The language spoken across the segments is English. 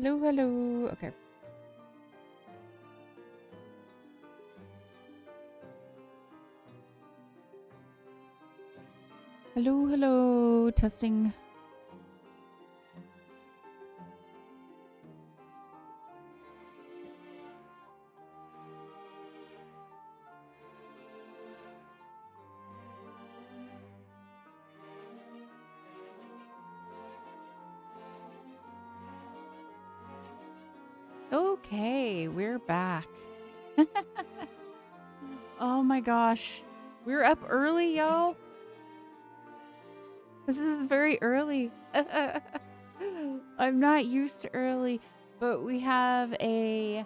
Hello, hello. Okay. Hello, hello. Testing. Okay, we're back. Oh my gosh. We're up early, y'all. This is very early. I'm not used to early, but we have a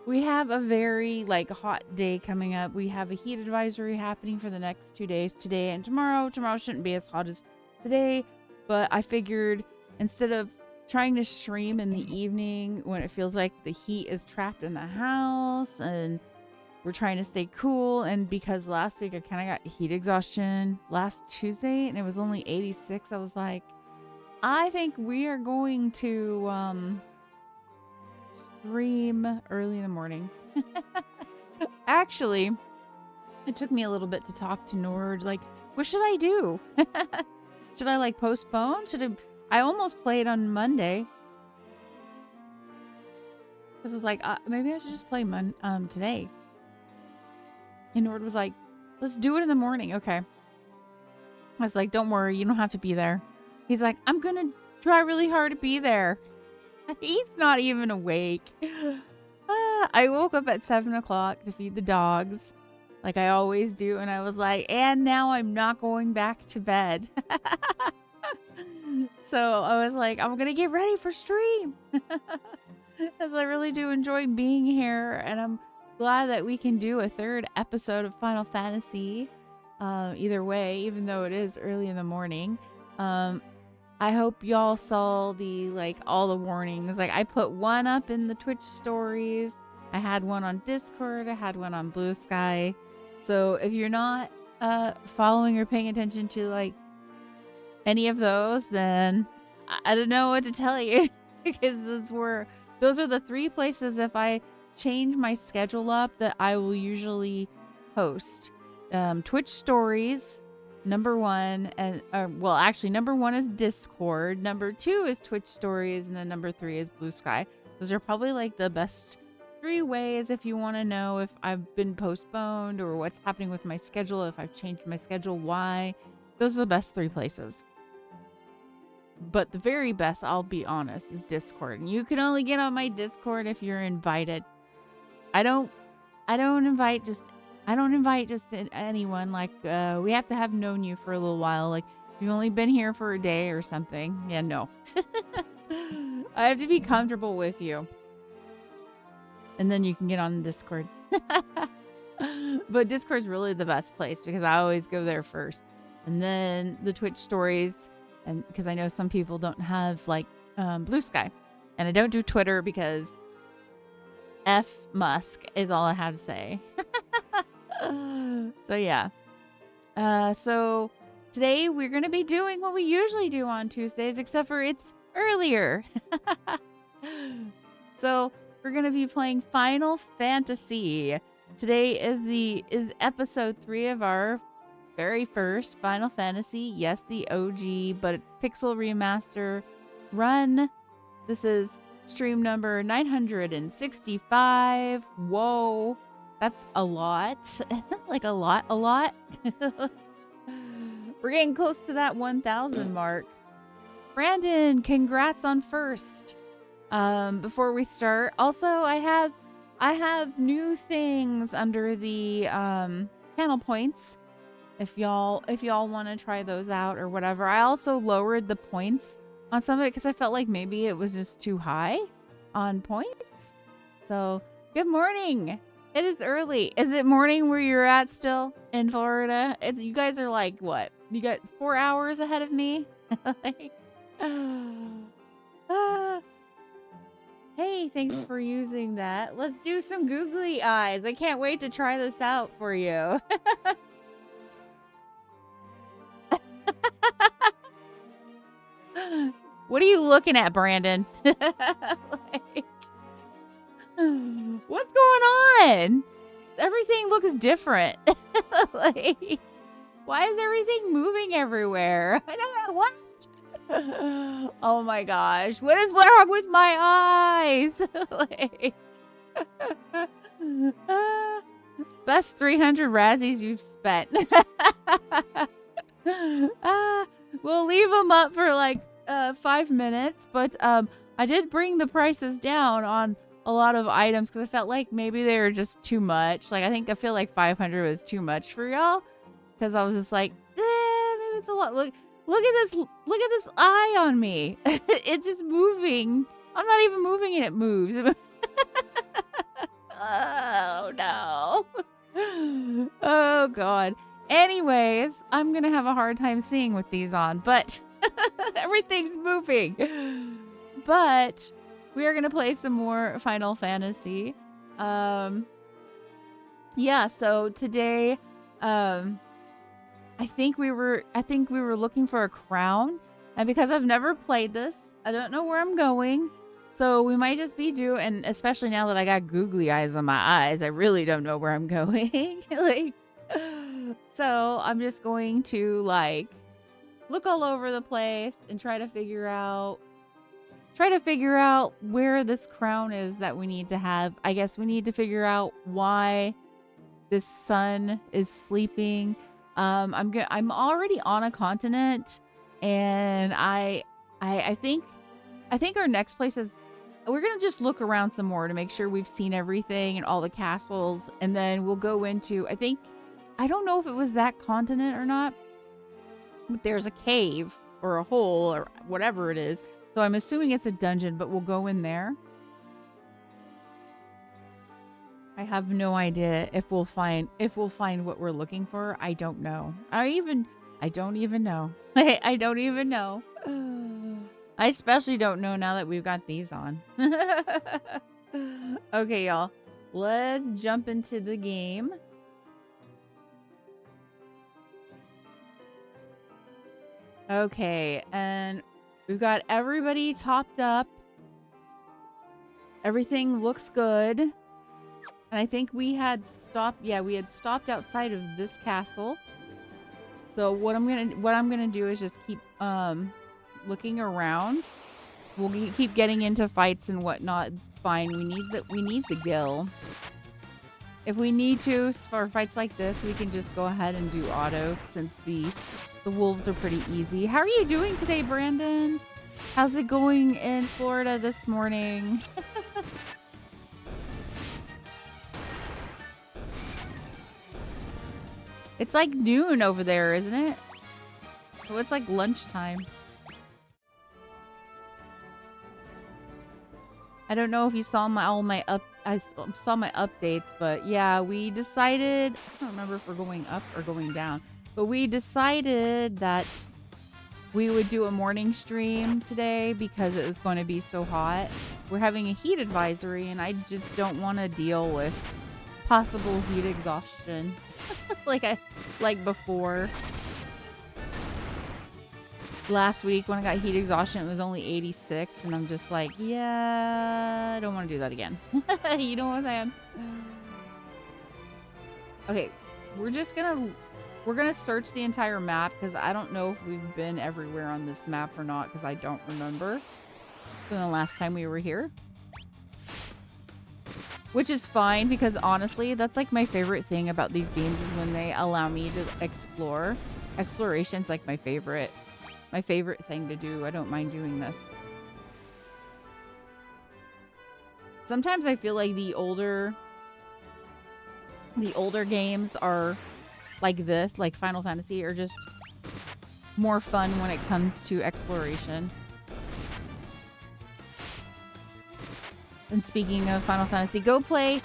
very like hot day coming up. We have a heat advisory happening for the next 2 days, today and tomorrow. Tomorrow shouldn't be as hot as today, but I figured instead of trying to stream in the evening when it feels like the heat is trapped in the house and we're trying to stay cool, and because last week I kind of got heat exhaustion last Tuesday and it was only 86, I was like, I think we are going to stream early in the morning. Actually, it took me a little bit to talk to Nord. Like, what should I do? Should I like postpone? I almost played on Monday. This was like, maybe I should just play today. And Nord was like, let's do it in the morning. Okay. I was like, don't worry, you don't have to be there. He's like, I'm gonna try really hard to be there. He's not even awake. I woke up at 7 o'clock to feed the dogs, like I always do, and I was like, and now I'm not going back to bed. So I was like, I'm gonna get ready for stream. Because I really do enjoy being here, and I'm glad that we can do a third episode of Final Fantasy. Either way, even though it is early in the morning. I hope y'all saw all the warnings. Like, I put one up in the Twitch stories. I had one on Discord. I had one on Blue Sky. So if you're not following or paying attention to like any of those, then I don't know what to tell you. Because those are the 3 places, if I change my schedule up, that I will usually post. Twitch stories, number 1, and well, actually number 1 is Discord, number 2 is Twitch stories, and then number 3 is Blue Sky. Those are probably like the best 3 ways if you want to know if I've been postponed or what's happening with my schedule, if I've changed my schedule, why. Those are the best 3 places. But the very best, I'll be honest, is Discord. And you can only get on my Discord if you're invited. I don't invite just anyone. Like, we have to have known you for a little while. Like, you've only been here for a day or something. Yeah, no. I have to be comfortable with you. And then you can get on Discord. But Discord's really the best place because I always go there first. And then the Twitch stories, and because I know some people don't have like Blue Sky. And I don't do Twitter because F Musk is all I have to say. So yeah. So today we're going to be doing what we usually do on Tuesdays, except for it's earlier. So we're going to be playing Final Fantasy. Today is episode 3 of our very first Final Fantasy. Yes, the OG, but it's Pixel Remaster run. This is stream number 965. Whoa, that's a lot. Like a lot. We're getting close to that 1,000 mark. Brandon, congrats on first. Before we start, also I have new things under the channel points. If y'all want to try those out or whatever. I also lowered the points on some of it because I felt like maybe it was just too high on points. So, good morning. It is early. Is it morning where you're at still in Florida? You guys are like, what? You got 4 hours ahead of me? Hey, thanks for using that. Let's do some googly eyes. I can't wait to try this out for you. What are you looking at, Brandon? Like, what's going on? Everything looks different. Like, why is everything moving everywhere? I don't know what. Oh my gosh. What is wrong with my eyes? Like, best 300 Razzies you've spent. We'll leave them up for like 5 minutes, but I did bring the prices down on a lot of items because I felt like maybe they were just too much. Like, I feel like 500 was too much for y'all because I was just like, maybe it's a lot. Look at this. Look at this eye on me. It's just moving. I'm not even moving and it moves. Oh no. Oh god. Anyways, I'm gonna have a hard time seeing with these on, but everything's moving. But we are gonna play some more Final Fantasy. Yeah, so today, I think we were looking for a crown, and because I've never played this, I don't know where I'm going. So we might just be and especially now that I got googly eyes on my eyes, I really don't know where I'm going. Like, so I'm just going to like look all over the place and try to figure out where this crown is that we need to have. I guess we need to figure out why this sun is sleeping. I'm already on a continent, and I think our next place is we're gonna just look around some more to make sure we've seen everything and all the castles, and then we'll go into I don't know if it was that continent or not, but there's a cave or a hole or whatever it is. So I'm assuming it's a dungeon, but we'll go in there. I have no idea if we'll find what we're looking for. I don't know. I don't even know. I don't even know. I especially don't know now that we've got these on. Okay, y'all. Let's jump into the game. Okay, and we've got everybody topped up. Everything looks good. And I think we had stopped outside of this castle. So what I'm gonna do is just keep looking around. We'll keep getting into fights and whatnot. Fine, we need the gil. If we need to for fights like this, we can just go ahead and do auto since the wolves are pretty easy. How are you doing today, Brandon? How's it going in Florida this morning? It's like noon over there, isn't it? So it's like lunchtime. I don't know if you saw my updates, but yeah, we decided, I don't remember if we're going up or going down, but we decided that we would do a morning stream today because it was going to be so hot. We're having a heat advisory and I just don't want to deal with possible heat exhaustion like before. Last week when I got heat exhaustion, it was only 86, and I'm just like, yeah, I don't want to do that again. You know what I'm saying? Okay, we're gonna search the entire map because I don't know if we've been everywhere on this map or not because I don't remember from the last time we were here. Which is fine because honestly, that's like my favorite thing about these games is when they allow me to explore. Exploration's like my favorite thing to do. I don't mind doing this. Sometimes I feel like the older games are like this, like Final Fantasy, are just more fun when it comes to exploration. And speaking of Final Fantasy, go play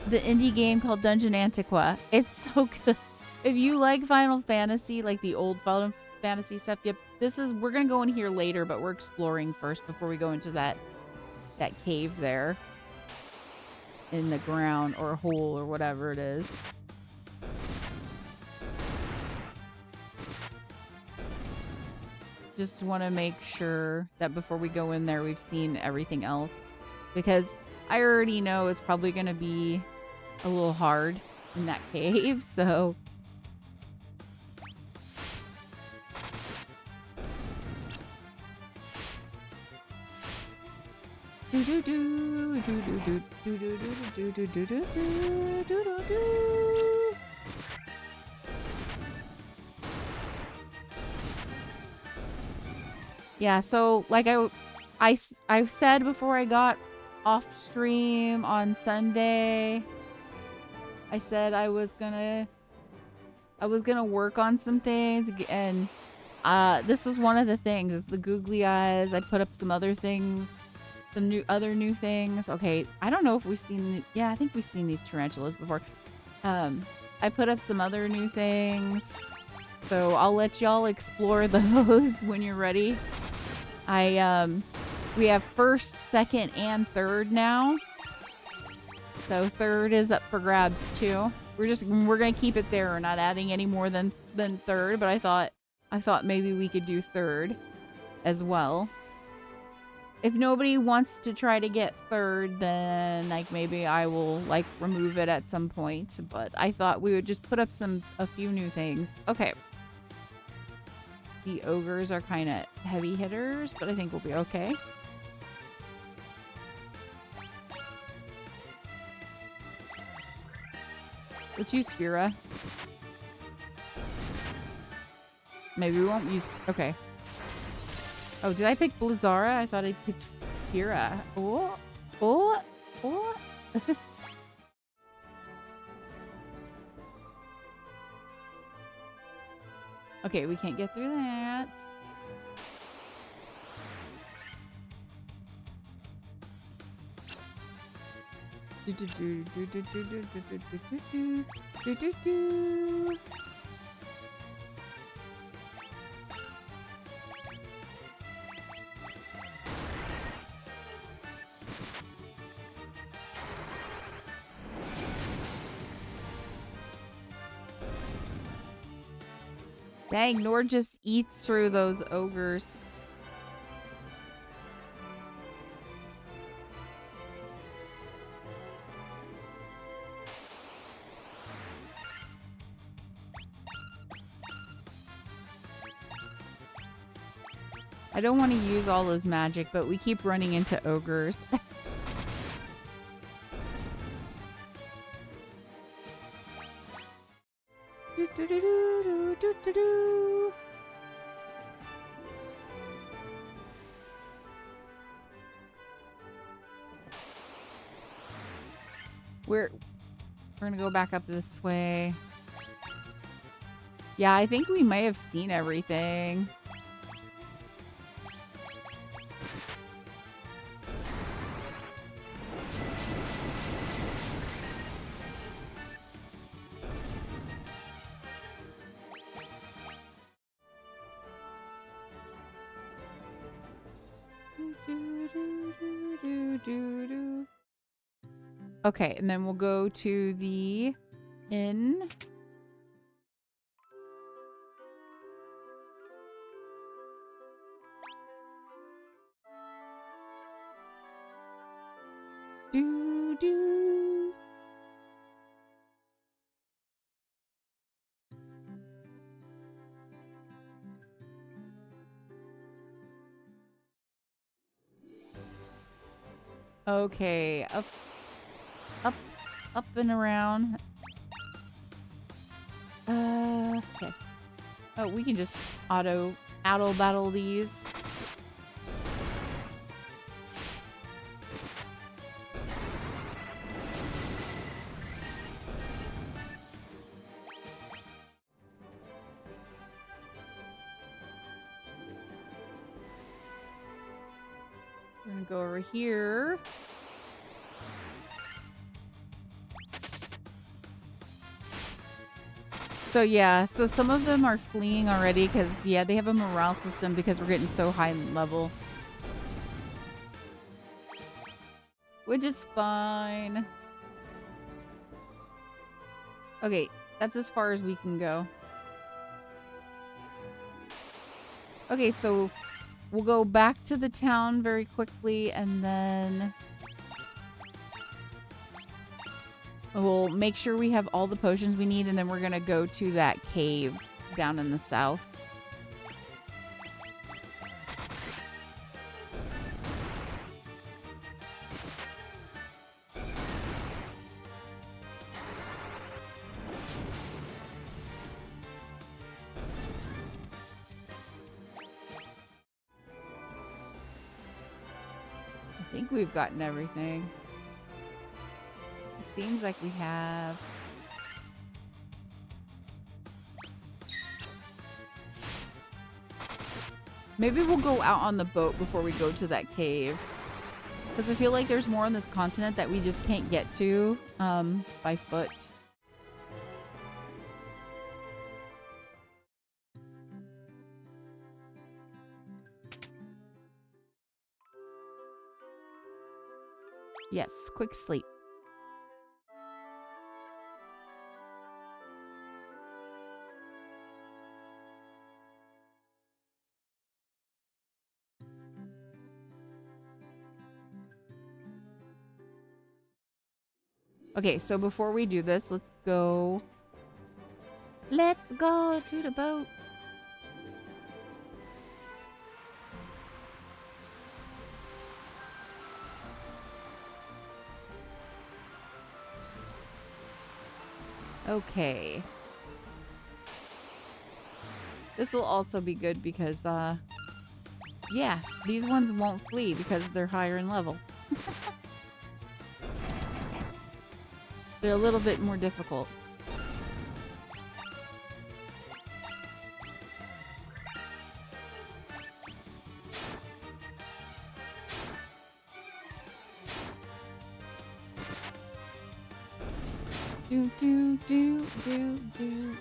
the indie game called Dungeon Antiqua. It's so good. If you like Final Fantasy, like the old Final Fantasy stuff, yep, we're gonna go in here later, but we're exploring first before we go into that cave there in the ground or hole or whatever it is. just want to make sure that before we go in there, we've seen everything else. Because I already know it's probably going to be a little hard in that cave, so... Yeah, so like I've said before I got off stream on Sunday, I said I was gonna work on some things, and this was one of the things, is the googly eyes. I put up some other things, some other new things. Okay, I don't know if we've seen, yeah, I think we've seen these tarantulas before. I put up some other new things, so I'll let y'all explore those when you're ready. We have first, second, and third now. So third is up for grabs too. We're gonna keep it there. We're not adding any more than third, but I thought maybe we could do third as well. If nobody wants to try to get third, then like maybe I will like remove it at some point. But I thought we would just put up a few new things. Okay. The ogres are kind of heavy hitters, but I think we'll be okay. Let's use Sphera. Maybe we won't use... Okay. Oh, did I pick Blizzara? I thought I picked Sphera. Oh. Oh. Oh. Okay, we can't get through that. Dang, Nord just eats through those ogres. I don't want to use all those magic, but we keep running into ogres. We're gonna go back up this way. Yeah, I think we may have seen everything. Okay, and then we'll go to the inn. Do do. Okay, up and around. Okay. Oh, we can just auto battle these. We're gonna go over here. So yeah, so some of them are fleeing already because, yeah, they have a morale system because we're getting so high in level. Which is fine. Okay, that's as far as we can go. Okay, so we'll go back to the town very quickly, and then we'll make sure we have all the potions we need, and then we're gonna go to that cave down in the south. I think we've gotten everything. It seems like we have. Maybe we'll go out on the boat before we go to that cave. Because I feel like there's more on this continent that we just can't get to by foot. Yes, quick sleep. Okay, so before we do this, let's go. Let's go to the boat. Okay. This will also be good because, yeah, these ones won't flee because they're higher in level. They're a little bit more difficult. Do, do, do, do, do.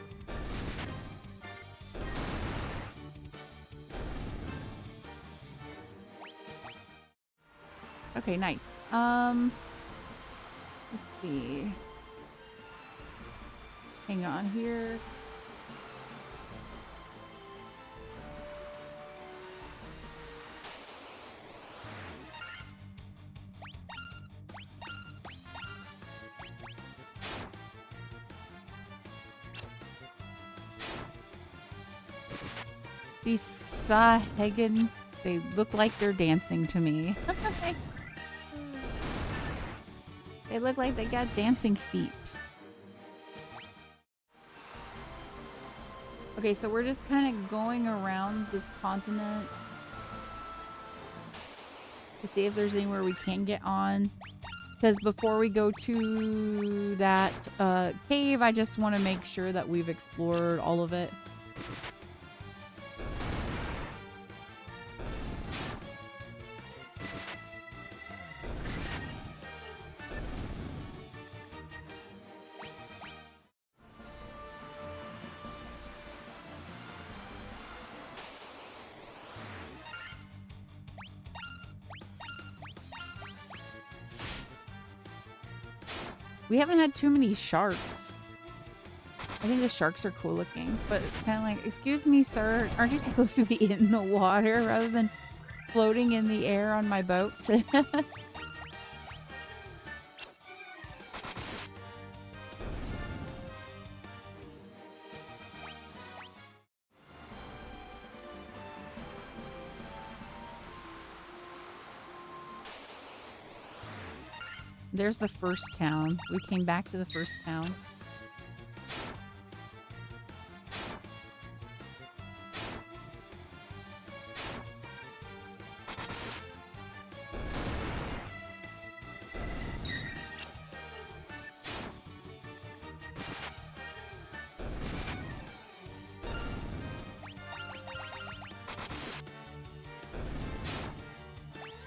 Okay, nice. Let's see. Hang on here. These Sahagin, they look like they're dancing to me. They look like they got dancing feet. Okay, so we're just kind of going around this continent to see if there's anywhere we can get on. Because before we go to that cave, I just want to make sure that we've explored all of it. We haven't had too many sharks. I think the sharks are cool looking, but kind of like, excuse me, sir, aren't you supposed to be in the water rather than floating in the air on my boat? There's the first town. We came back to the first town.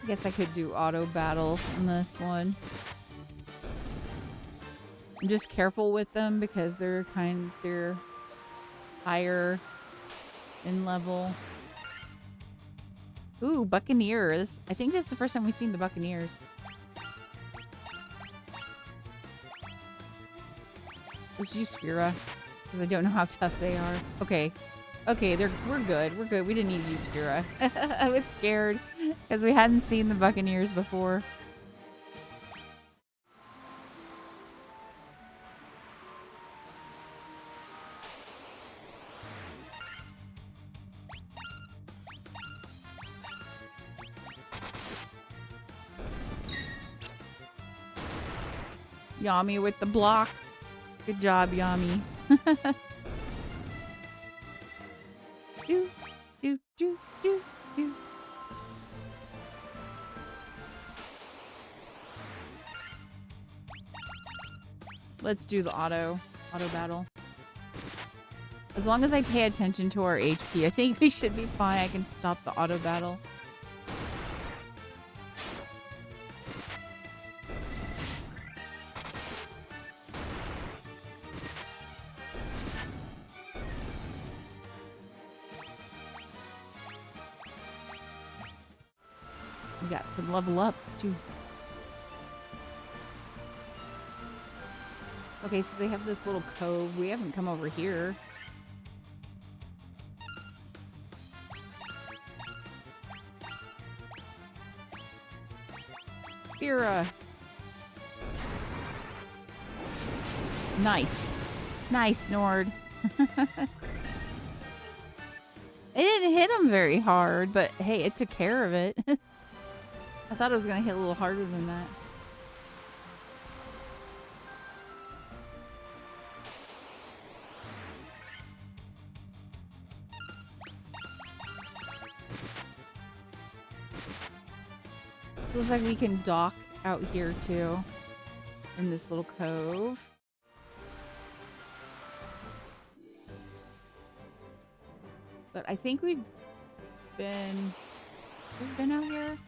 I guess I could do auto battle in this one. I'm just careful with them because they're higher in level. Ooh, Buccaneers. I think this is the first time we've seen the Buccaneers. Let's use Sphera because I don't know how tough they are. Okay. Okay, we're good. We're good. We didn't need to use Fira. I was scared because we hadn't seen the Buccaneers before. Yami with the block. Good job, Yami. do, do, do, do, do. Let's do the auto battle. As long as I pay attention to our HP, I think we should be fine. I can stop the auto battle. We got some level ups too. Okay, so they have this little cove. We haven't come over here. Fira. Nice. Nice, Nord. It didn't hit him very hard, but hey, it took care of it. I thought it was going to hit a little harder than that. Looks like we can dock out here too, in this little cove. But I think we've been out here.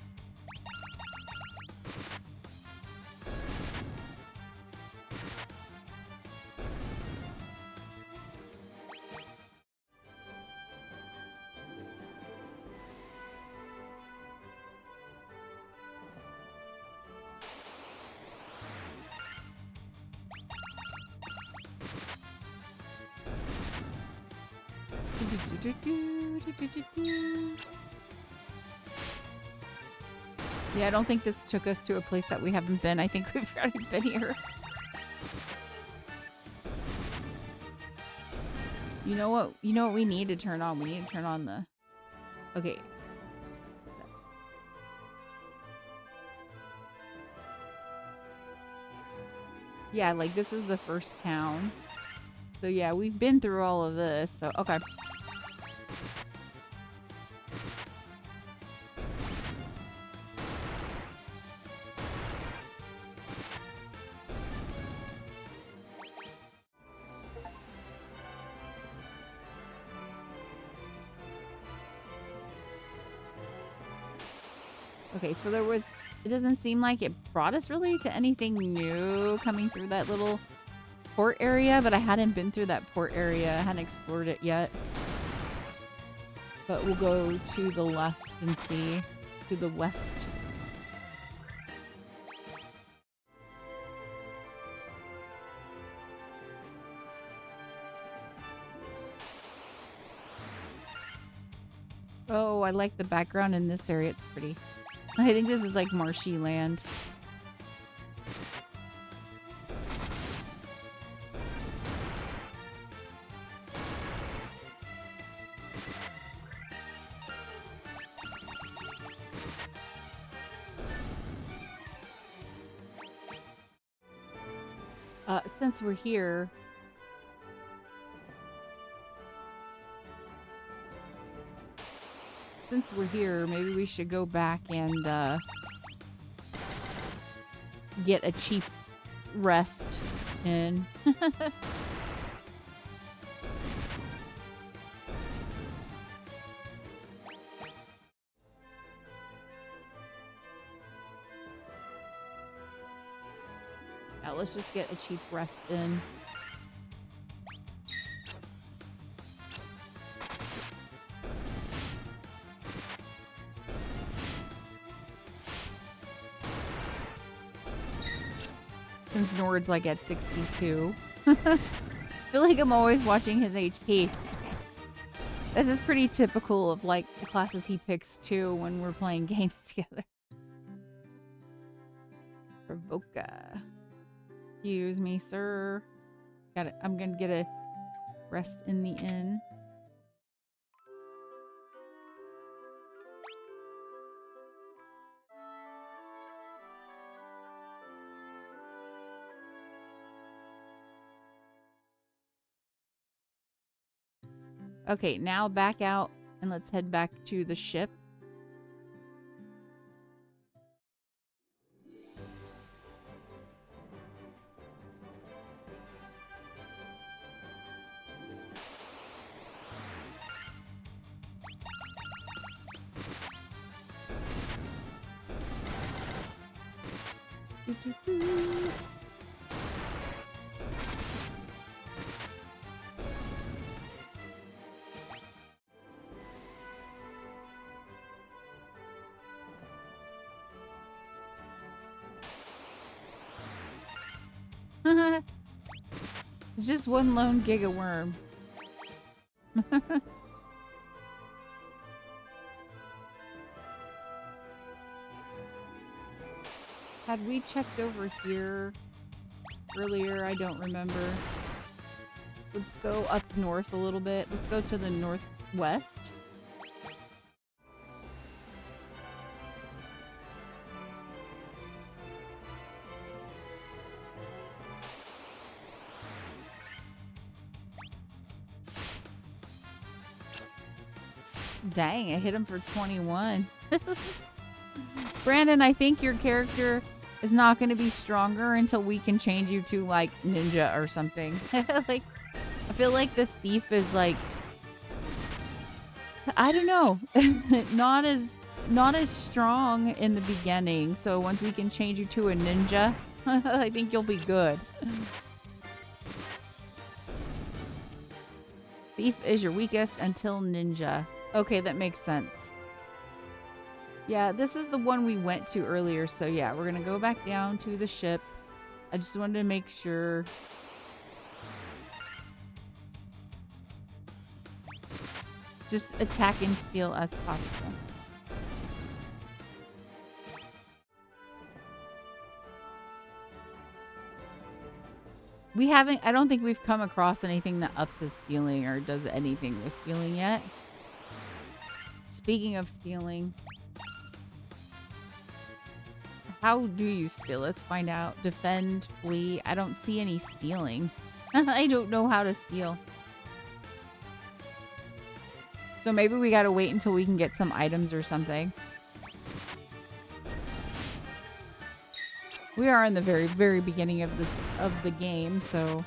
Yeah, I don't think this took us to a place that we haven't been. I think we've already been here. You know what we need to turn on? We need to turn on the... Okay. Yeah, like this is the first town. So yeah, we've been through all of this, so okay. Okay, so it doesn't seem like it brought us really to anything new coming through that little port area, but I hadn't been through that port area. I hadn't explored it yet. But we'll go to the left and see, to the west. Oh, I like the background in this area. It's pretty. I think this is like marshy land. Since we're here, maybe we should go back and get a cheap rest in. Now let's just get a cheap rest in. Since Nord's like at 62. I feel like I'm always watching his HP. This is pretty typical of like the classes he picks too when we're playing games together. Provoca. Excuse me, sir. Got it. I'm gonna get a rest in the inn. Okay, now back out and let's head back to the ship. It's just one lone giga worm. Had we checked over here earlier? I don't remember. Let's go up north a little bit. Let's go to the northwest. Dang, I hit him for 21. Brandon, I think your character is not going to be stronger until we can change you to like ninja or something. Like, I feel like the thief is like, I don't know, not as strong in the beginning. So once we can change you to a ninja, I think you'll be good. Thief is your weakest until ninja. Okay, that makes sense. Yeah, this is the one we went to earlier. So yeah, we're going to go back down to the ship. I just wanted to make sure. Just attack and steal as possible. I don't think we've come across anything that ups his stealing or does anything with stealing yet. Speaking of stealing, how do you steal? Let's find out. Defend, flee. I don't see any stealing. I don't know how to steal. So maybe we gotta wait until we can get some items or something. We are in the very, very beginning of the game, so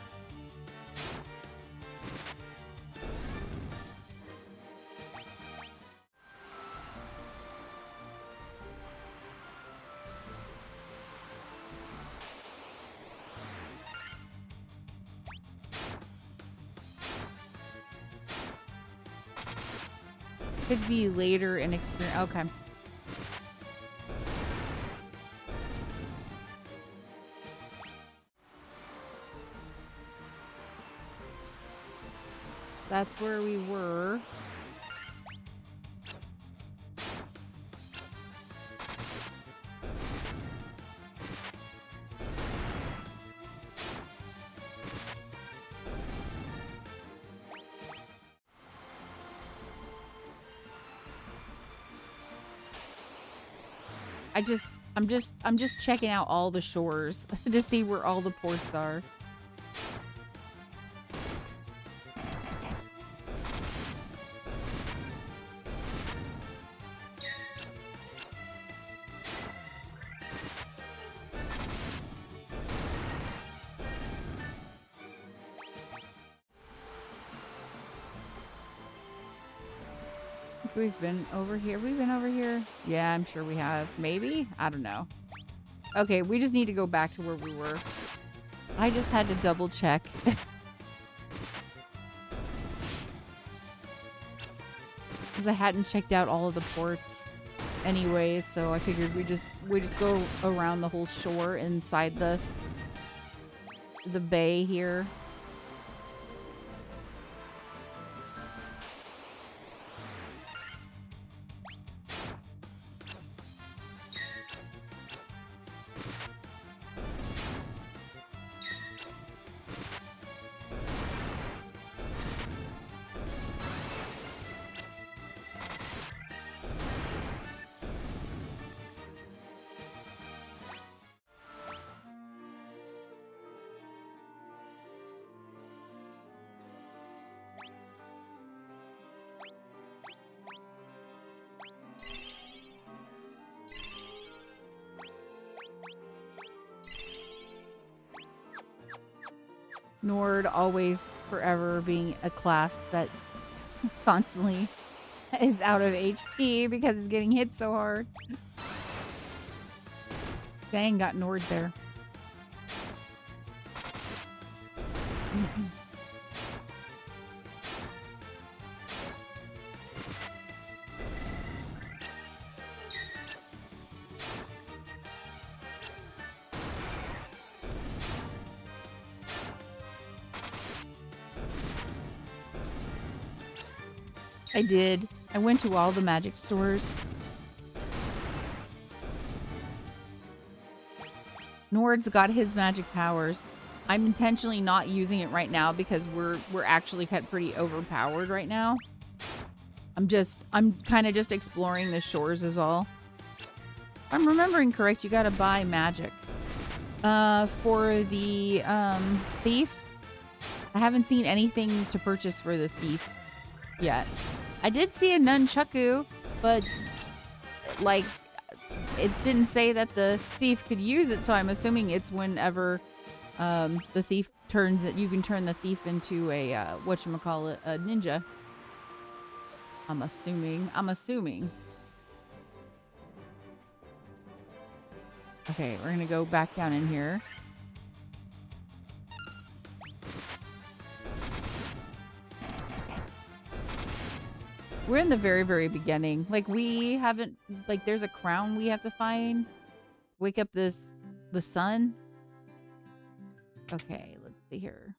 could be later in experience. Okay. That's where we were. I'm just checking out all the shores to see where all the ports are. We've been over here. We've been over here. Yeah, I'm sure we have. Maybe? I don't know. Okay, we just need to go back to where we were. I just had to double check. Because I hadn't checked out all of the ports anyways, so I figured we just go around the whole shore inside the bay here. Nord always forever being a class that constantly is out of HP because it's getting hit so hard. Dang, got Nord there. I did. I went to all the magic stores. Nord's got his magic powers. I'm intentionally not using it right now because we're actually pretty overpowered right now. I'm kind of just exploring the shores is all. If I'm remembering correct, you gotta buy magic. For the thief, I haven't seen anything to purchase for the thief yet. I did see a nunchaku, but like it didn't say that the thief could use it, so I'm assuming it's whenever the thief turns it. You can turn the thief into a whatchamacallit, a ninja. I'm assuming. Okay, we're gonna go back down in here. We're in the very, very beginning. Like, we haven't... Like, there's a crown we have to find. Wake up the sun. Okay, let's see here.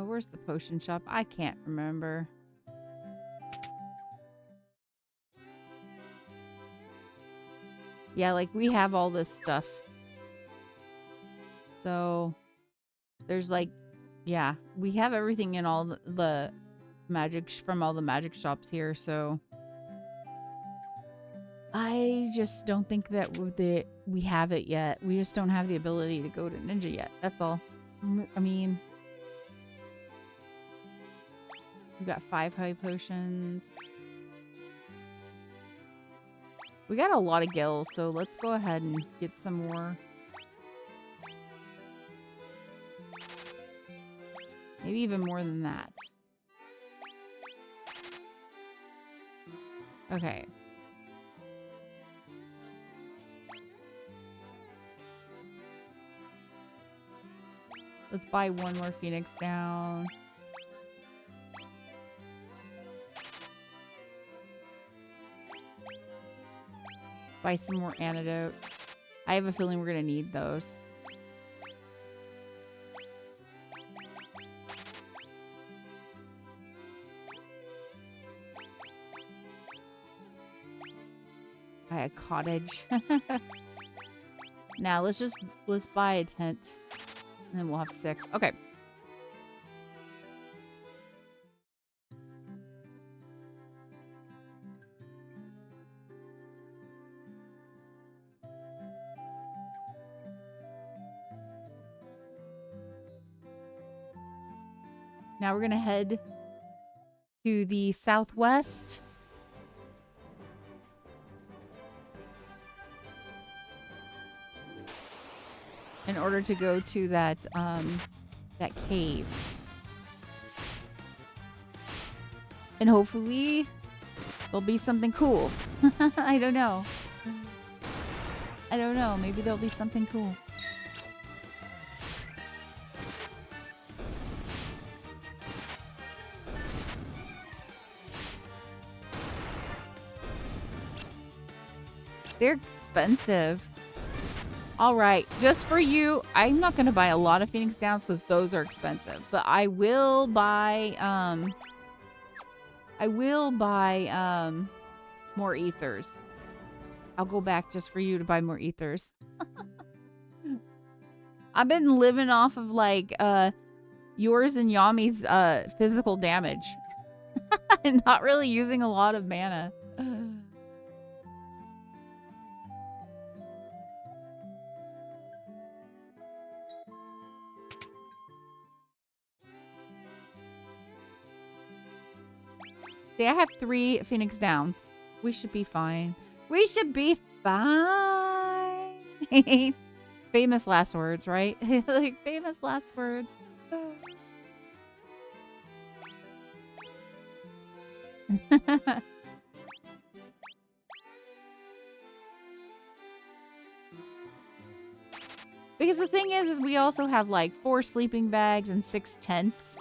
Where's the potion shop? I can't remember. Yeah, like, we have all this stuff. So, there's like... Yeah, we have everything in all the magic... From all the magic shops here, so... I just don't think that we have it yet. We just don't have the ability to go to ninja yet. That's all. I mean... We've got 5 high potions. We got a lot of gills, so let's go ahead and get some more. Maybe even more than that. Okay. Let's buy one more Phoenix down. Buy some more antidotes. I have a feeling we're gonna need those. Buy a cottage. Now let's buy a tent. And then we'll have 6. Okay. Now we're going to head to the southwest. In order to go to that cave. And hopefully there'll be something cool. I don't know. I don't know. Maybe there'll be something cool. They're expensive. All right, just for you, I'm not going to buy a lot of Phoenix Downs because those are expensive. But I will buy, more ethers. I'll go back just for you to buy more ethers. I've been living off of, like, yours and Yami's, physical damage. And not really using a lot of mana. See, I have 3 Phoenix Downs. We should be fine. We should be fine. Famous last words, right? Like famous last words. Because the thing is we also have like 4 sleeping bags and 6 tents.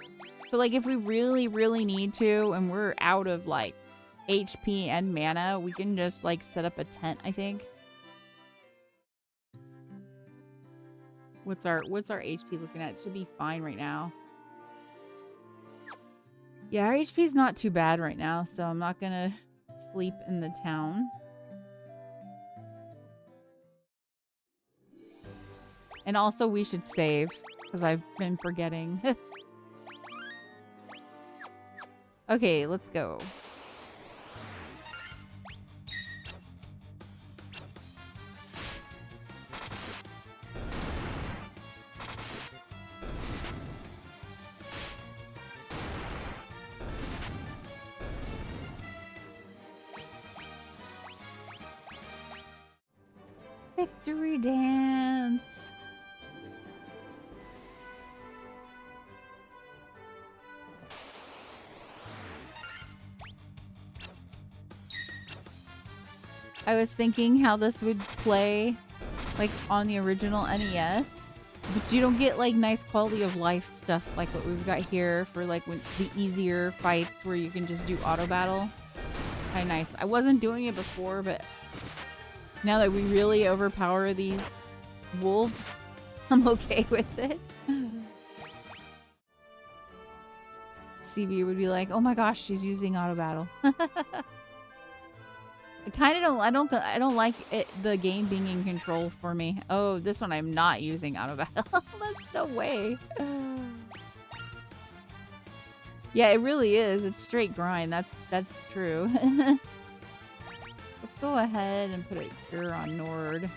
So like if we really, really need to and we're out of like HP and mana, we can just like set up a tent, I think. What's our HP looking at? It should be fine right now. Yeah, our HP's not too bad right now, so I'm not gonna sleep in the town. And also we should save, because I've been forgetting. Okay, let's go. Victory dance. I was thinking how this would play like on the original NES, but you don't get like nice quality of life stuff like what we've got here for like when the easier fights where you can just do auto battle. Kind of nice. I wasn't doing it before, but now that we really overpower these wolves, I'm okay with it. CV would be like, "Oh my gosh, she's using auto battle." I kind of I don't like it, the game being in control for me. Oh, this one I'm not using auto battle. That's no way. Yeah, it really is. It's straight grind. That's true. Let's go ahead and put a cure on Nord.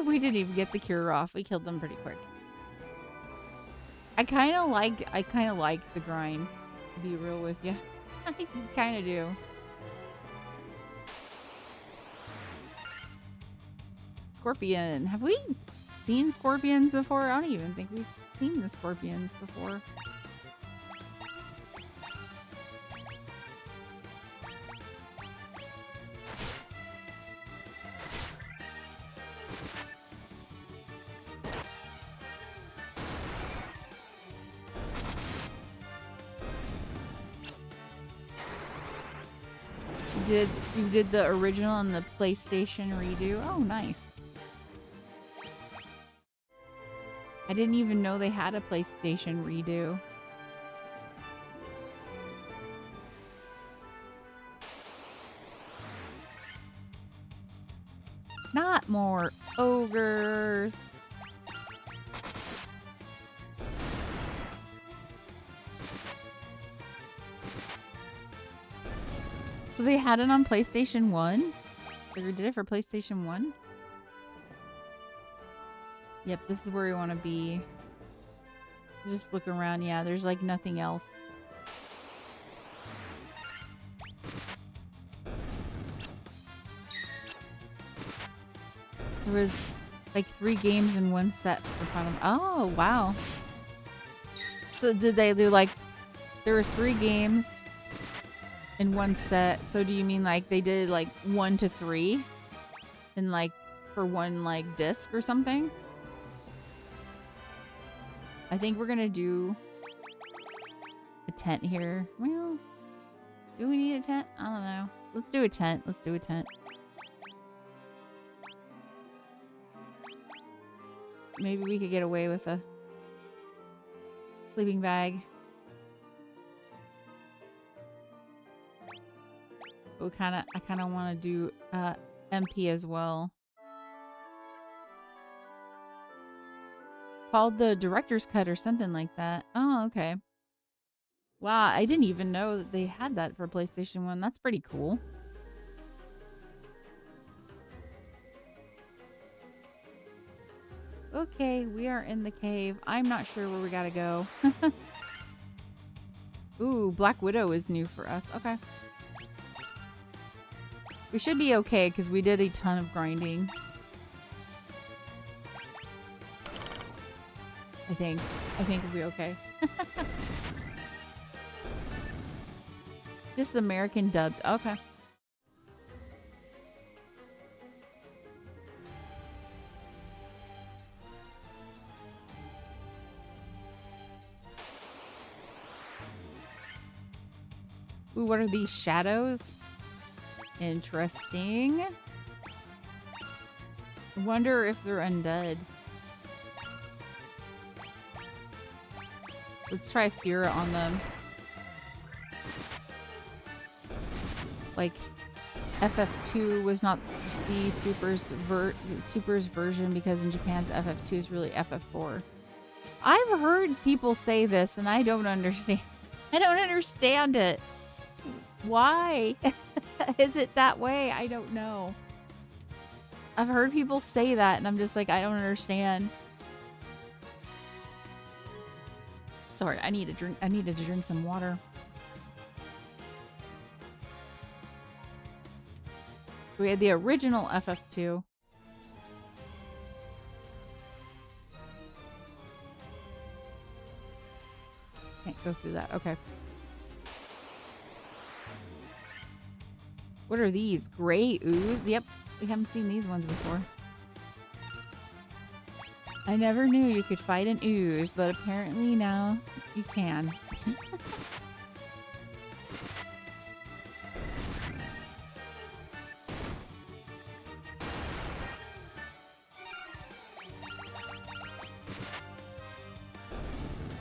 We didn't even get the cure off. We killed them pretty quick. I kind of like the grind, to be real with you. I kind of do. Scorpion. Have we seen scorpions before? I don't even think we've seen the scorpions before. You did the original and the PlayStation redo? Oh, nice. I didn't even know they had a PlayStation redo. Not more ogres. So they had it on PlayStation 1? They did it for PlayStation 1? Yep, this is where we want to be. Just look around. Yeah, there's like nothing else. There was like 3 games in one set for Final. Oh, wow. So did they do like... There was 3 games in one set. So do you mean like they did like 1 to 3 and like for one like disc or something? I think we're gonna do a tent here. Well, do we need a tent? I don't know. Let's do a tent. Let's do a tent. Maybe we could get away with a sleeping bag. I kind of want to do MP as well. Called the director's cut or something like that. Oh, okay. Wow, I didn't even know that they had that for PlayStation 1. That's pretty cool. Okay, we are in the cave. I'm not sure where we gotta go. Ooh, Black Widow is new for us. Okay. We should be okay because we did a ton of grinding. I think we'll be okay. Just American dubbed. Okay. Ooh, what are these shadows? Interesting. I wonder if they're undead. Let's try Fira on them. Like, FF2 was not the Super's version because in Japan's FF2 is really FF4. I've heard people say this and I don't understand. I don't understand it. Why is it that way? I don't know. I've heard people say that and I'm just like, I don't understand. Sorry, I needed to drink some water. We had the original FF2. Can't go through that. Okay. What are these? Gray ooze? Yep. We haven't seen these ones before. I never knew you could fight an ooze, but apparently now you can.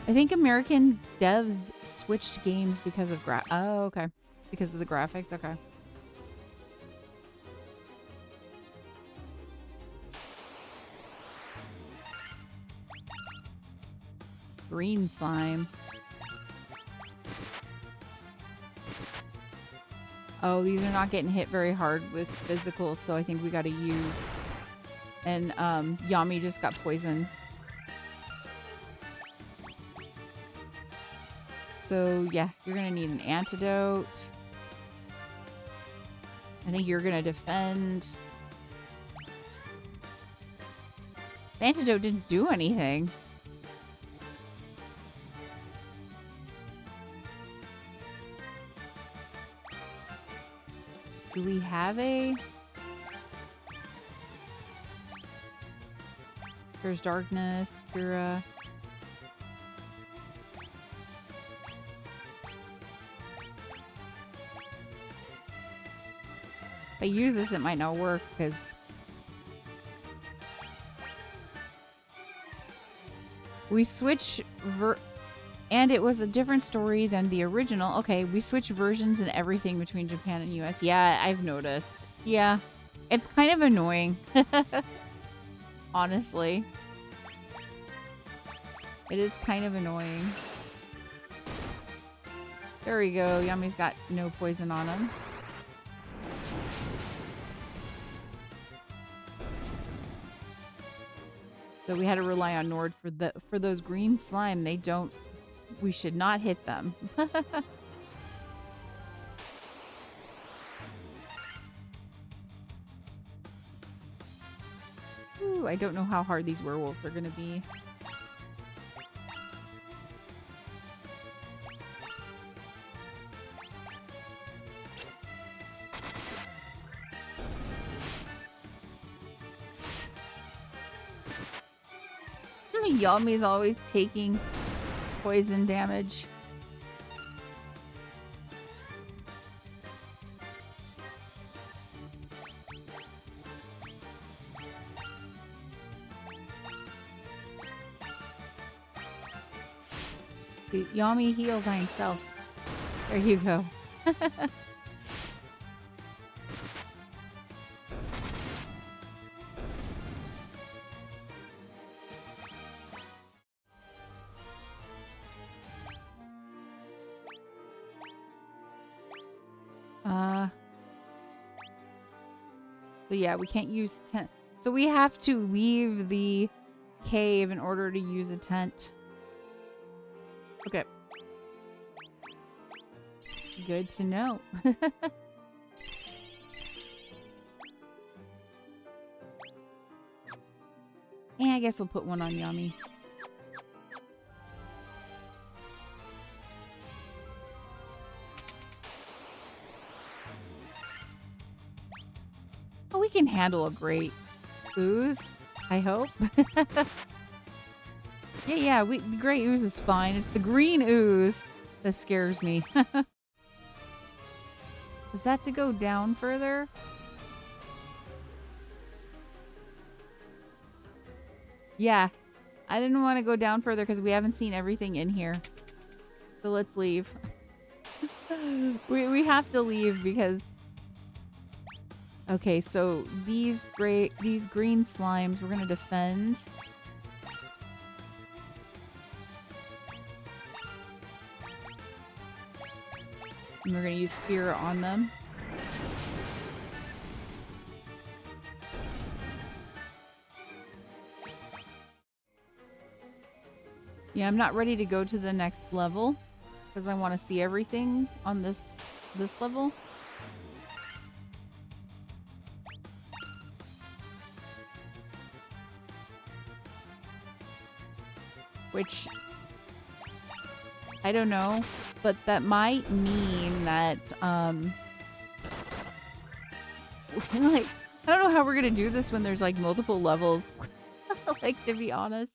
I think American devs switched games because of oh, okay. Because of the graphics, okay. Green slime. Oh, these are not getting hit very hard with physicals, so I think we gotta use... And, Yami just got poisoned. So, yeah, you're gonna need an antidote. I think you're gonna defend. The antidote didn't do anything. Do we have a... There's darkness, Kira. If I use this, it might not work because we switch and it was a different story than the original. Okay, we switch versions and everything between Japan and US. Yeah, I've noticed. Yeah, it's kind of annoying. Honestly. It is kind of annoying. There we go. Yami's got no poison on him. So we had to rely on Nord for those green slime. They don't... We should not hit them. Ooh, I don't know how hard these werewolves are going to be. Yami's always taking poison damage. Yami heal by himself. There you go. So yeah, we can't use tent. So we have to leave the cave in order to use a tent. Okay. Good to know. And I guess we'll put one on Yami. Oh, we can handle a great ooze, I hope. Yeah, the gray ooze is fine. It's the green ooze that scares me. Is that to go down further? Yeah. I didn't want to go down further because we haven't seen everything in here. So let's leave. we have to leave because... Okay, so these green slimes we're gonna defend. And we're gonna use fear on them. Yeah, I'm not ready to go to the next level because I want to see everything on this level. Which I don't know, but that might mean that like I don't know how we're gonna do this when there's like multiple levels. Like, to be honest.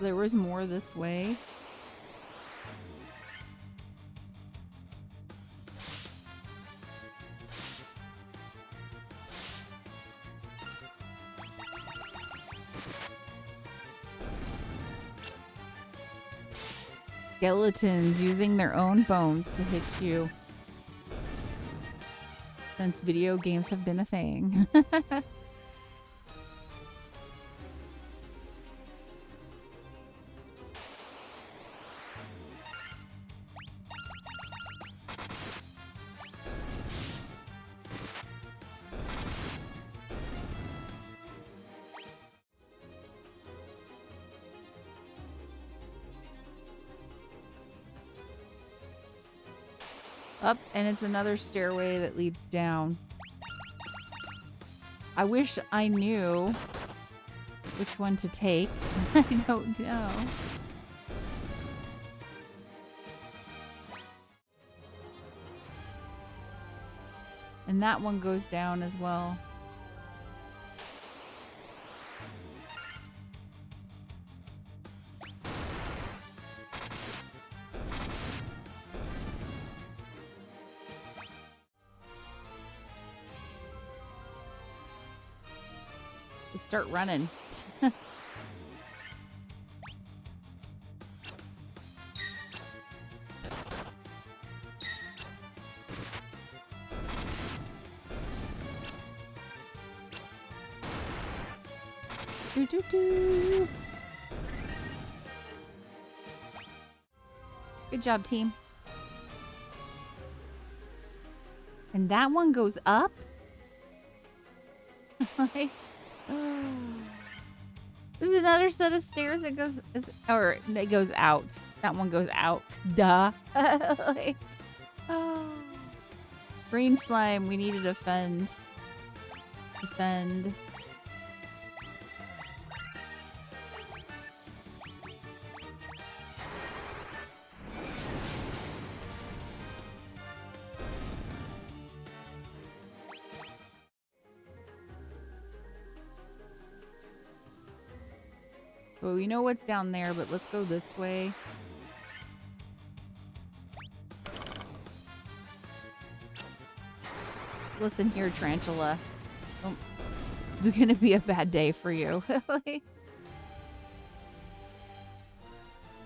There was more this way. Skeletons using their own bones to hit you. Since video games have been a thing. Up, and it's another stairway that leads down. I wish I knew which one to take. I don't know. And that one goes down as well. Let's start running. Do, do, do. Good job, team. And that one goes up? Like, there's another set of stairs that goes, or it goes out. That one goes out. Duh. Like, oh. Green slime, we need to defend. Defend. Well, we know what's down there, but let's go this way. Listen here, Tarantula. It's gonna be a bad day for you. Like...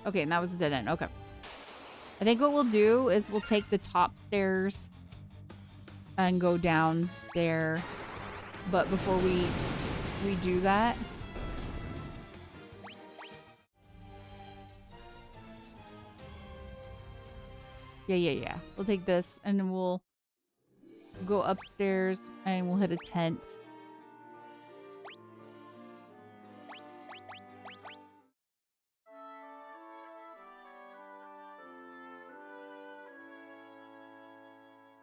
Okay, and that was a dead end. Okay. I think what we'll do is we'll take the top stairs and go down there. But before we do that... Yeah. We'll take this and then we'll go upstairs and we'll hit a tent.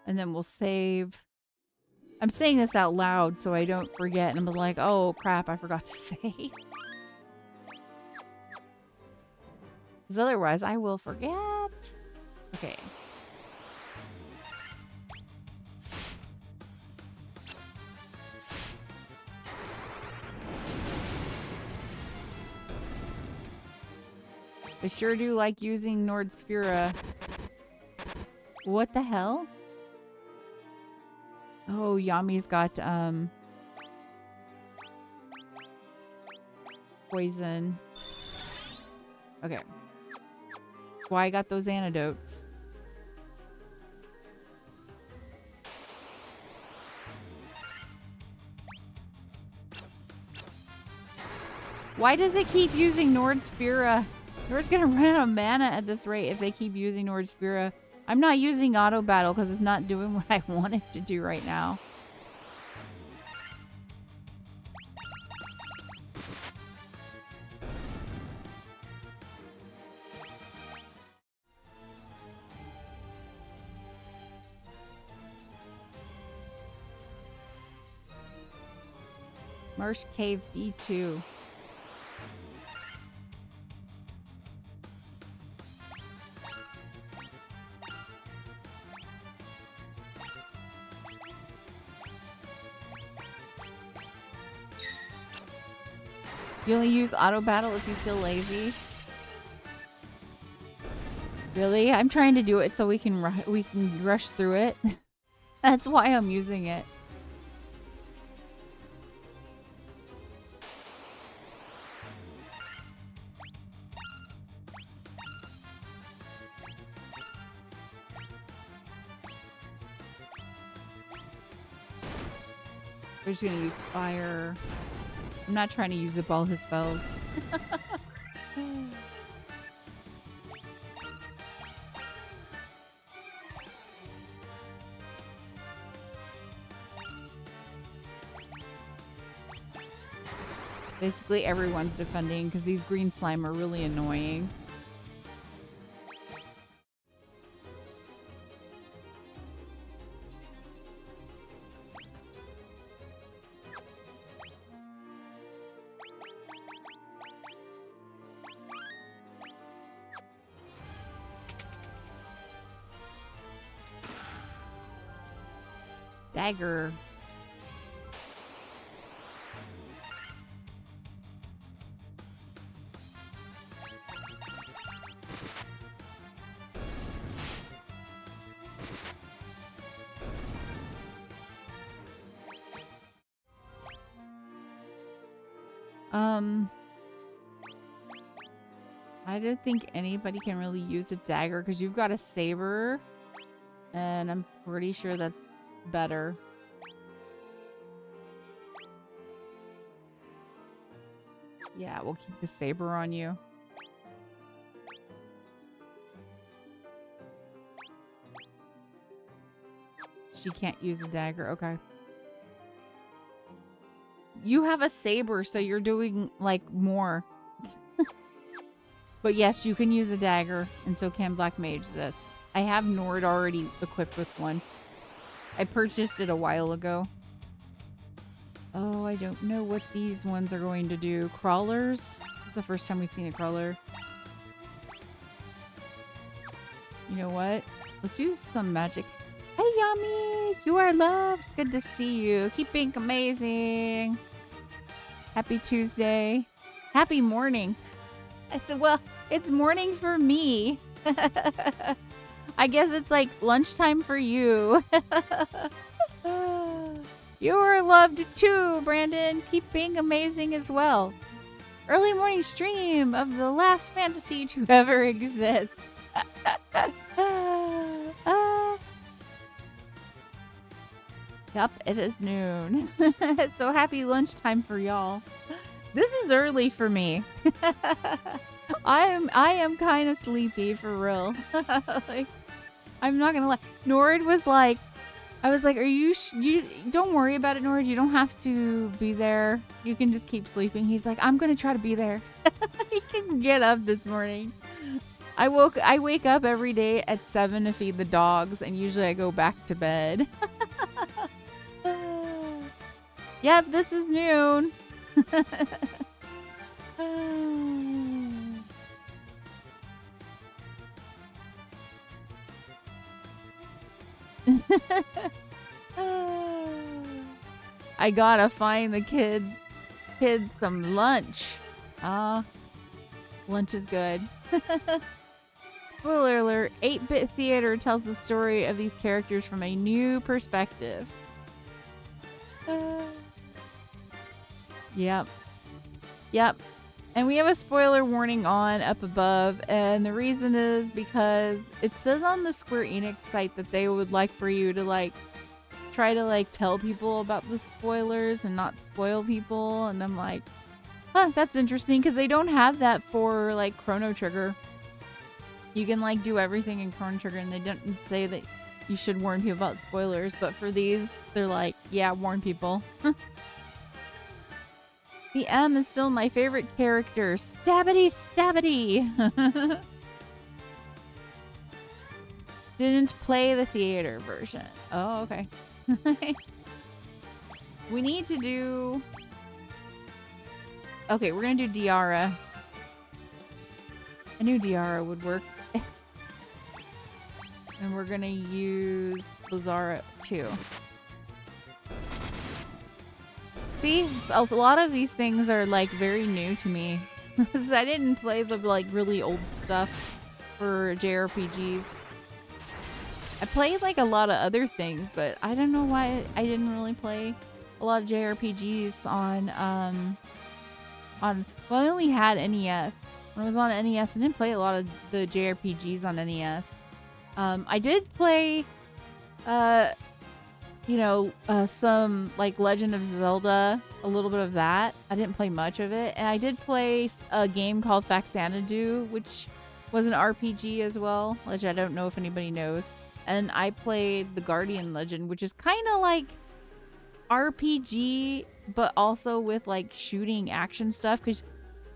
And then we'll save. I'm saying this out loud so I don't forget. And I'm like, oh crap, I forgot to save. Because otherwise I will forget. Okay. I sure do like using Nordsphera. What the hell? Oh, Yami's got poison. Okay. Why I got those antidotes. Why does it keep using Nordsphera? Nord's gonna run out of mana at this rate if they keep using Nordsphera. I'm not using auto battle because it's not doing what I want it to do right now. Marsh Cave B2. You only use auto battle if you feel lazy. Really? I'm trying to do it so we can rush through it. That's why I'm using it. We're just gonna use fire. I'm not trying to use up all his spells. Basically, everyone's defending because these green slime are really annoying. Dagger. I don't think anybody can really use a dagger because you've got a saber, and I'm pretty sure that's better. Yeah, we'll keep the saber on you. She can't use a dagger. Okay. You have a saber, so you're doing, like, more. But yes, you can use a dagger, and so can Black Mage this. I have Nord already equipped with one. I purchased it a while ago. Oh, I don't know what these ones are going to do. Crawlers? It's the first time we've seen a crawler. You know what? Let's use some magic. Hey, Yummy! You are loved. It's good to see you. Keep being amazing. Happy Tuesday. Happy morning. Well, it's morning for me. I guess it's like lunchtime for you. You are loved too, Brandon. Keep being amazing as well. Early morning stream of the last fantasy to ever exist. Yup, it is noon. So happy lunchtime for y'all. This is early for me. I am kind of sleepy for real. Like, I'm not gonna lie. Nord was like, I was like, are you don't worry about it, Nord. You don't have to be there. You can just keep sleeping. He's like, I'm gonna try to be there. He can get up this morning. I wake up every day at 7 to feed the dogs, and usually I go back to bed. Yep, this is noon. I gotta find the kid some lunch. Lunch is good. Spoiler alert, 8-bit theater tells the story of these characters from a new perspective. Yep. And we have a spoiler warning on up above, and the reason is because it says on the Square Enix site that they would like for you to like try to like tell people about the spoilers and not spoil people, and I'm like, huh, that's interesting, because they don't have that for like Chrono Trigger. You can like do everything in Chrono Trigger, and they don't say that you should warn people about spoilers, but for these, they're like, yeah, warn people. The M is still my favorite character. Stabbity, stabbity. Didn't play the theater version. Oh, okay. We need to do... Okay, we're gonna do Diara. I knew Diara would work. And we're gonna use Lazara too. See, a lot of these things are like very new to me. I didn't play the like really old stuff for JRPGs. I played like a lot of other things, but I don't know why I didn't really play a lot of JRPGs on well, I only had NES. When I was on NES, I didn't play a lot of the JRPGs on NES. I did play some like Legend of Zelda, a little bit of that. I didn't play much of it. And I did play a game called Faxanadu, which was an RPG as well, which I don't know if anybody knows. And I played the Guardian Legend, which is kind of like RPG, but also with like shooting action stuff. Because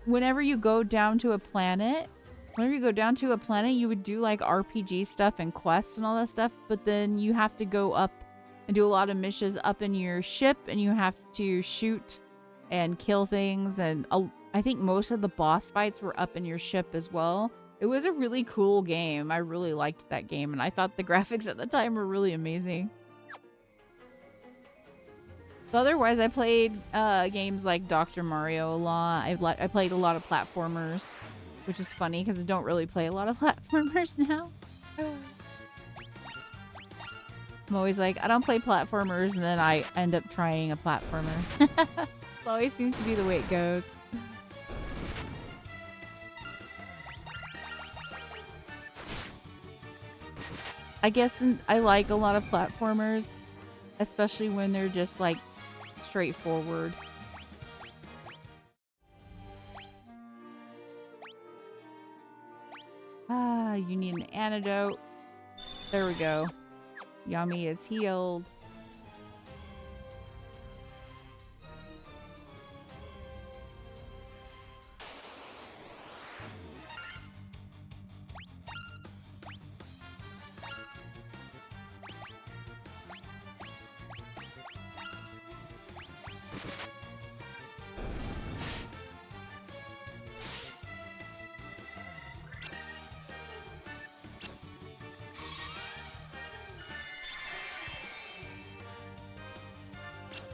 whenever you go down to a planet, you would do like RPG stuff and quests and all that stuff. But then you have to go up and do a lot of missions up in your ship, and you have to shoot and kill things. And I think most of the boss fights were up in your ship as well. It was a really cool game. I really liked that game, and I thought the graphics at the time were really amazing. So otherwise, I played games like Dr. Mario a lot. I played a lot of platformers, which is funny because I don't really play a lot of platformers now. I'm always like, I don't play platformers, and then I end up trying a platformer. It always seems to be the way it goes. I guess I like a lot of platformers, especially when they're just like straightforward. You need an antidote. There we go. Yami is healed.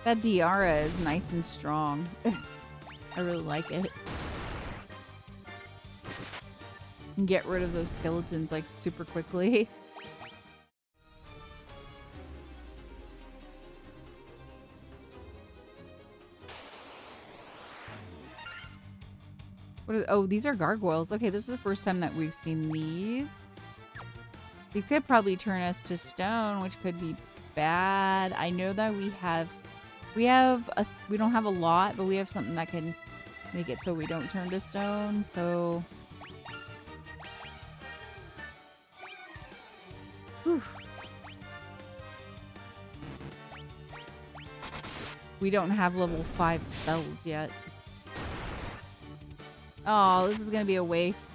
That Diara is nice and strong. I really like it. And get rid of those skeletons like super quickly. Oh, these are gargoyles. Okay, this is the first time that we've seen these. They could probably turn us to stone, which could be bad. I know that we don't have a lot, but we have something that can make it so we don't turn to stone. So We don't have level 5 spells yet. Oh, this is gonna be a waste.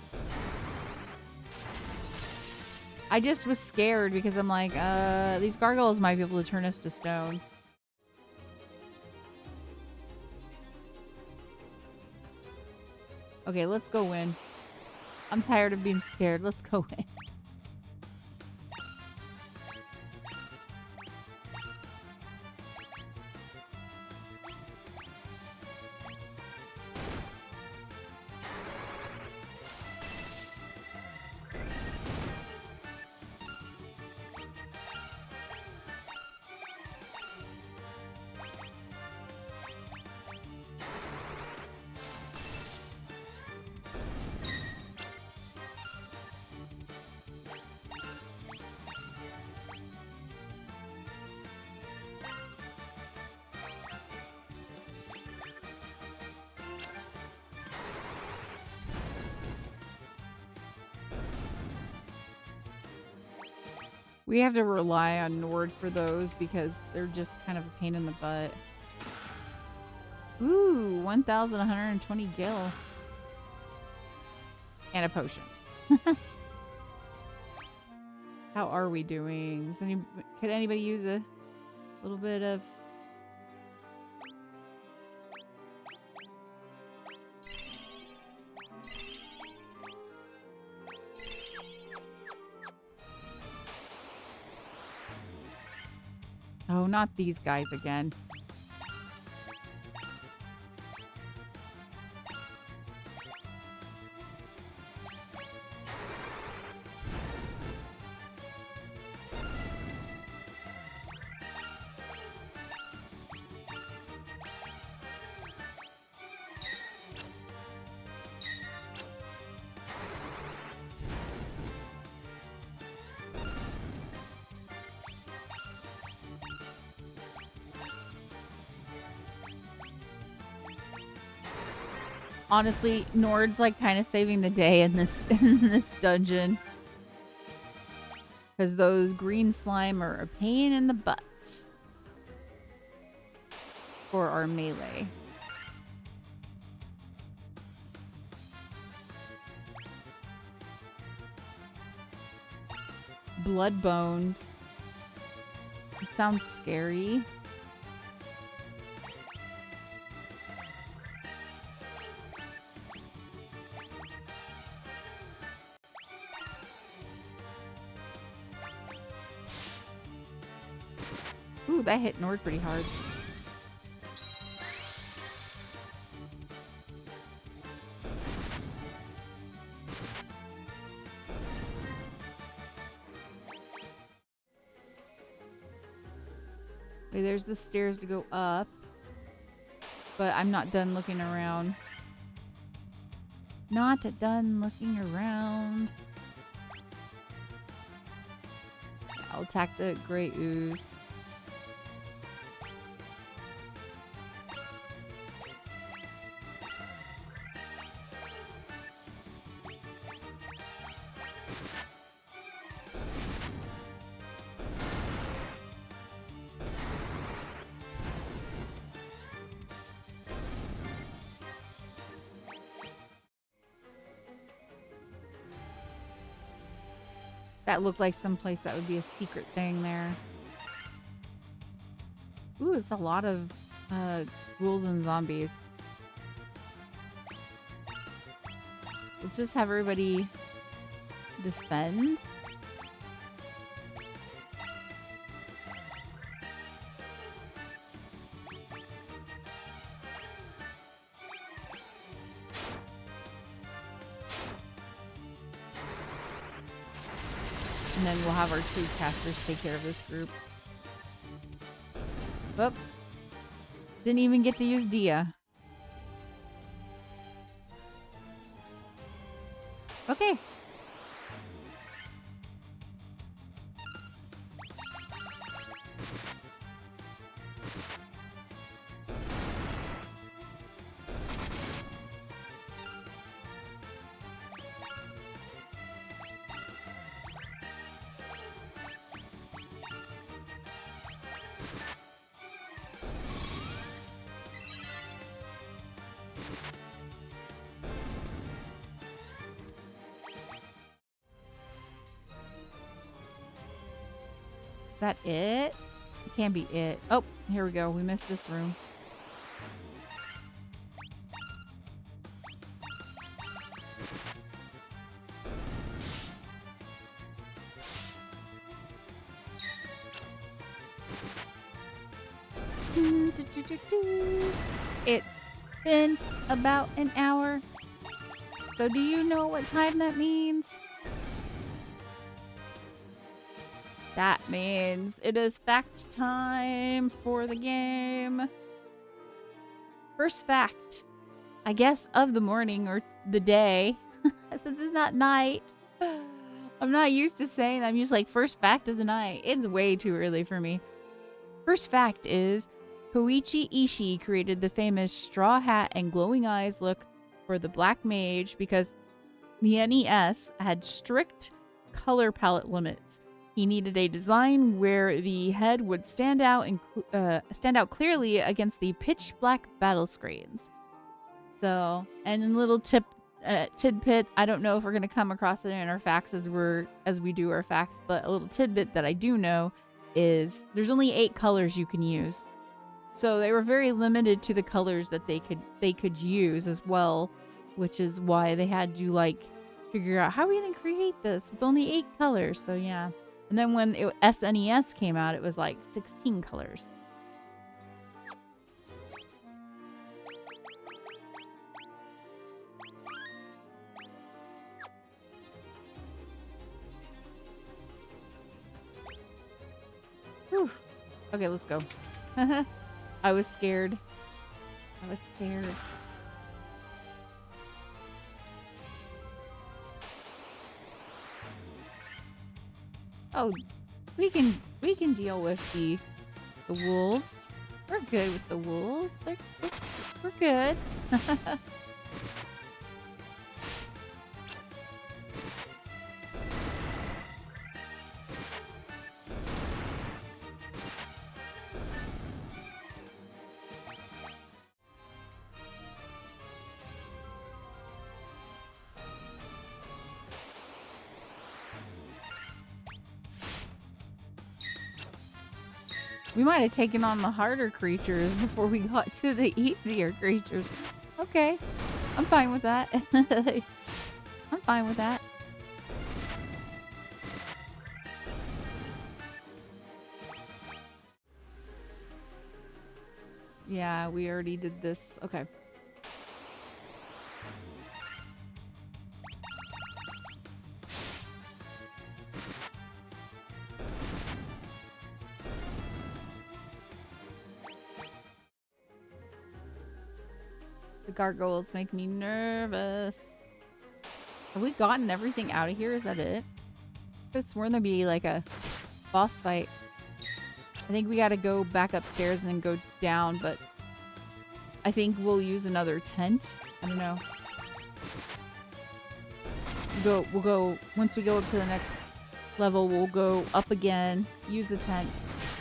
I just was scared because I'm like, these gargoyles might be able to turn us to stone. Okay, let's go win. I'm tired of being scared. Let's go win. We have to rely on Nord for those because they're just kind of a pain in the butt. Ooh, 1,120 gil. And a potion. How are we doing? Could anybody use a little bit of... Oh, not these guys again. Honestly, Nord's like kind of saving the day in this dungeon. Because those green slime are a pain in the butt for our melee. Blood bones. It sounds scary. Ooh, that hit Nord pretty hard. Okay, there's the stairs to go up. But I'm not done looking around. Not done looking around. I'll attack the gray ooze. That looked like someplace that would be a secret thing there. Ooh, it's a lot of ghouls and zombies. Let's just have everybody defend. And then we'll have our 2 casters take care of this group. Oop. Didn't even get to use Dia. Okay. that it? It can't be it. Oh, here we go. We missed this room. It's been about an hour. So do you know what time that means? That means it is fact time for the game. First fact, I guess, of the morning or the day. Since it's not night. I'm not used to saying that. I'm just like, first fact of the night. It's way too early for me. First fact is, Koichi Ishii created the famous straw hat and glowing eyes look for the Black Mage because the NES had strict color palette limits. He needed a design where the head would stand out clearly against the pitch black battle screens. So, and a little tidbit, I don't know if we're going to come across it in our facts as we do our facts, but a little tidbit that I do know is there's only 8 colors you can use. So they were very limited to the colors that they could use as well, which is why they had to like figure out how are we going to create this with only 8 colors. So yeah. And then when SNES came out, it was like 16 colors. Whew. Okay, let's go. I was scared. I was scared. Oh, we can deal with the wolves. We're good with the wolves. We're good. We might have taken on the harder creatures before we got to the easier creatures. Okay. I'm fine with that. I'm fine with that. Yeah, we already did this. Okay. Gargoyles make me nervous. Have we gotten everything out of here? Is that it? I could have sworn there'd be like a boss fight. I think we gotta go back upstairs and then go down, but I think we'll use another tent. I don't know. We'll go once we go up to the next level, we'll go up again, use the tent,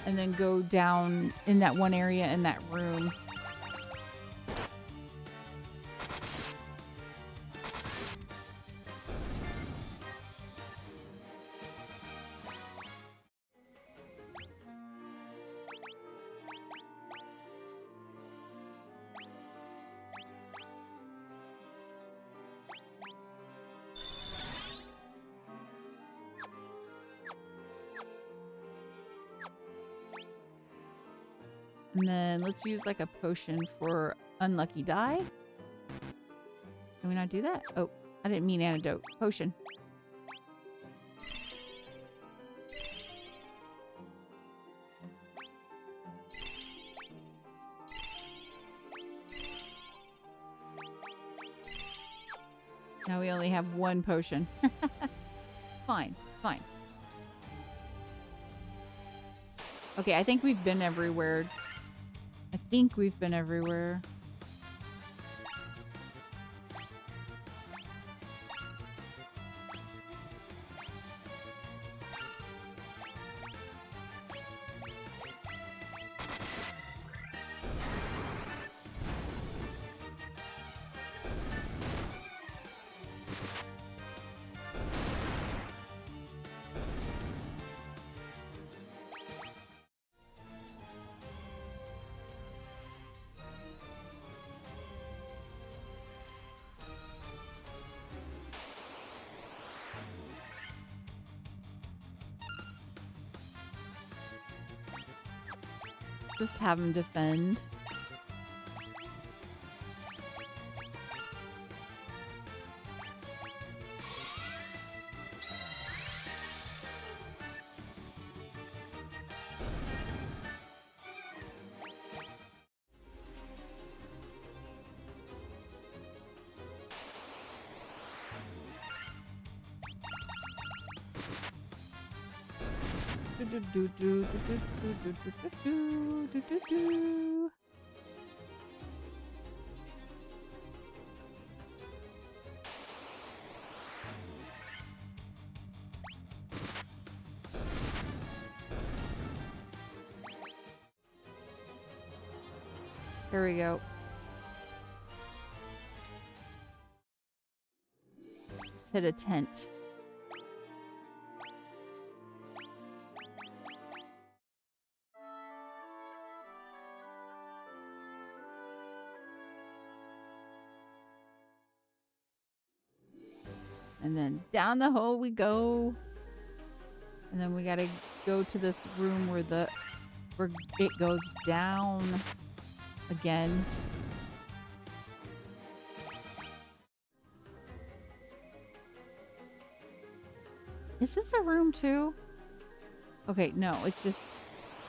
and then go down in that one area in that room. And then let's use like a potion for unlucky die. Can we not do that? Oh, I didn't mean antidote. Potion. Now we only have 1 potion. Fine, fine. Okay, I think we've been everywhere. I think we've been everywhere. Just have him defend. Here we go. Let's hit a tent. And then down the hole we go. And then we gotta go to this room where it goes down again. Is this a room too? Okay, no, it's just...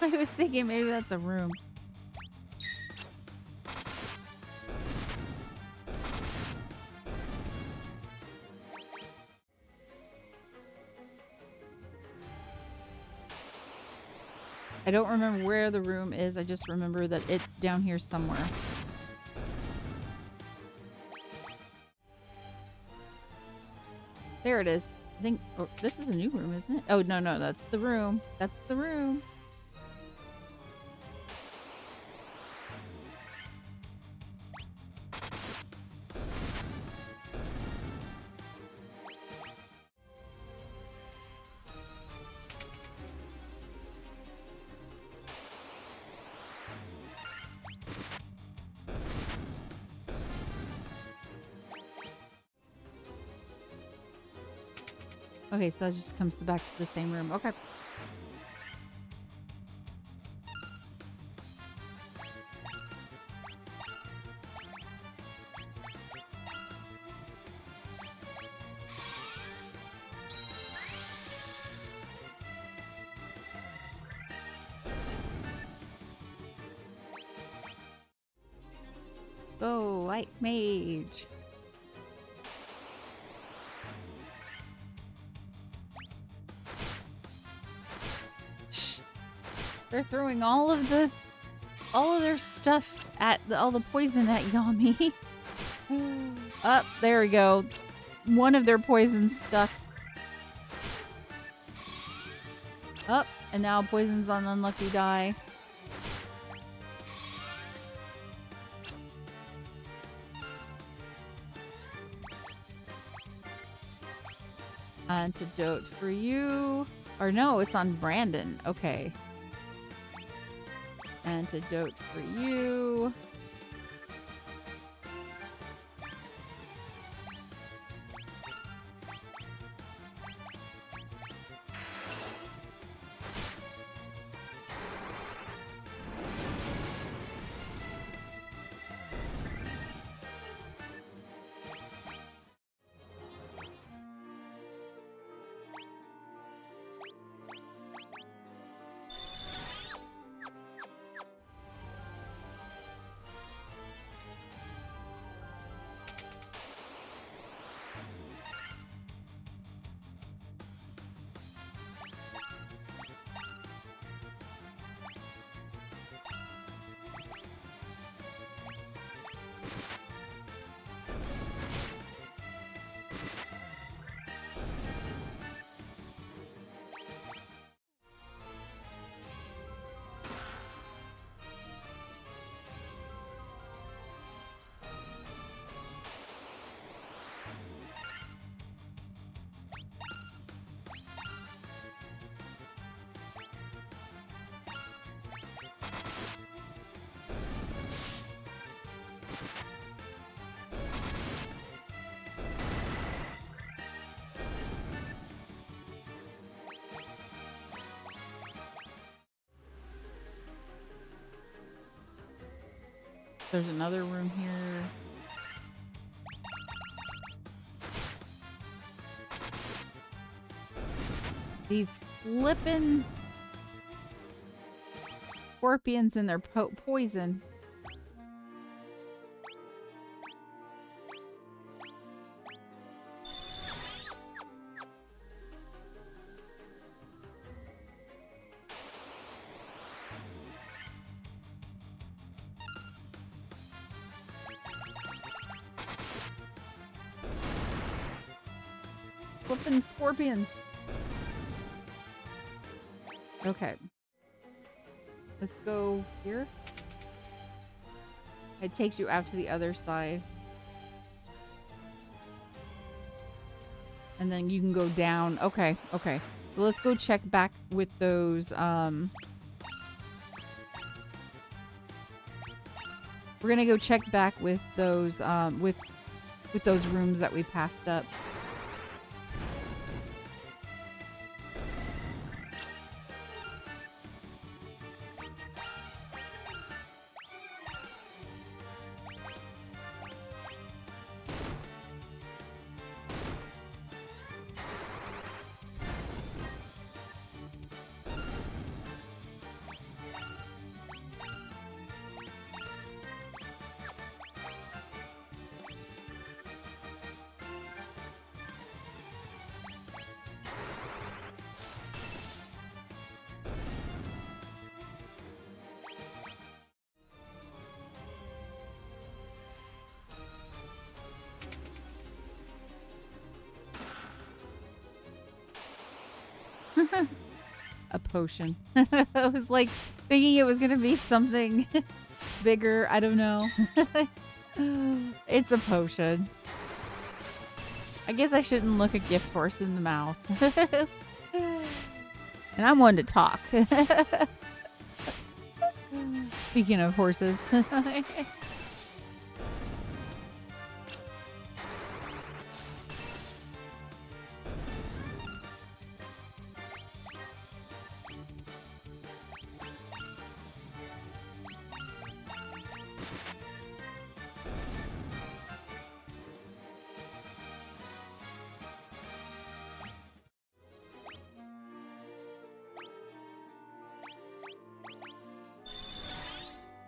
I was thinking maybe that's a room. I don't remember where the room is. I just remember that it's down here somewhere. There it is. I think... Oh, this is a new room, isn't it? Oh, no, no, that's the room. That's the room. Okay, so that just comes back to the same room. Okay. Go, white mage. They're throwing all of their stuff at all the poison at Yami. Up, there we go. One of their poisons stuck. Up, and now poison's on unlucky die. Antidote for you. Or no, it's on Brandon. Okay. Antidote for you. There's another room here. These flippin' scorpions and their poison. Flippin' scorpions. Okay. Let's go here. It takes you out to the other side. And then you can go down. Okay, okay. So let's go check back with those, we're gonna go check back with those, with those rooms that we passed up. A potion. I was like thinking it was gonna be something bigger. I don't know. It's a potion. I guess I shouldn't look a gift horse in the mouth. And I'm one to talk. Speaking of horses.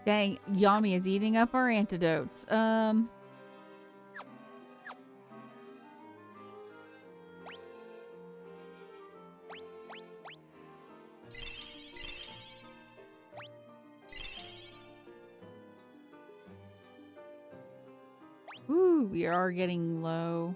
Dang, Yami is eating up our antidotes. Ooh, we are getting low.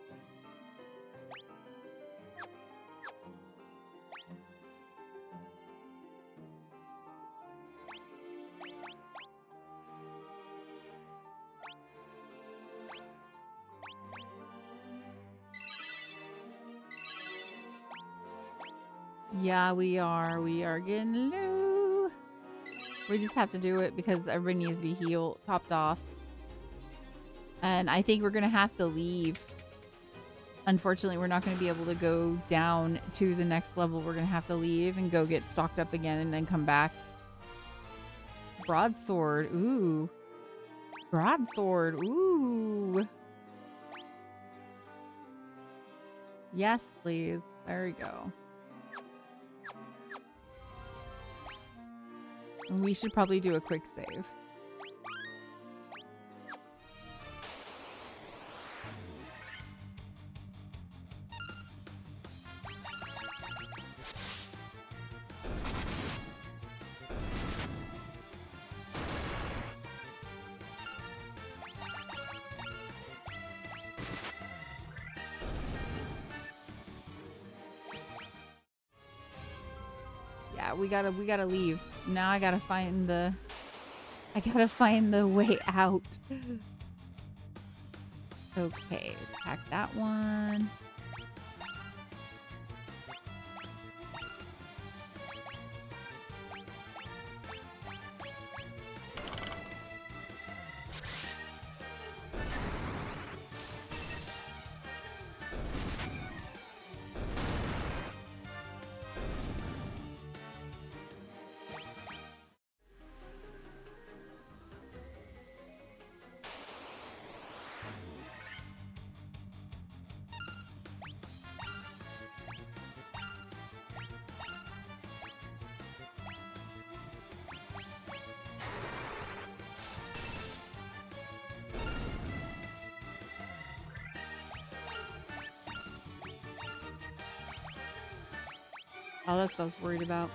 Yeah, we are. We are getting low. We just have to do it because everybody needs to be healed, topped off. And I think we're going to have to leave. Unfortunately, we're not going to be able to go down to the next level. We're going to have to leave and go get stocked up again and then come back. Broadsword. Ooh. Broadsword. Ooh. Yes, please. There we go. And we should probably do a quick save. Yeah, we gotta leave. Now I gotta find the way out. Okay, attack that one. Oh, that's what I was worried about.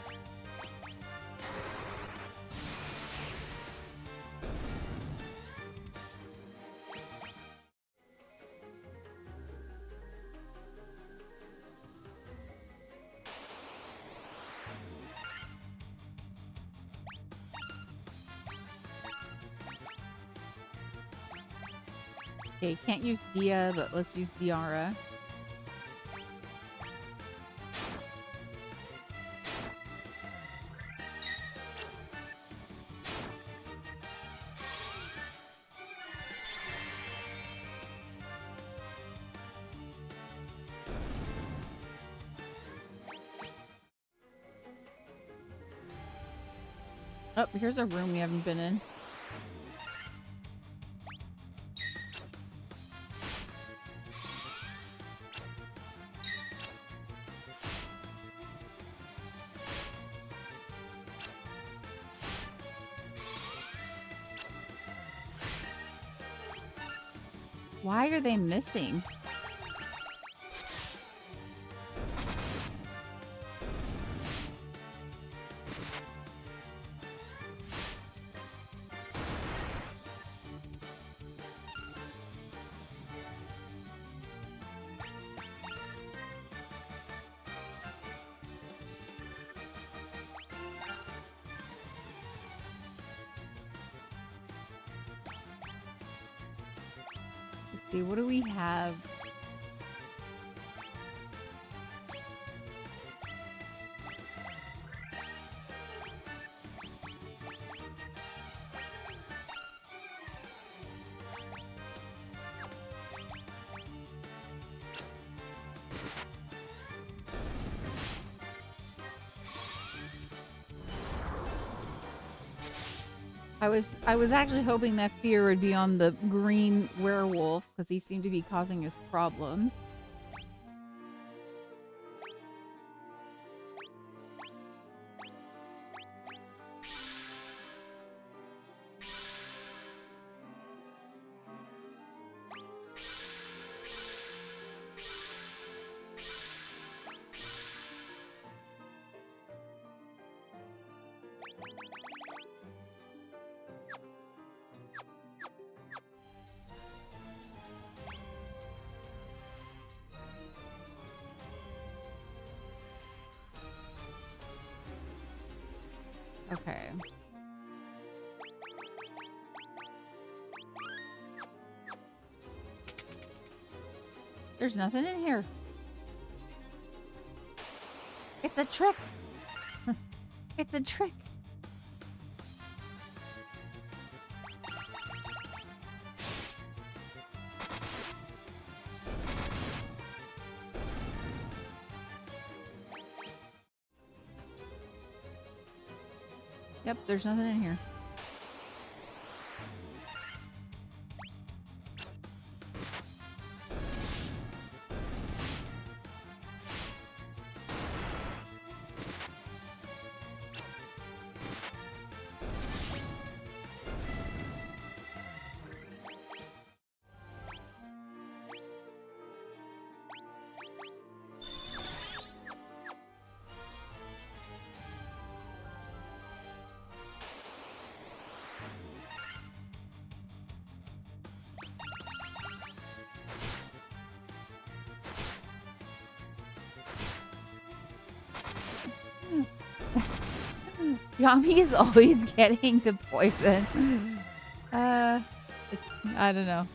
Okay, can't use Dia, but let's use Diara. Oh, here's a room we haven't been in. Why are they missing? Let's see, what do we have? I was actually hoping that fear would be on the green werewolf because he seemed to be causing us problems. Okay. There's nothing in here. It's a trick. It's a trick. Yep, there's nothing in here. Yami is always getting the poison. I don't know.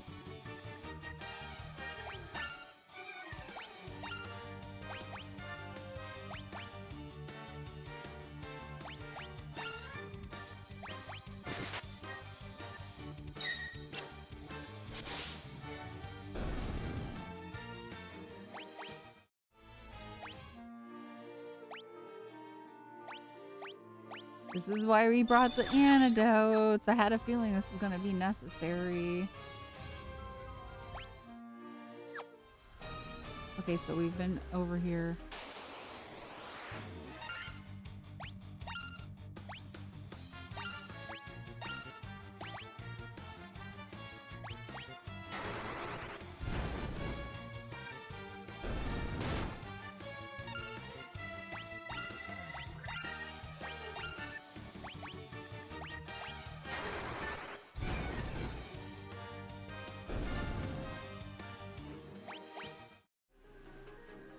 This is why we brought the antidotes. I had a feeling this was going to be necessary. Okay, so we've been over here.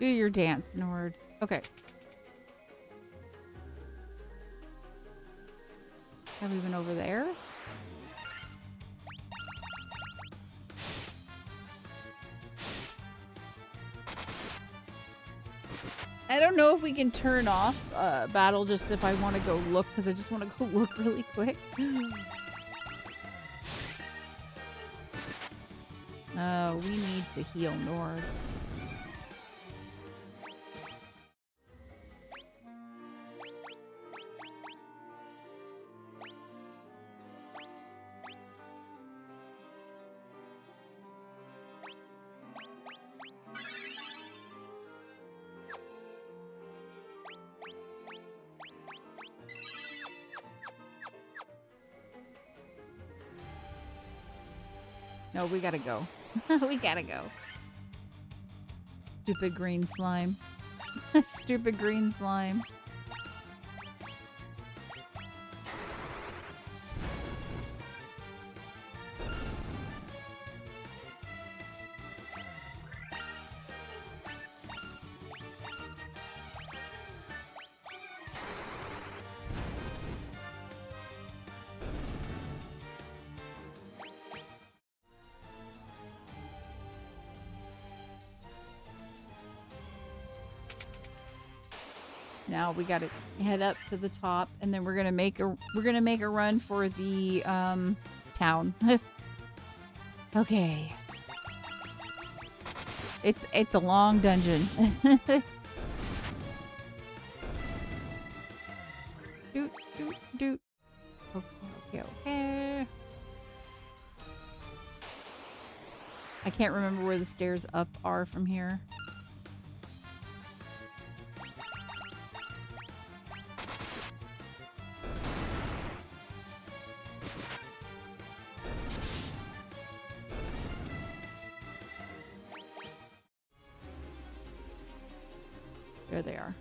Do your dance, Nord. Okay. Have we been over there? I don't know if we can turn off battle just if I want to go look, because I just want to go look really quick. We need to heal Nord. No, we gotta go. We gotta go. Stupid green slime. Stupid green slime. Now we gotta head up to the top, and then we're gonna make a run for the town. Okay. It's a long dungeon. Doot doot doot. Okay. I can't remember where the stairs up are from here. There they are.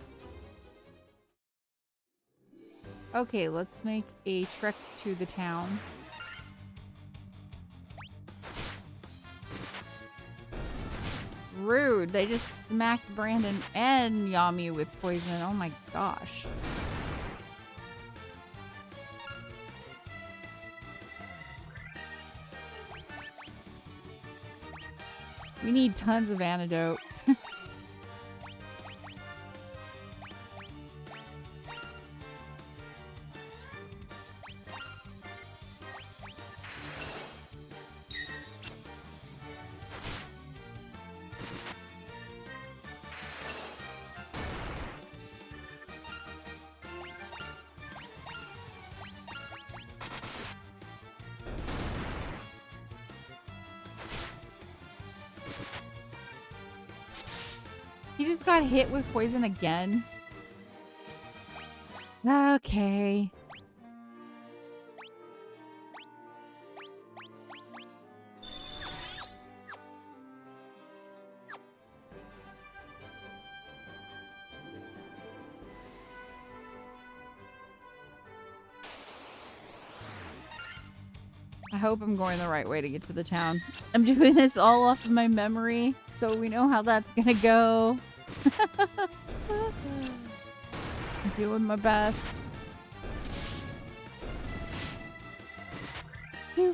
Okay, let's make a trek to the town. Rude. They just smacked Brandon and Yami with poison. Oh my gosh. We need tons of antidote. He just got hit with poison again. Okay. I hope I'm going the right way to get to the town. I'm doing this all off of my memory, so we know how that's gonna go. I'm doing my best. Do.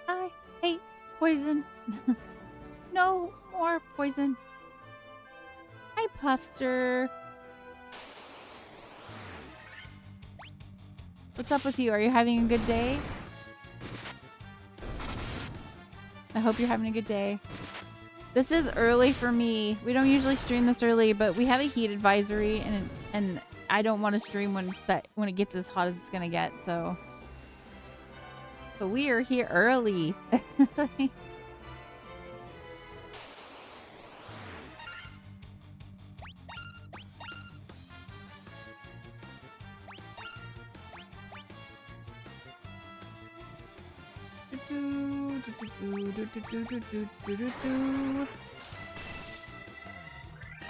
I hate poison. No more poison. Hi, Puffster. What's up with you? Are you having a good day? I hope you're having a good day. This is early for me. We don't usually stream this early, but we have a heat advisory, and I don't want to stream when it gets as hot as it's gonna get. So, but we are here early.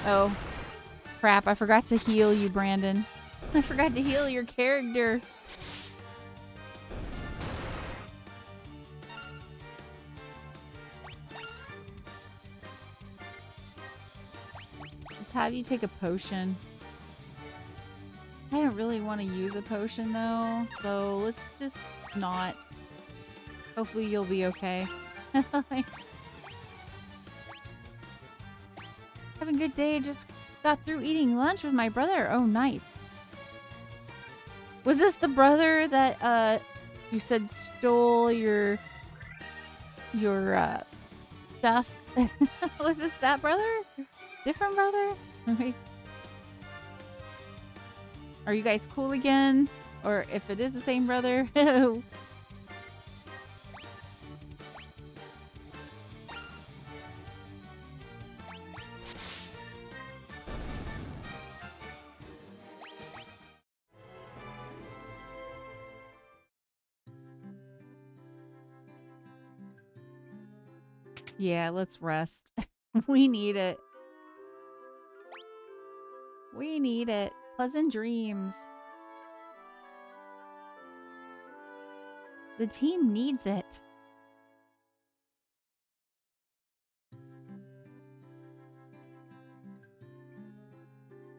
Oh, crap. I forgot to heal you, Brandon. I forgot to heal your character. let's have you take a potion. I don't really want to use a potion though, so let's just not. Hopefully you'll be okay. Like, having a good day. Just got through eating lunch with my brother. Oh, nice. Was this the brother that you said stole your stuff? Was this that brother? Different brother? Okay. Are you guys cool again? Or if it is the same brother? Yeah, let's rest. We need it. We need it. Pleasant dreams. The team needs it.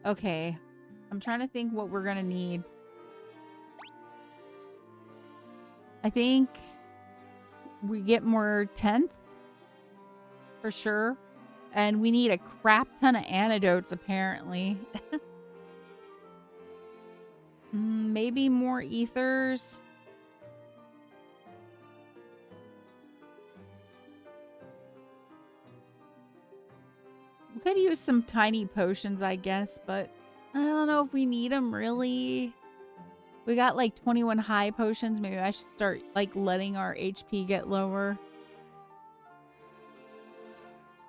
Okay. I'm trying to think what we're gonna need. I think we get more tents. For sure. And we need a crap ton of antidotes, apparently. Maybe more ethers. We could use some tiny potions, I guess, but I don't know if we need them, really. We got like 21 high potions. Maybe I should start like letting our HP get lower.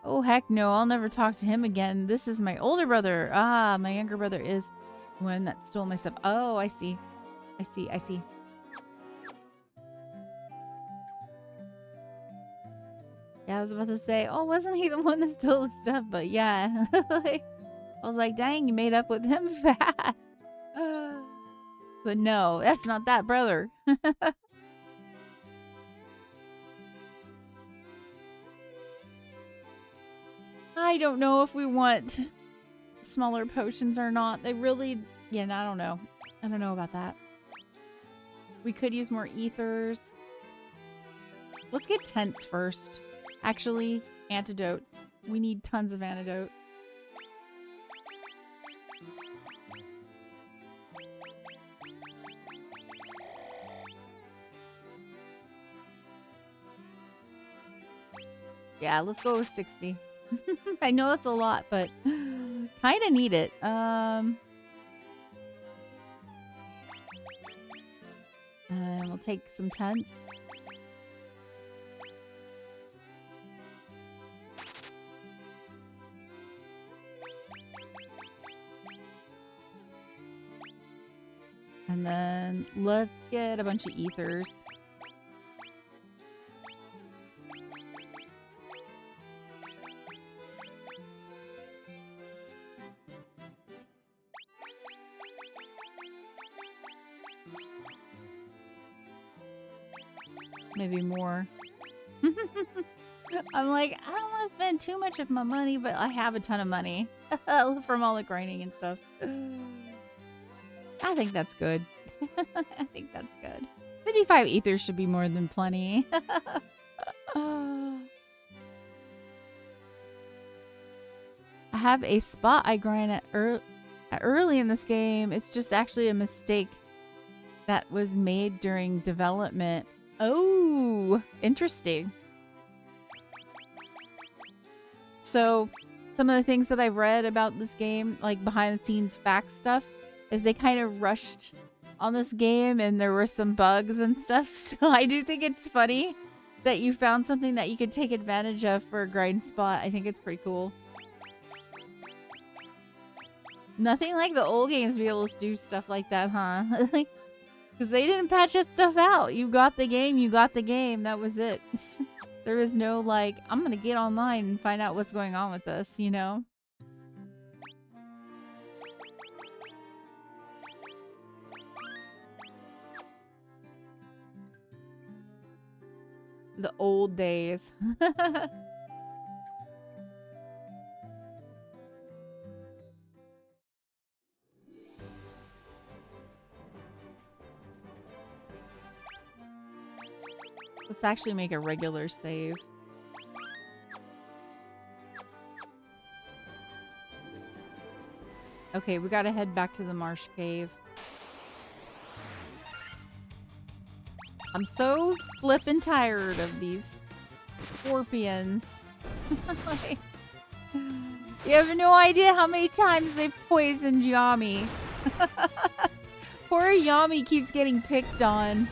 Oh, heck no. I'll never talk to him again. This is my older brother. Ah, my younger brother is the one that stole my stuff. Oh, I see. I see. I see. Yeah, I was about to say, oh, wasn't he the one that stole the stuff? But yeah. Like, I was like, dang, you made up with him fast. But no, that's not that brother. I don't know if we want smaller potions or not. They really, yeah, I don't know. I don't know about that. We could use more ethers. Let's get tents first. Actually, antidotes. We need tons of antidotes. Yeah, let's go with 60. I know that's a lot, but kind of need it. And we'll take some tents. And then let's get a bunch of ethers. Maybe more. I'm like, I don't want to spend too much of my money, but I have a ton of money from all the grinding and stuff. I think that's good. I think that's good. 55 ethers should be more than plenty. I have a spot I grind at early in this game. It's just actually a mistake that was made during development. Oh, interesting. So, some of the things that I've read about this game, like behind the scenes fact stuff, is they kind of rushed on this game and there were some bugs and stuff. So I do think it's funny that you found something that you could take advantage of for a grind spot. I think it's pretty cool. Nothing like the old games be able to do stuff like that, huh? Because they didn't patch that stuff out. You got the game, you got the game. That was it. There was no like, I'm going to get online and find out what's going on with this, you know? The old days. Let's actually make a regular save. Okay, we gotta head back to the marsh cave. I'm so flippin' tired of these scorpions. Like, you have no idea how many times they've poisoned Yami. Poor Yami keeps getting picked on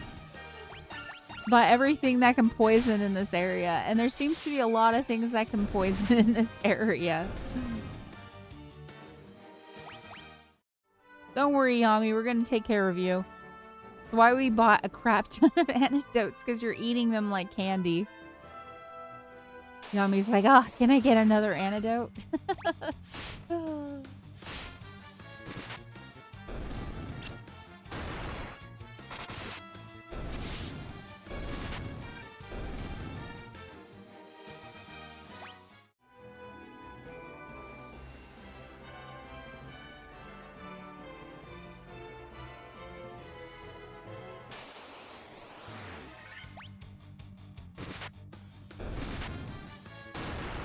by everything that can poison in this area. And there seems to be a lot of things that can poison in this area. Don't worry, Yami. We're going to take care of you. That's why we bought a crap ton of antidotes, because you're eating them like candy. Yami's like, oh, can I get another antidote?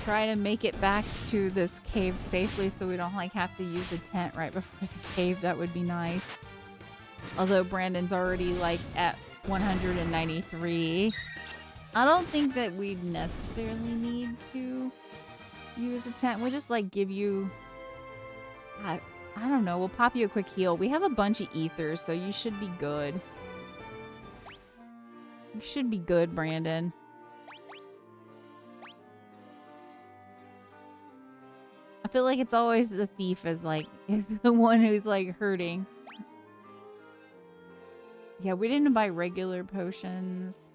Try to make it back to this cave safely so we don't like have to use a tent right before the cave. That would be nice. Although Brandon's already like at 193. I don't think that we necessarily need to use a tent. We'll just like give you, I don't know, we'll pop you a quick heal. We have a bunch of ethers, so you should be good. You should be good, Brandon. I feel like it's always the thief is the one who's like hurting. Yeah, we didn't buy regular potions.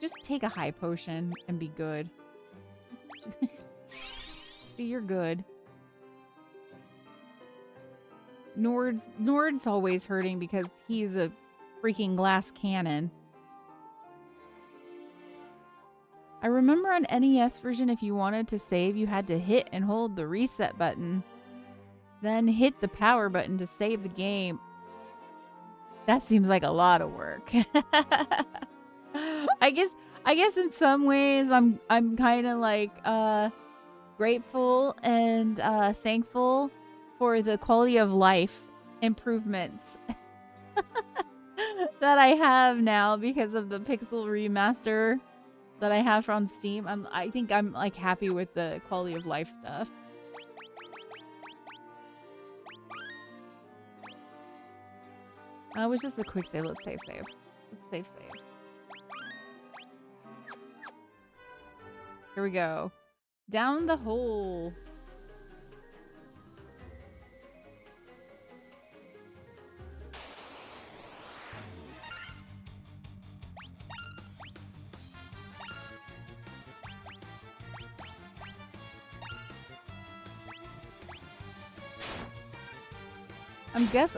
Just take a high potion and be good. You're good. Nord's always hurting because he's a freaking glass cannon. I remember on NES version, if you wanted to save, you had to hit and hold the reset button. Then hit the power button to save the game. That seems like a lot of work. I guess in some ways I'm kind of like grateful and thankful for the quality of life improvements that I have now because of the Pixel remaster that I have on Steam. I think I'm like happy with the quality of life stuff. It was just a quick save. Let's save. Let's save. Here we go. Down the hole.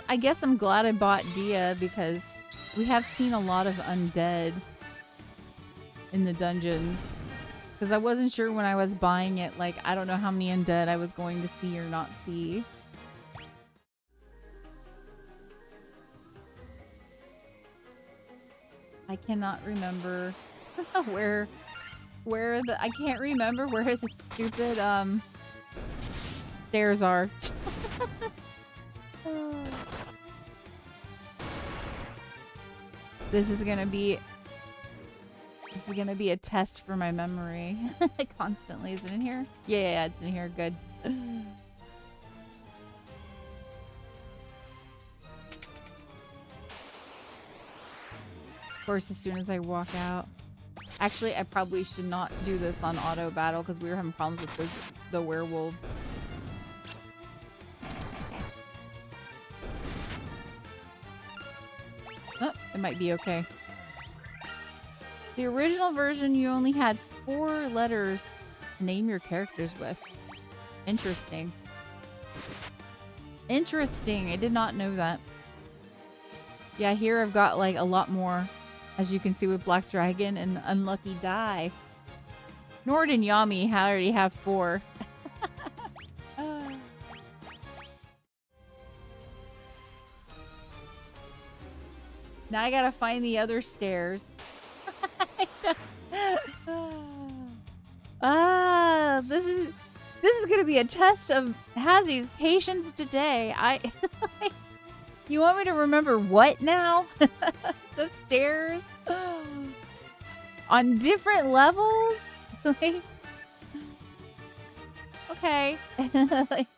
I guess I'm glad I bought Dia because we have seen a lot of undead in the dungeons. Because I wasn't sure when I was buying it, like, I don't know how many undead I was going to see or not see. I cannot remember I can't remember where the stupid stairs are. This is gonna be a test for my memory. Constantly. Is it in here? Yeah, it's in here. Good. Of course, as soon as I walk out. Actually, I probably should not do this on auto battle because we were having problems with the werewolves. Oh, it might be okay. The original version, you only had 4 letters to name your characters with. Interesting. Interesting. I did not know that. Yeah, here I've got like a lot more, as you can see with Black Dragon and the Unlucky Die. Nord and Yami already have 4. Now I gotta find the other stairs. This is gonna be a test of Hazzy's patience today. You want me to remember what now? The stairs on different levels? Like, okay. Like,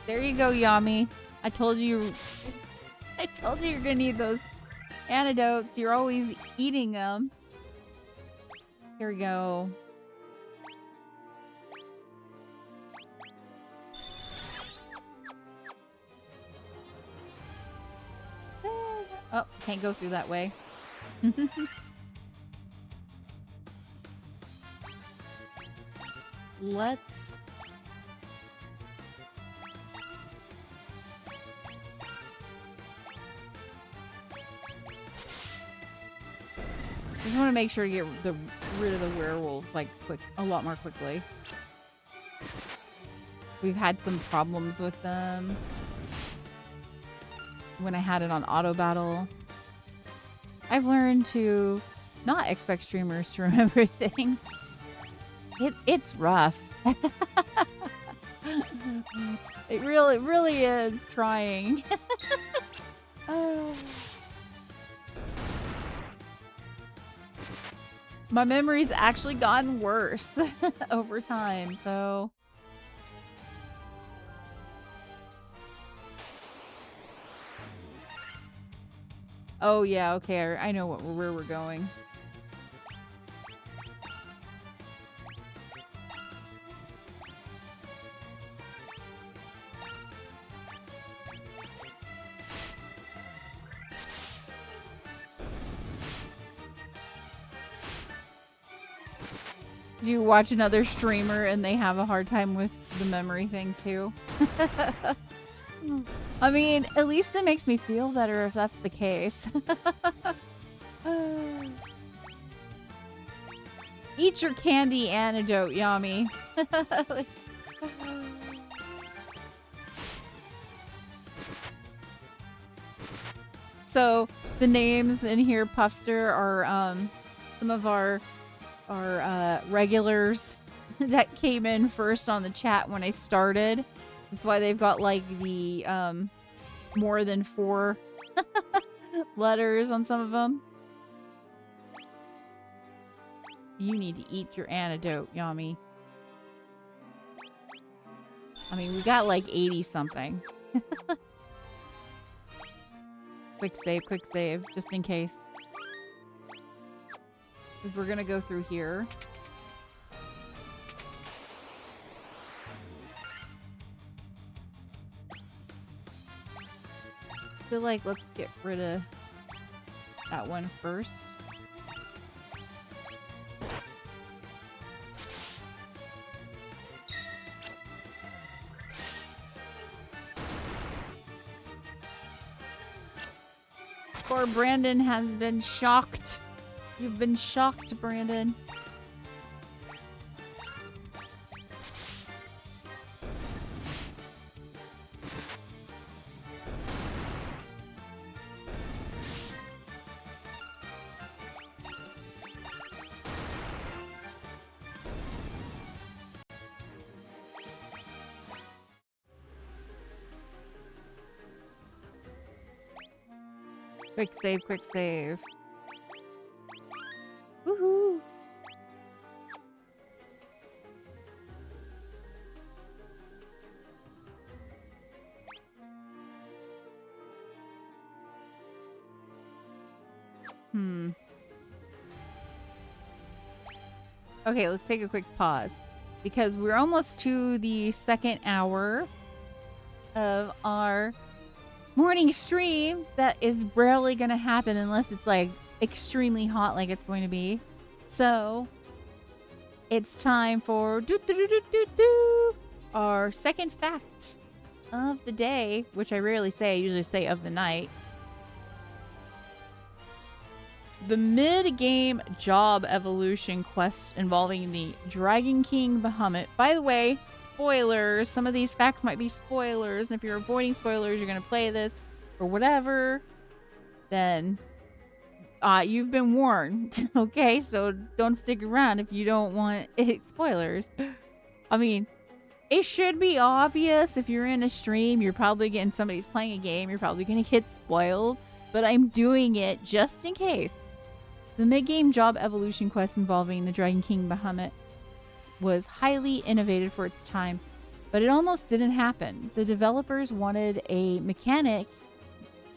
there you go, Yami. I told you you're gonna need those antidotes. You're always eating them. Here we go. Oh, can't go through that way. Let's... just want to make sure to get rid of the werewolves like a lot more quickly. We've had some problems with them when I had it on auto battle. I've learned to not expect streamers to remember things. It's rough. It really is trying. Oh. My memory's actually gotten worse over time, so... Oh yeah, okay, I know where we're going. Do you watch another streamer and they have a hard time with the memory thing too? I mean, at least it makes me feel better if that's the case. Eat your candy antidote, Yami. So, the names in here, Puffster, are some of our regulars that came in first on the chat when I started. That's why they've got like the more than 4 letters on some of them. You need to eat your antidote, Yami. I mean, we got like 80 something. Quick save, just in case. Because we're gonna go through here. I feel like let's get rid of that one first. Poor Brandon has been shocked. You've been shocked, Brandon. Quick save. Woohoo! Okay, let's take a quick pause because we're almost to the second hour of our morning stream. That is rarely going to happen unless it's like extremely hot like it's going to be. So it's time for our second fact of the day, which I rarely say. I usually say of the night. The mid-game job evolution quest involving the Dragon King Bahamut. By the way, spoilers. Some of these facts might be spoilers. And if you're avoiding spoilers, you're going to play this or whatever, then you've been warned. Okay? So don't stick around if you don't want spoilers. I mean, it should be obvious. If you're in a stream, you're probably getting, somebody's playing a game, you're probably going to get spoiled. But I'm doing it just in case. The mid-game job evolution quest involving the Dragon King Bahamut was highly innovative for its time, but it almost didn't happen. The developers wanted a mechanic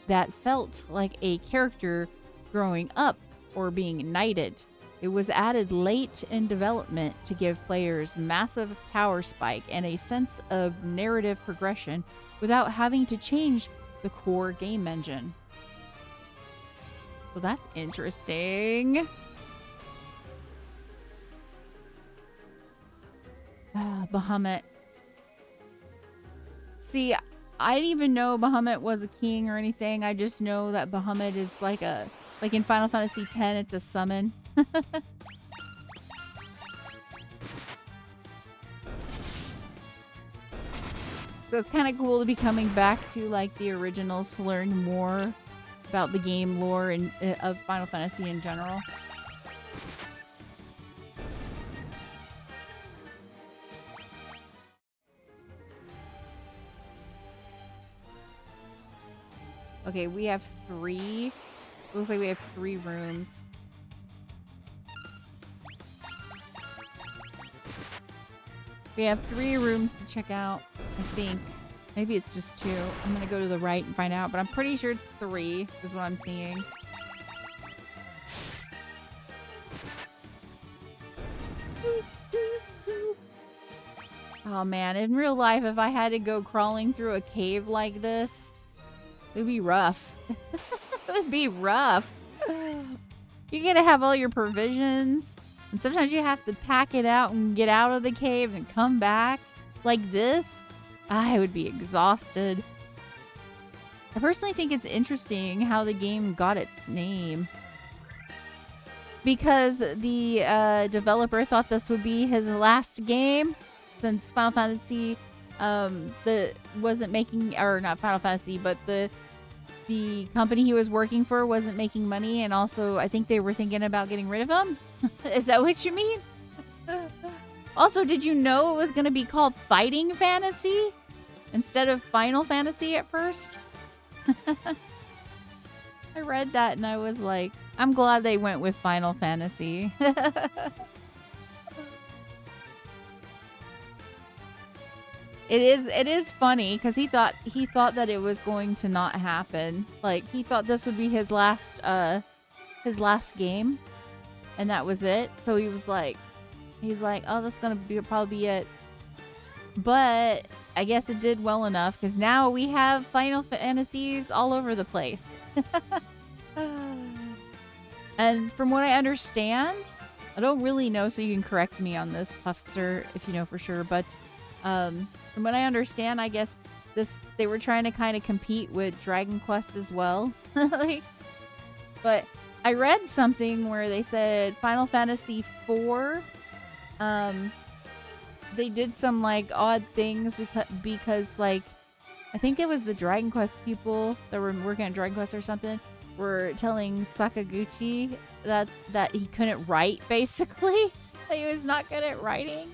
that felt like a character growing up or being knighted. It was added late in development to give players massive power spike and a sense of narrative progression without having to change the core game engine. So that's interesting. Bahamut. See, I didn't even know Bahamut was a king or anything. I just know that Bahamut is like in Final Fantasy X, it's a summon. So it's kind of cool to be coming back to like the originals to learn more about the game lore and of Final Fantasy in general. Okay, we have 3. Looks like we have 3 rooms. We have 3 rooms to check out, I think. Maybe it's just 2. I'm gonna go to the right and find out, but I'm pretty sure it's 3 is what I'm seeing. Oh man, in real life, if I had to go crawling through a cave like this, it would be rough. It would be rough. You're gonna have all your provisions, and sometimes you have to pack it out and get out of the cave and come back. Like this, I would be exhausted. I personally think it's interesting how the game got its name. Because the developer thought this would be his last game, since Final Fantasy wasn't making, or not Final Fantasy, but the company he was working for wasn't making money, and also I think they were thinking about getting rid of him. Is that what you mean? Also, did you know it was going to be called Fighting Fantasy instead of Final Fantasy at first? I read that and I was like, I'm glad they went with Final Fantasy. It is funny because he thought that it was going to not happen. Like, he thought this would be his last game, and that was it. So he's like, oh, that's gonna probably be it. But I guess it did well enough because now we have Final Fantasies all over the place. And from what I understand, I don't really know, so you can correct me on this, Puffster, if you know for sure. But from what I understand, I guess they were trying to kind of compete with Dragon Quest as well. But I read something where they said Final Fantasy IV, they did some like odd things because like I think it was the Dragon Quest people that were working on Dragon Quest or something were telling Sakaguchi that he couldn't write, basically. That he was not good at writing.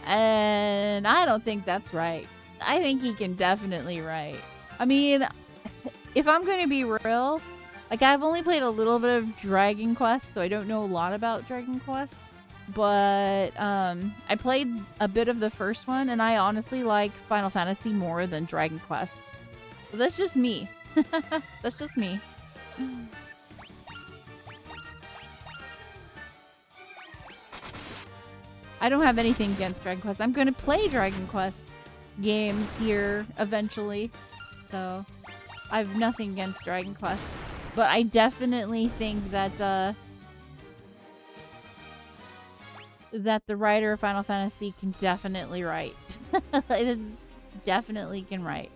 And I don't think that's right. I think he can definitely write. I mean, if I'm going to be real, like I've only played a little bit of Dragon Quest, so I don't know a lot about Dragon Quest. But I played a bit of the first one, and I honestly like Final Fantasy more than Dragon Quest. But that's just me. That's just me. I don't have anything against Dragon Quest. I'm going to play Dragon Quest games here eventually. So I have nothing against Dragon Quest. But I definitely think that that the writer of Final Fantasy can definitely write. It definitely can write.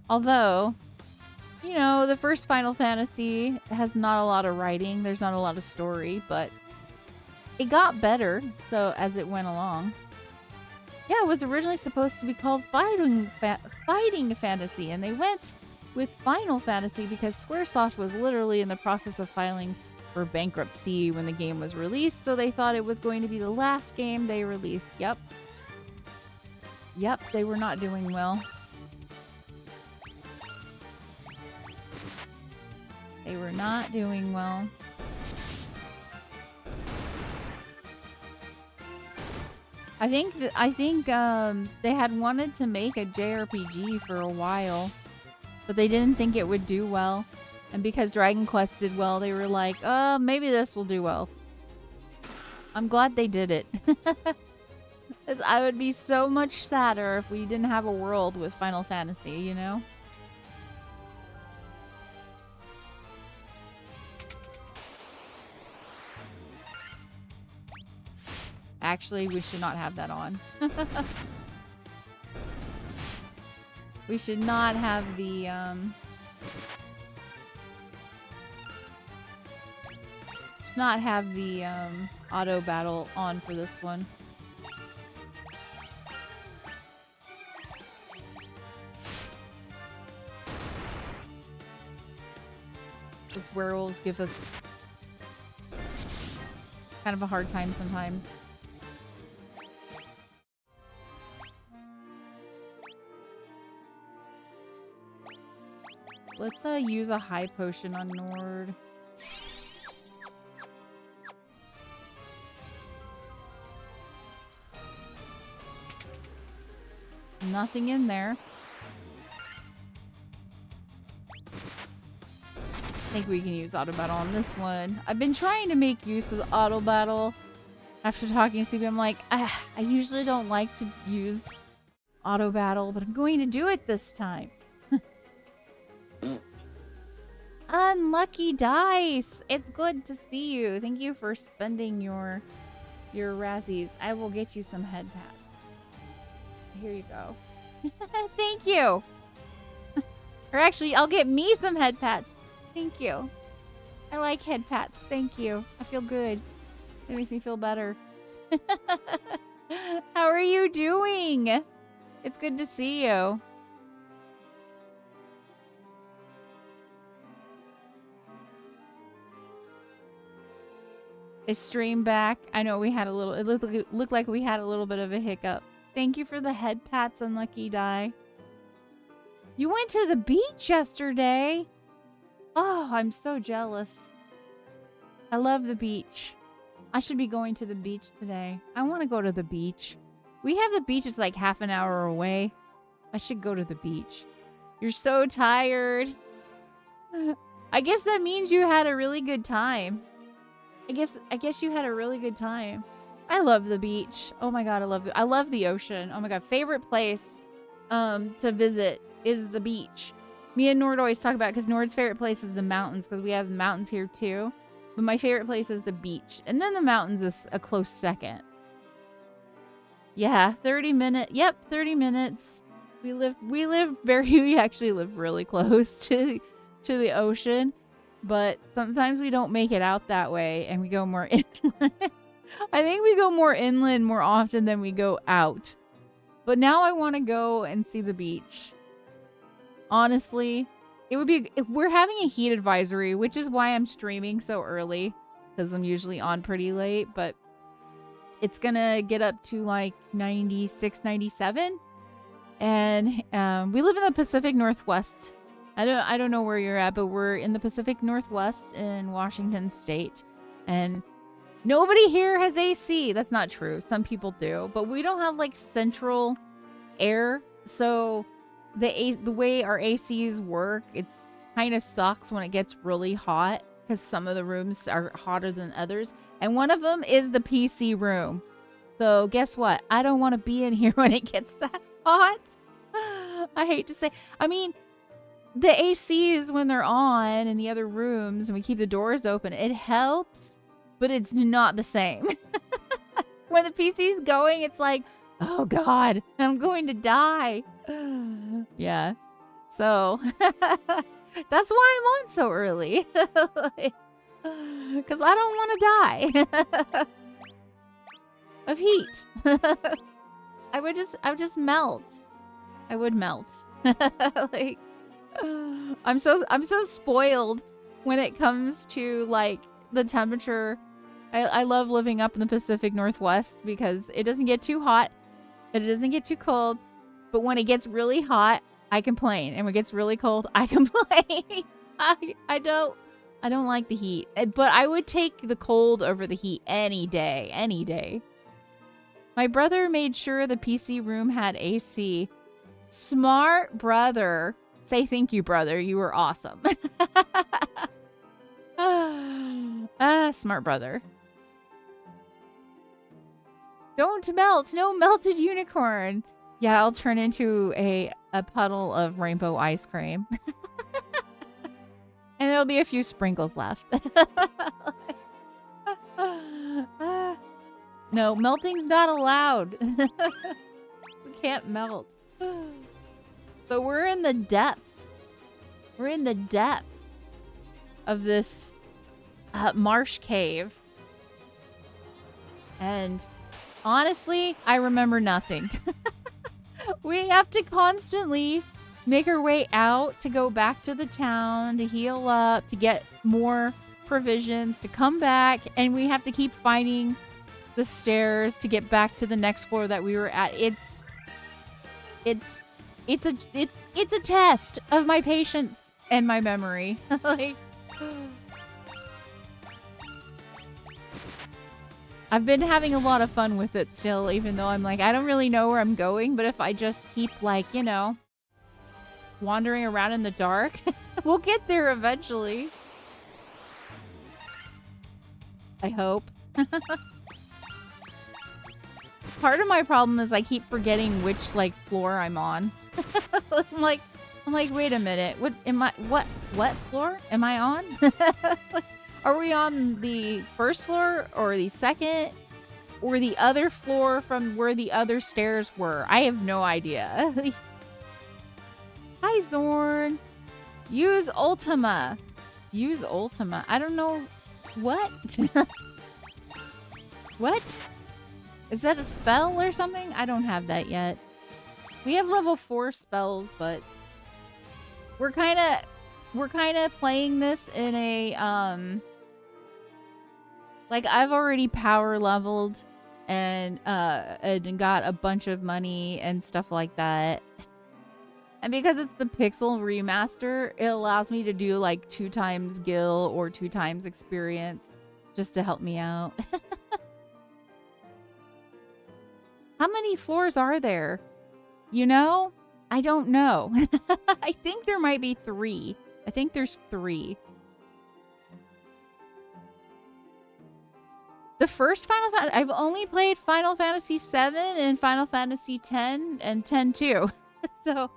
Although, you know, the first Final Fantasy has not a lot of writing. There's not a lot of story, but it got better so as it went along. Yeah, it was originally supposed to be called Fighting Fantasy, and they went with Final Fantasy because Squaresoft was literally in the process of filing for bankruptcy when the game was released, so they thought it was going to be the last game they released. Yep, they were not doing well. They were not doing well. I think they had wanted to make a JRPG for a while, but they didn't think it would do well. And because Dragon Quest did well, they were like, maybe this will do well. I'm glad they did it. 'Cause I would be so much sadder if we didn't have a world with Final Fantasy, you know? Actually, we should not have that on. We should not have the, should not have the, auto battle on for this one. These werewolves give us kind of a hard time sometimes. Let's use a high potion on Nord. Nothing in there. I think we can use auto battle on this one. I've been trying to make use of the auto battle. After talking to CB, I'm like, I usually don't like to use auto battle, but I'm going to do it this time. Unlucky dice. It's good to see you. Thank you for spending your Razzies. I will get you some head pats. Here you go. Thank you. Or actually, I'll get me some head pats. Thank you. I like head pats. Thank you. I feel good. It makes me feel better. How are you doing? It's good to see you. Is stream back? I know we had a little, it looked like we had a little bit of a hiccup. Thank you for the head pats, Unlucky Die. You went to the beach yesterday. Oh, I'm so jealous. I love the beach. I should be going to the beach today. I want to go to the beach. We have the beach, it's like half an hour away. I should go to the beach. You're so tired. I guess that means you had a really good time. I guess you had a really good time. I love the beach. Oh my god, I love the ocean. Oh my god, favorite place to visit is the beach. Me and Nord always talk about it because Nord's favorite place is the mountains because we have mountains here too. But my favorite place is the beach. And then the mountains is a close second. Yeah, 30 minutes. Yep, 30 minutes. We actually live really close to the ocean. But sometimes we don't make it out that way and we go more inland. I think we go more inland more often than we go out. But now I want to go and see the beach. Honestly, it would be... We're having a heat advisory, which is why I'm streaming so early. Because I'm usually on pretty late. But it's going to get up to like 96, 97. And we live in the Pacific Northwest. I don't know where you're at, but we're in the Pacific Northwest in Washington State. And nobody here has AC. That's not true. Some people do. But we don't have like central air. So the way our ACs work, it's kind of sucks when it gets really hot because some of the rooms are hotter than others. And one of them is the PC room. So guess what? I don't want to be in here when it gets that hot. I hate to say. I mean, the ACs when they're on in the other rooms and we keep the doors open, it helps, but it's not the same. When the PC's going, it's like, oh God, I'm going to die. Yeah. So that's why I'm on so early. Because I don't want to die of heat. I would just melt. I would melt. Like, I'm so spoiled when it comes to like the temperature. I love living up in the Pacific Northwest because it doesn't get too hot, and it doesn't get too cold. But when it gets really hot, I complain, and when it gets really cold, I complain. I don't like the heat, but I would take the cold over the heat any day, any day. My brother made sure the PC room had AC. Smart brother. Say thank you, brother. You were awesome. Smart brother. Don't melt. No melted unicorn. Yeah, I'll turn into a puddle of rainbow ice cream. And there'll be a few sprinkles left. No, melting's not allowed. We can't melt. So we're in the depths. We're in the depths of this marsh cave. And honestly, I remember nothing. We have to constantly make our way out to go back to the town, to heal up, to get more provisions, to come back, and we have to keep finding the stairs to get back to the next floor that we were at. It's a test of my patience and my memory. Like, I've been having a lot of fun with it still, even though I'm like, I don't really know where I'm going, but if I just keep like, you know, wandering around in the dark, we'll get there eventually. I hope. Part of my problem is I keep forgetting which like floor I'm on. I'm like, wait a minute. What floor am I on? Like, are we on the first floor or the second or the other floor from where the other stairs were? I have no idea. Hi, Zorn. Use Ultima. Use Ultima. I don't know. What? What? Is that a spell or something? I don't have that yet. We have level 4 spells, but we're kind of playing this in a like I've already power leveled and got a bunch of money and stuff like that. And because it's the Pixel remaster, it allows me to do like 2 times gil or 2 times experience just to help me out. How many floors are there? You know? I don't know. I think there might be 3. I think there's 3. The first Final Fantasy... I've only played Final Fantasy 7 and Final Fantasy 10 and 10 too. So,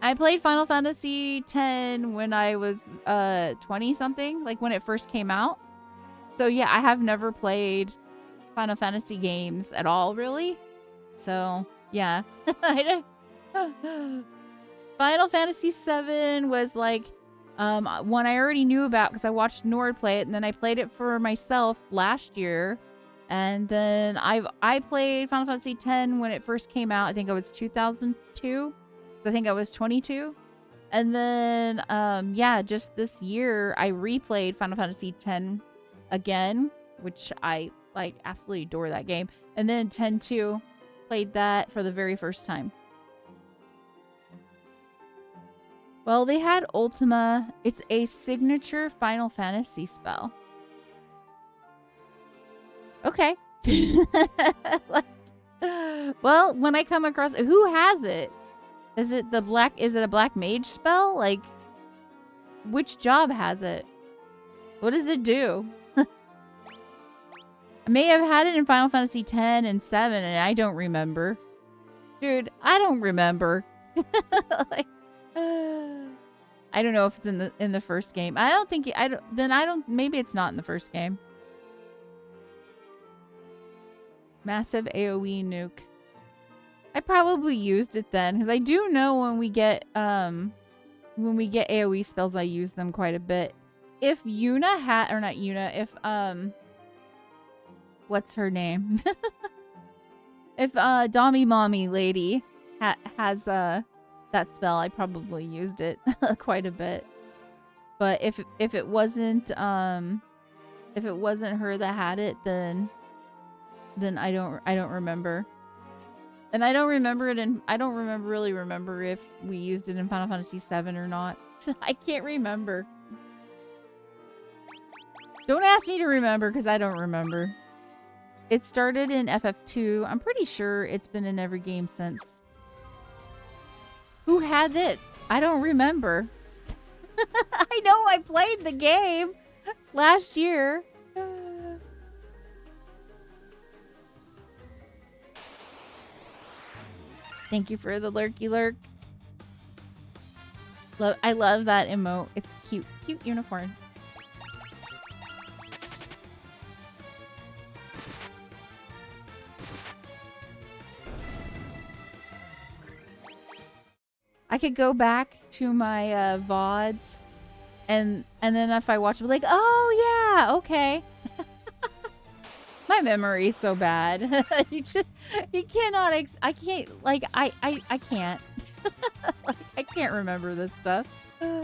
I played Final Fantasy 10 when I was 20-something, like when it first came out. So yeah, I have never played Final Fantasy games at all, really. So, yeah. Final Fantasy 7 was like one I already knew about because I watched Nord play it, and then I played it for myself last year. And then I played Final Fantasy 10 when it first came out. I think it was 2002. I think I was 22. And then, yeah, just this year, I replayed Final Fantasy 10 again, which I, like, absolutely adore that game. And then 10-2, played that for the very first time. Well, they had Ultima. It's a signature Final Fantasy spell. Okay. Like, well, when I come across... Who has it? Is it a black mage spell? Like, which job has it? What does it do? I may have had it in Final Fantasy X and 7 and I don't remember. Dude, I don't remember. Like, I don't know if it's in the first game. I don't think maybe it's not in the first game. Massive AoE nuke. I probably used it then because I do know when we get AoE spells I use them quite a bit. If Yuna had, or not Yuna, if what's her name? If Dommy Mommy lady has that spell, I probably used it quite a bit. But if it wasn't her that had it, then I don't remember. And I don't remember it I don't really remember if we used it in Final Fantasy VII or not. I can't remember. Don't ask me to remember because I don't remember. It started in FF2. I'm pretty sure it's been in every game since. Who had it? I don't remember. I know I played the game last year. Thank you for the lurky lurk. I love that emote. It's cute. Cute unicorn. I could go back to my VODs and then if I watch it, be like, oh yeah, okay. My memory's so bad. You cannot, I can't, like, I can't. Like, I can't remember this stuff. I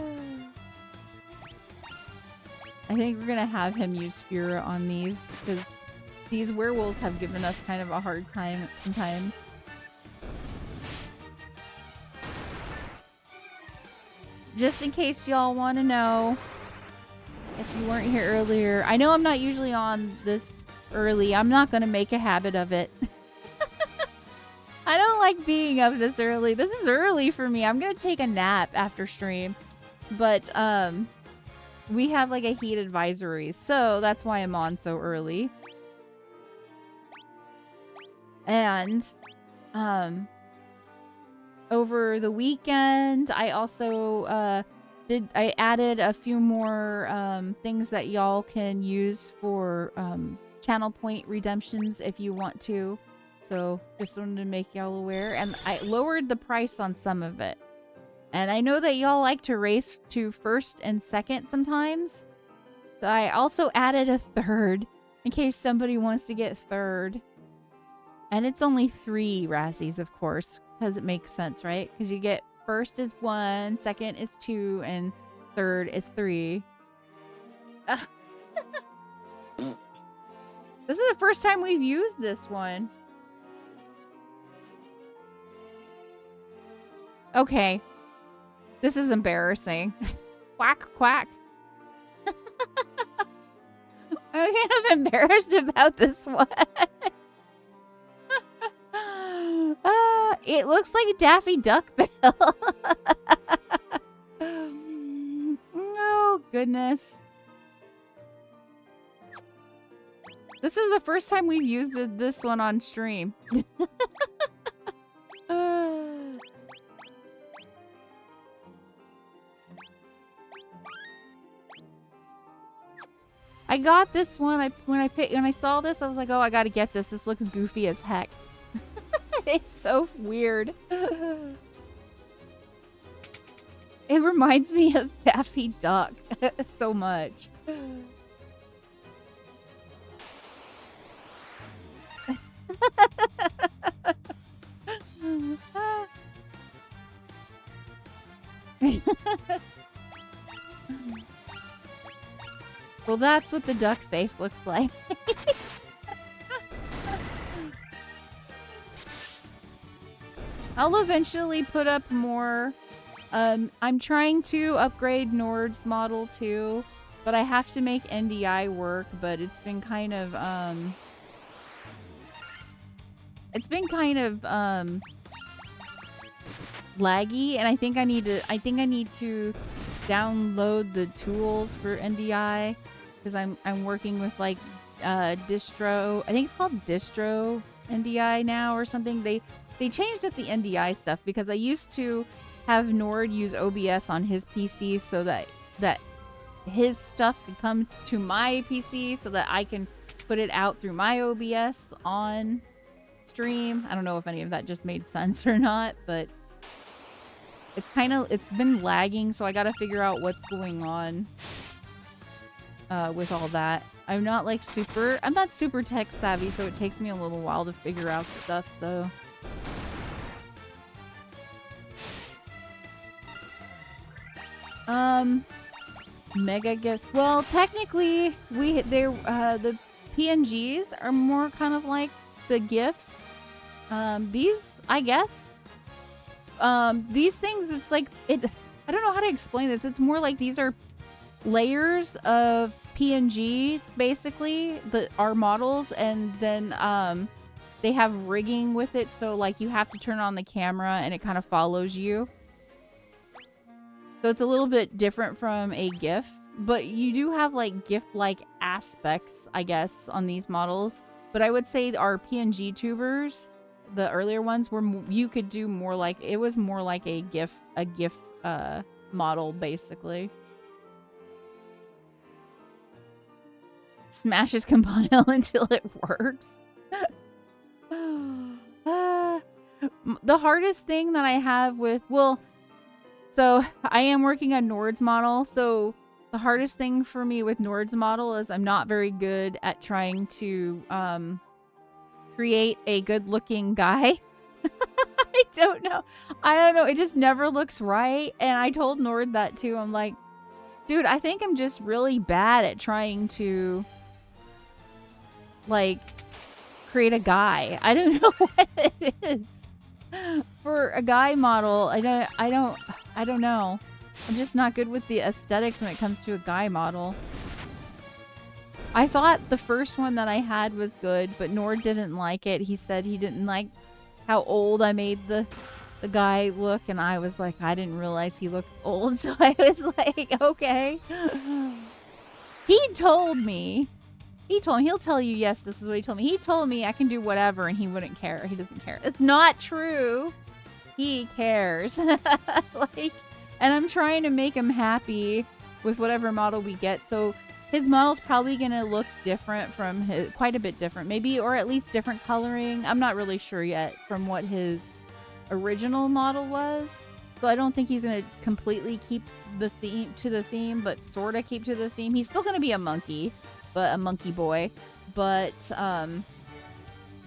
think we're gonna have him use Fura on these, because these werewolves have given us kind of a hard time sometimes. Just in case y'all want to know, if you weren't here earlier, I know I'm not usually on this early. I'm not going to make a habit of it. I don't like being up this early. This is early for me. I'm going to take a nap after stream. But we have like a heat advisory, so that's why I'm on so early. And over the weekend, I also I added a few more things that y'all can use for channel point redemptions if you want to. So just wanted to make y'all aware. And I lowered the price on some of it. And I know that y'all like to race to first and second sometimes. So I also added a third in case somebody wants to get third. And it's only 3 Razzies, of course, because it makes sense, right? Because you get first is 1, second is 2, and third is 3. This is the first time we've used this one. Okay. This is embarrassing. Quack, quack. I'm kind of embarrassed about this one. It looks like Daffy Duck Bill. Oh, goodness. This is the first time we've used this one on stream. I got this one. When I saw this, I was like, "Oh, I gotta get this. This looks goofy as heck." It's so weird. It reminds me of Daffy Duck so much. Well, that's what the duck face looks like. I'll eventually put up more. I'm trying to upgrade Nord's model too, but I have to make NDI work, but it's been kind of laggy, and I think I need to download the tools for NDI because I'm working with like distro. I think it's called distro NDI now or something. They changed up the NDI stuff because I used to have Nord use OBS on his PC so that his stuff could come to my PC so that I can put it out through my OBS on stream. I don't know if any of that just made sense or not, but it's been lagging, so I gotta figure out what's going on with all that. I'm not super tech savvy, so it takes me a little while to figure out stuff, so. Mega gifts. Well, technically, the PNGs are more kind of like the gifts. These, I guess, these things, it's like, I don't know how to explain this. It's more like these are layers of PNGs, basically, that are models, and then, they have rigging with it, so, like, you have to turn on the camera, and it kind of follows you. So it's a little bit different from a GIF, but you do have, like, GIF-like aspects, I guess, on these models. But I would say our PNG tubers, the earlier ones, you could do more like, it was more like a GIF model, basically. Smashes compile until it works. The hardest thing that I have with, well, so I am working on Nord's model, so the hardest thing for me with Nord's model is I'm not very good at trying to create a good-looking guy. I don't know. It just never looks right, and I told Nord that too. I'm like, dude, I think I'm just really bad at trying to, like, create a guy. I don't know what it is. For a guy model, I don't know. I'm just not good with the aesthetics when it comes to a guy model. I thought the first one that I had was good, but Nord didn't like it. He said he didn't like how old I made the guy look, and I was like, I didn't realize he looked old, so I was like, okay. He told me, he'll tell you, yes, this is what he told me. He told me I can do whatever and he wouldn't care. He doesn't care. It's not true. He cares. Like, and I'm trying to make him happy with whatever model we get. So his model's probably going to look different from his, quite a bit different, maybe, or at least different coloring. I'm not really sure yet from what his original model was. So I don't think he's going to completely keep the theme, but sort of keep to the theme. He's still going to be a monkey, but a monkey boy. But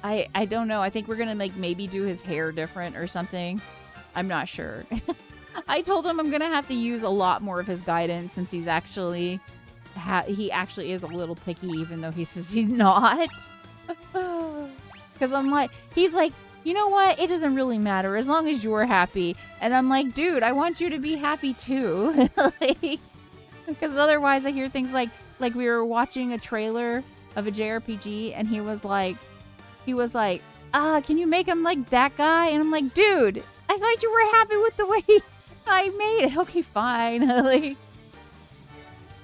I don't know. I think we're going to maybe do his hair different or something. I'm not sure. I told him I'm going to have to use a lot more of his guidance since he's actually he actually is a little picky, even though he says he's not. Because I'm like, he's like, you know what? It doesn't really matter as long as you're happy. And I'm like, dude, I want you to be happy too. Like, because otherwise I hear things like we were watching a trailer of a JRPG and he was like, can you make him like that guy? And I'm like, dude, I thought you were happy with the way I made it. Okay, fine. Like,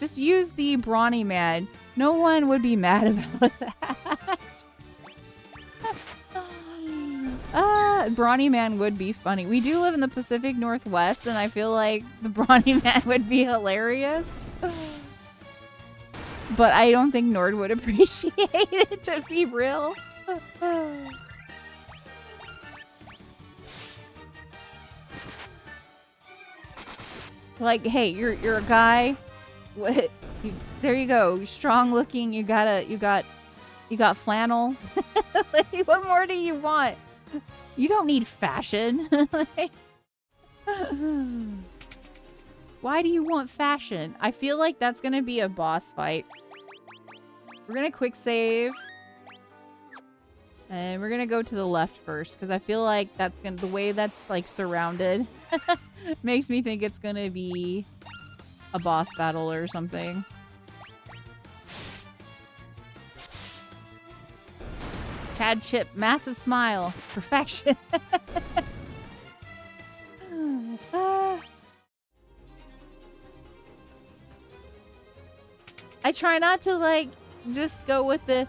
just use the brawny man. No one would be mad about that. Brawny man would be funny. We do live in the Pacific Northwest, and I feel like the brawny man would be hilarious. But I don't think Nord would appreciate it, to be real. Like, hey, you're a guy. What? There you go. You're strong looking. You got flannel. Like, what more do you want? You don't need fashion. Like, why do you want fashion? I feel like that's gonna be a boss fight. We're gonna quick save. And we're gonna go to the left first, because I feel like that's gonna, the way that's like surrounded makes me think it's gonna be a boss battle or something. Chad Chip, massive smile, perfection. I try not to like just go with the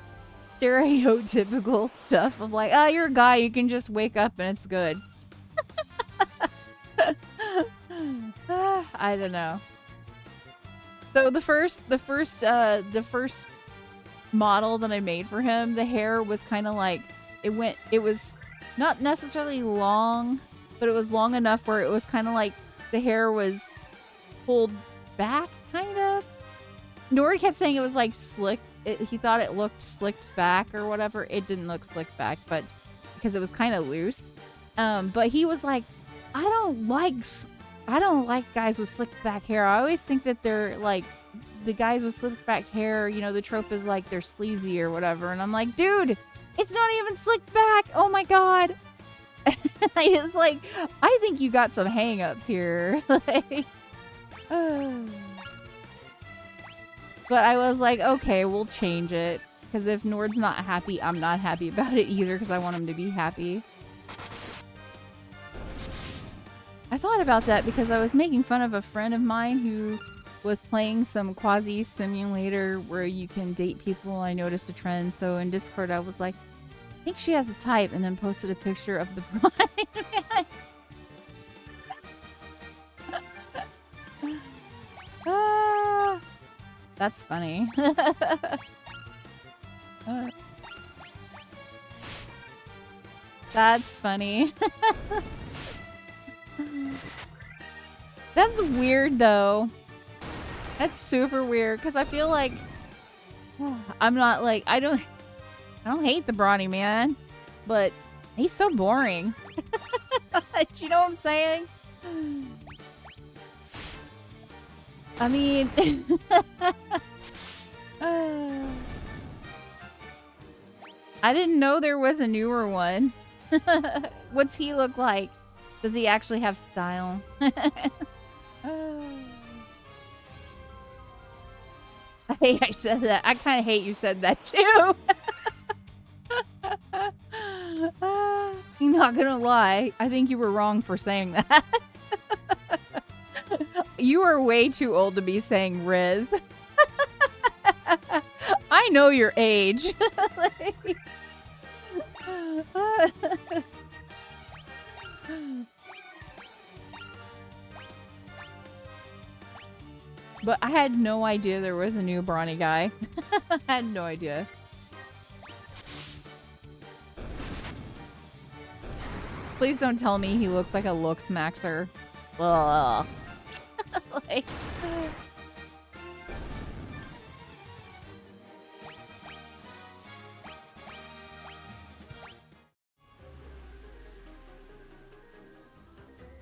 stereotypical stuff of like, oh, you're a guy, you can just wake up and it's good. I don't know. So the first model that I made for him, the hair was kind of like it was not necessarily long, but it was long enough where it was kind of like the hair was pulled back, kind of. Nord kept saying it was like slick. He thought it looked slicked back or whatever. It didn't look slicked back, but because it was kind of loose. But he was like, I don't like guys with slicked back hair. I always think that they're like the guys with slicked back hair, you know, the trope is like they're sleazy or whatever. And I'm like, dude, it's not even slicked back. Oh my God. I just like, I think you got some hang-ups here. Like, but I was like, okay, we'll change it. Because if Nord's not happy, I'm not happy about it either because I want him to be happy. I thought about that because I was making fun of a friend of mine who was playing some quasi-simulator where you can date people. I noticed a trend. So in Discord, I was like, I think she has a type, and then posted a picture of the bride. That's funny. That's funny. That's weird though. That's super weird because I feel like I'm not like I don't hate the brawny man, but he's so boring. Do you know what I'm saying? I mean, I didn't know there was a newer one. What's he look like? Does he actually have style? I hate I said that. I kind of hate you said that too. I'm not gonna lie. I think you were wrong for saying that. You are way too old to be saying Riz. I know your age. But I had no idea there was a new brawny guy. I had no idea. Please don't tell me he looks like a looks maxer. Ugh. Like...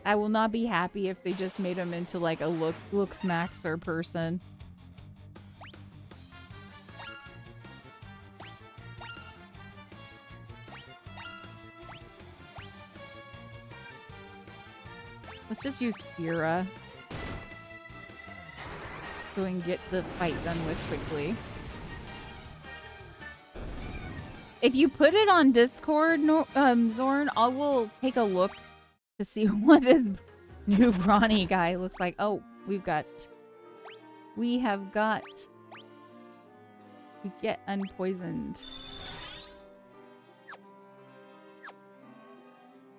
I will not be happy if they just made him into like a looks maxer person. Let's just use Fira so we can get the fight done with quickly. If you put it on Discord, Zorn, I will take a look to see what this new brawny guy looks like. Oh, we have got to get unpoisoned.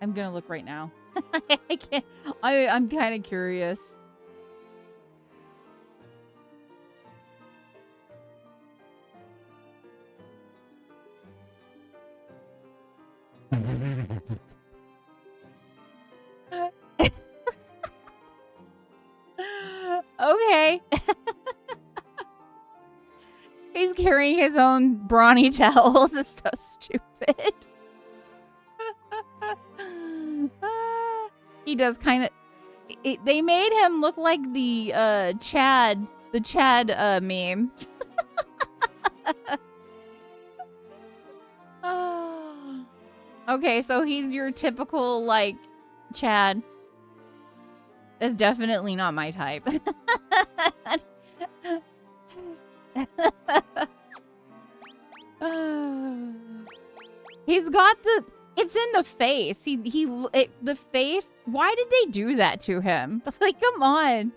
I'm gonna look right now. I can't. I'm kind of curious. Okay. He's carrying his own brawny towel. That's so stupid. He does kind of... They made him look like the Chad meme. Okay, so he's your typical, like, Chad. That's definitely not my type. He's got the... It's in the face. The face... Why did they do that to him? Like, come on.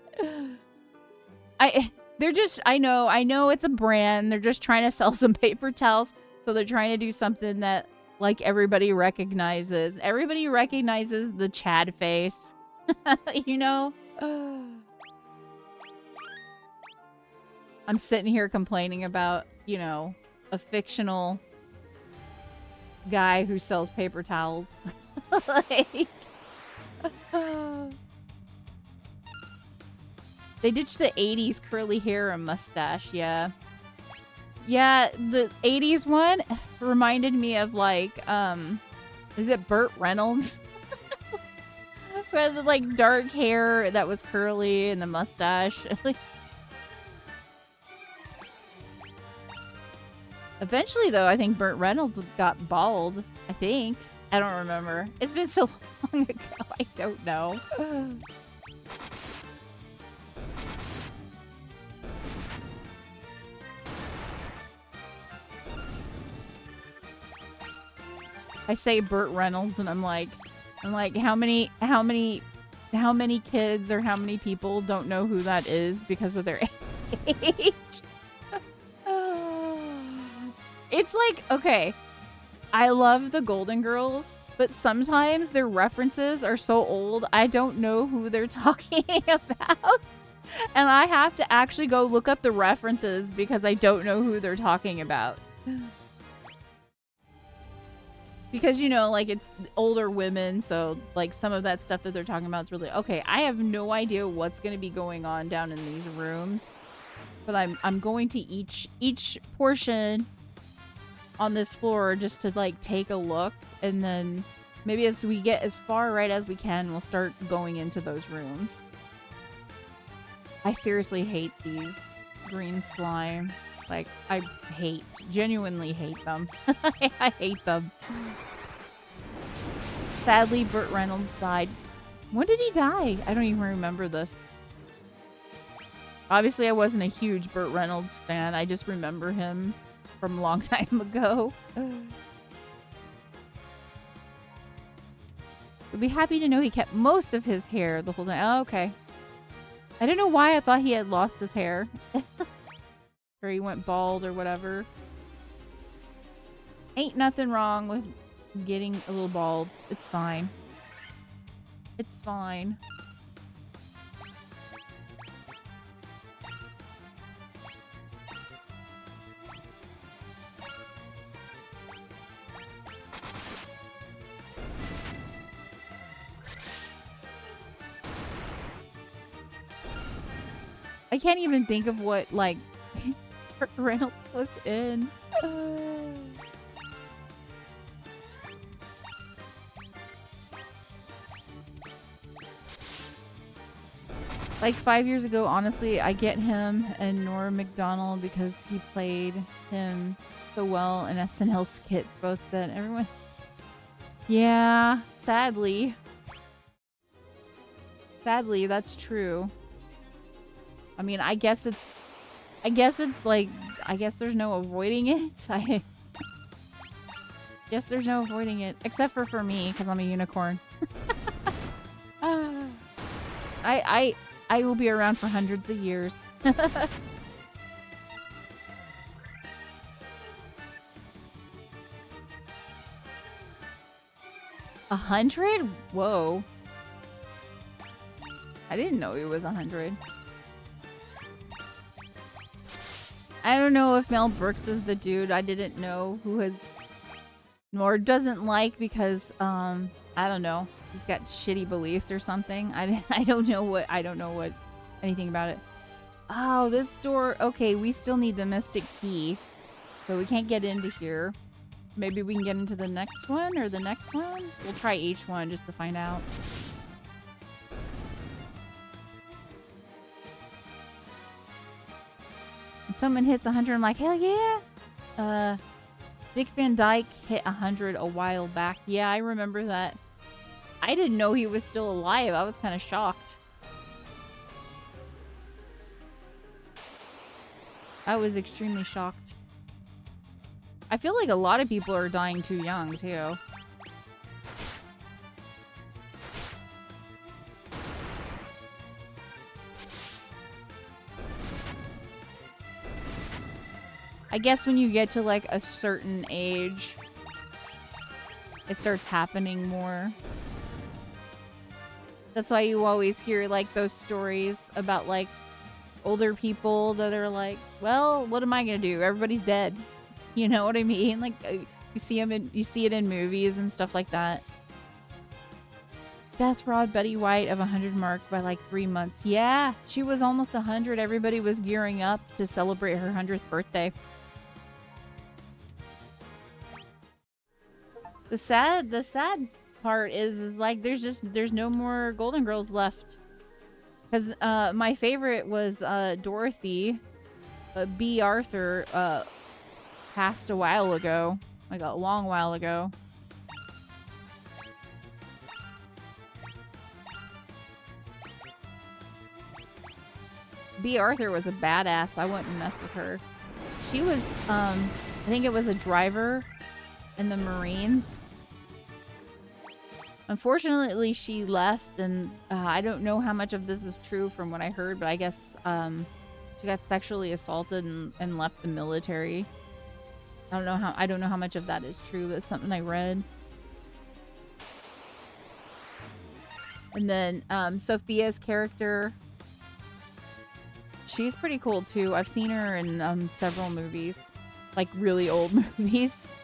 They're just, I know it's a brand. They're just trying to sell some paper towels. So they're trying to do something that like everybody recognizes. Everybody recognizes the Chad face, you know? I'm sitting here complaining about, you know, a fictional guy who sells paper towels. Like, they ditched the 80s curly hair and mustache, yeah. Yeah, the 80s one reminded me of like, is it Burt Reynolds? Who had the, like, dark hair that was curly and the mustache. Eventually, though, I think Burt Reynolds got bald. I think. I don't remember. It's been so long ago. I don't know. I say Burt Reynolds, and I'm like, how many kids or how many people don't know who that is because of their age? It's like, okay, I love the Golden Girls, but sometimes their references are so old, I don't know who they're talking about. And I have to actually go look up the references because I don't know who they're talking about. Because, you know, like, it's older women, so, like, some of that stuff that they're talking about is really... Okay, I have no idea what's going to be going on down in these rooms. But I'm going to each portion on this floor just to, like, take a look. And then maybe as we get as far right as we can, we'll start going into those rooms. I seriously hate these green slime. Like, I genuinely hate them. I hate them. Sadly, Burt Reynolds died. When did he die? I don't even remember this. Obviously, I wasn't a huge Burt Reynolds fan. I just remember him from a long time ago. I'd be happy to know he kept most of his hair the whole time. Oh, okay. I don't know why I thought he had lost his hair. Or he went bald or whatever. Ain't nothing wrong with getting a little bald. It's fine. It's fine. I can't even think of what, like, Reynolds was in. Like 5 years ago, honestly, I get him and Norm Macdonald because he played him so well in SNL skits, both then. Everyone. Yeah, sadly. Sadly, that's true. I mean, I guess it's like, I guess there's no avoiding it. I guess there's no avoiding it. Except for me, because I'm a unicorn. I will be around for hundreds of years. 100? Whoa. I didn't know he was 100. I don't know if Mel Brooks is the dude I didn't know who has nor doesn't like because I don't know. He's got shitty beliefs or something. I don't know anything about it. Oh, this door. Okay, we still need the Mystic Key. So we can't get into here. Maybe we can get into the next one or the next one? We'll try each one just to find out. And someone hits 100, I'm like, hell yeah! Dick Van Dyke hit 100 a while back. Yeah, I remember that. I didn't know he was still alive. I was kind of shocked. I was extremely shocked. I feel like a lot of people are dying too young, too. I guess when you get to like a certain age, it starts happening more. That's why you always hear like those stories about like older people that are like, well, what am I gonna do? Everybody's dead. You know what I mean? Like you see it in movies and stuff like that. Death robbed Betty White of 100 mark by like 3 months. Yeah, she was almost 100. Everybody was gearing up to celebrate her 100th birthday. The sad part is like there's no more Golden Girls left. Because my favorite was Dorothy. B. Arthur passed a while ago. Like a long while ago. B. Arthur was a badass. I wouldn't mess with her. She was, I think it was a driver in the Marines. Unfortunately, she left, and I don't know how much of this is true from what I heard, but I guess she got sexually assaulted and left the military. I don't know how much of that is true. That's something I read. And then Sophia's character, she's pretty cool too. I've seen her in several movies, like really old movies.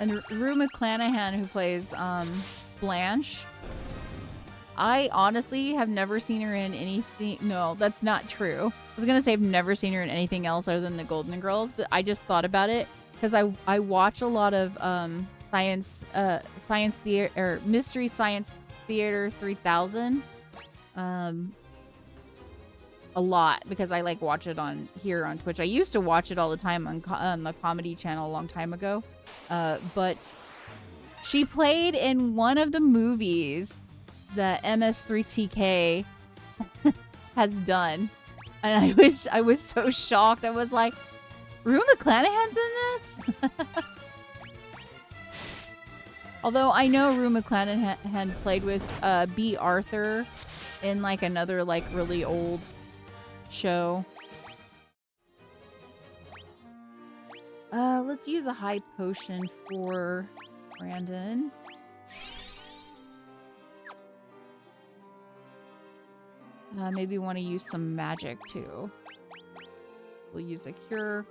And Rue McClanahan, who plays Blanche, I honestly have never seen her in anything. No, that's not true. I was gonna say I've never seen her in anything else other than the Golden Girls, but I just thought about it because I watch a lot of science theater or Mystery Science Theater 3000 a lot because I like watch it on Twitch. I used to watch it all the time on the comedy channel a long time ago, but she played in one of the movies that MS3TK has done, and I was so shocked. I was like, Rue McClanahan's in this? Although I know Rue McClanahan played with B. Arthur in like another like really old show. Let's use a high potion for Brandon. Maybe want to use some magic too. We'll use a cure.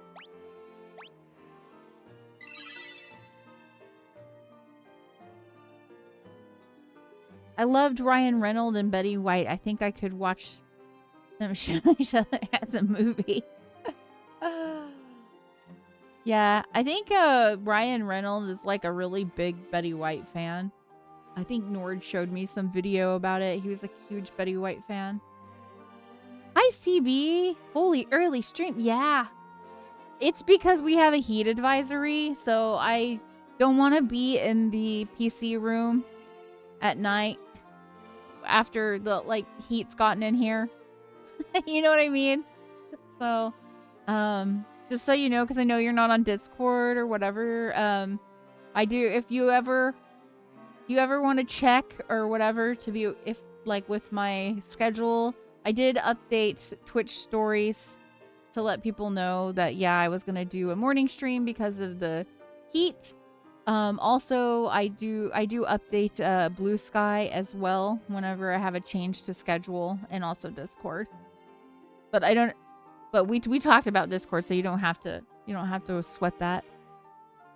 I loved Ryan Reynolds and Betty White. I think I could watch them show each other as a movie. Yeah, I think Ryan Reynolds is like a really big Betty White fan. I think Nord showed me some video about it. He was a huge Betty White fan. Hi, CB. Holy early stream. Yeah. It's because we have a heat advisory, so I don't want to be in the PC room at night after the like heat's gotten in here. You know what I mean? So, just so you know, because I know you're not on Discord or whatever. I do. If you ever want to check or whatever to be if like with my schedule, I did update Twitch stories to let people know that yeah, I was gonna do a morning stream because of the heat. Also, I do update Blue Sky as well whenever I have a change to schedule, and also Discord. But I don't. But we talked about Discord, so you don't have to sweat that.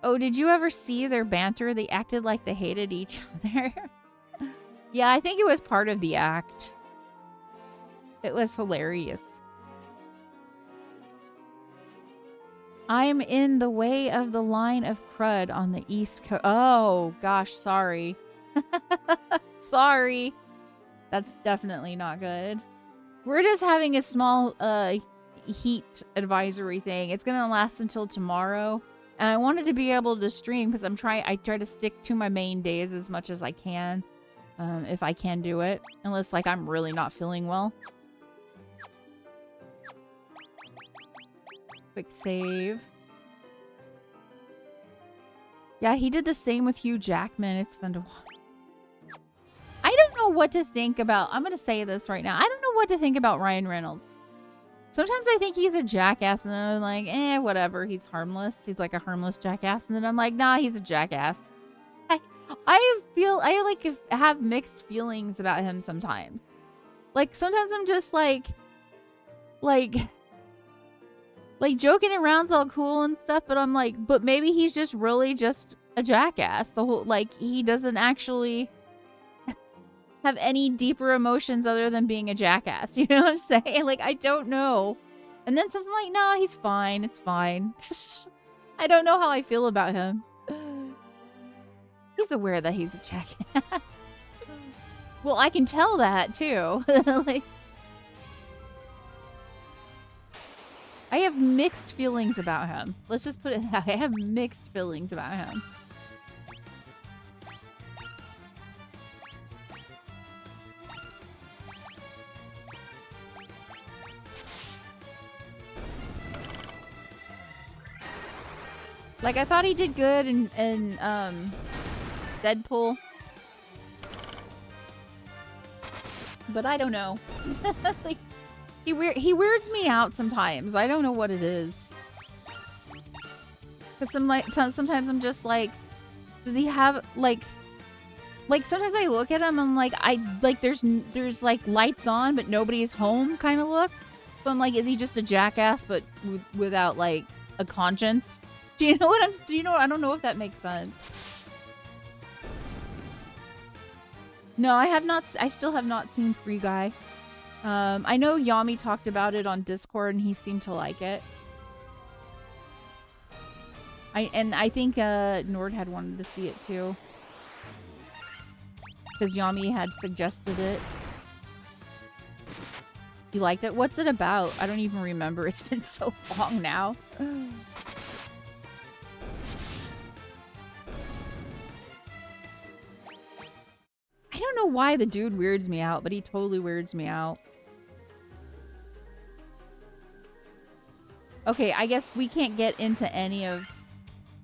Oh, did you ever see their banter? They acted like they hated each other. Yeah, I think it was part of the act. It was hilarious. I'm in the way of the line of crud on the East Coast. Oh, gosh, sorry. Sorry. That's definitely not good. We're just having a small heat advisory thing. It's going to last until tomorrow. And I wanted to be able to stream because I try to stick to my main days as much as I can. If I can do it. Unless, like, I'm really not feeling well. Quick save. Yeah, he did the same with Hugh Jackman. It's fun to watch. know what to think about. I'm going to say this right now. I don't know what to think about Ryan Reynolds. Sometimes I think he's a jackass, and then I'm like, whatever. He's harmless. He's like a harmless jackass. And then I'm like, nah, he's a jackass. I like have mixed feelings about him sometimes. Like, sometimes I'm just like joking around's all cool and stuff, but I'm like, but maybe he's just really just a jackass. The whole, like, he doesn't actually have any deeper emotions other than being a jackass. You know what I'm saying? Like, I don't know. And then something like, no, he's fine. It's fine. I don't know how I feel about him. He's aware that he's a jackass. Well, I can tell that too. Like, I have mixed feelings about him. Let's just put it that way. I have mixed feelings about him. Like, I thought he did good in Deadpool. But I don't know. Like, he weirds me out sometimes. I don't know what it is. Because sometimes I'm just like, does he have, like sometimes I look at him and like, there's like lights on, but nobody's home kind of look. So I'm like, is he just a jackass, but without like a conscience? Do you know what I don't know if that makes sense. No, I still have not seen Free Guy. I know Yami talked about it on Discord and he seemed to like it. I think Nord had wanted to see it too. Because Yami had suggested it. You liked it? What's it about? I don't even remember. It's been so long now. I don't know why the dude weirds me out, but he totally weirds me out. Okay, I guess we can't get into any of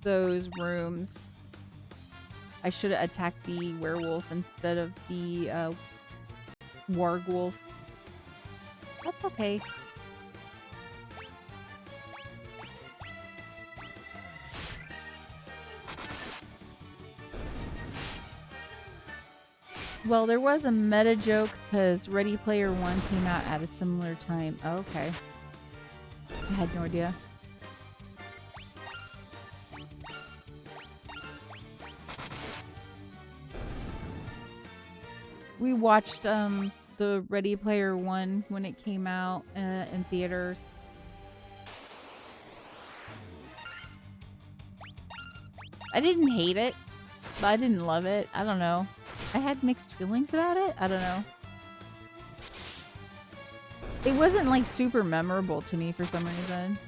those rooms. I should have attacked the werewolf instead of the wargwolf. That's okay. Well, there was a meta joke because Ready Player One came out at a similar time. Oh, okay. I had no idea. We watched the Ready Player One when it came out in theaters. I didn't hate it, but I didn't love it. I don't know. I had mixed feelings about it. I don't know. It wasn't like super memorable to me for some reason.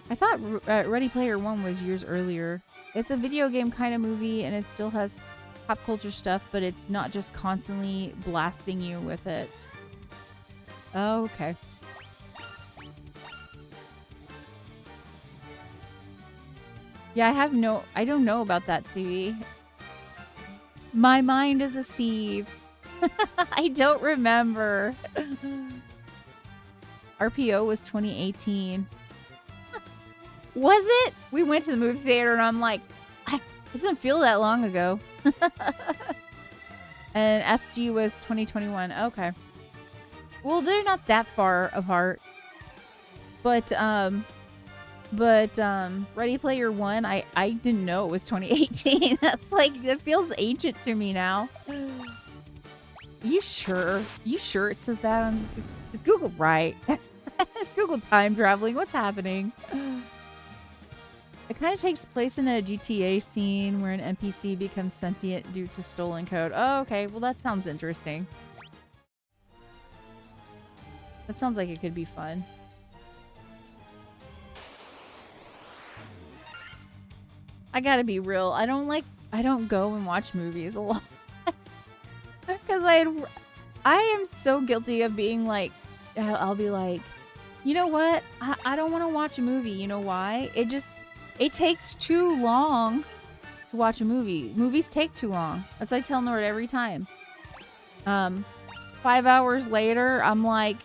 I thought Ready Player One was years earlier. It's a video game kind of movie and it still has pop culture stuff, but it's not just constantly blasting you with it. Oh, okay. Yeah, I don't know about that, CV. My mind is a sieve. I don't remember. RPO was 2018. Was it? We went to the movie theater and I'm like, it doesn't feel that long ago. And FG was 2021. Okay. Well, they're not that far apart. But Ready Player One, I didn't know it was 2018. That's like, that feels ancient to me now. You sure? You sure it says that on... Is Google right? It's Google time traveling. What's happening? It kind of takes place in a GTA scene where an NPC becomes sentient due to stolen code. Oh, okay. Well, that sounds interesting. That sounds like it could be fun. I gotta be real. I don't go and watch movies a lot. Because I am so guilty of being like, I'll be like, you know what? I don't want to watch a movie. You know why? It takes too long to to watch a movie. Movies take too long. As I tell Nord every time. 5 hours later, I'm like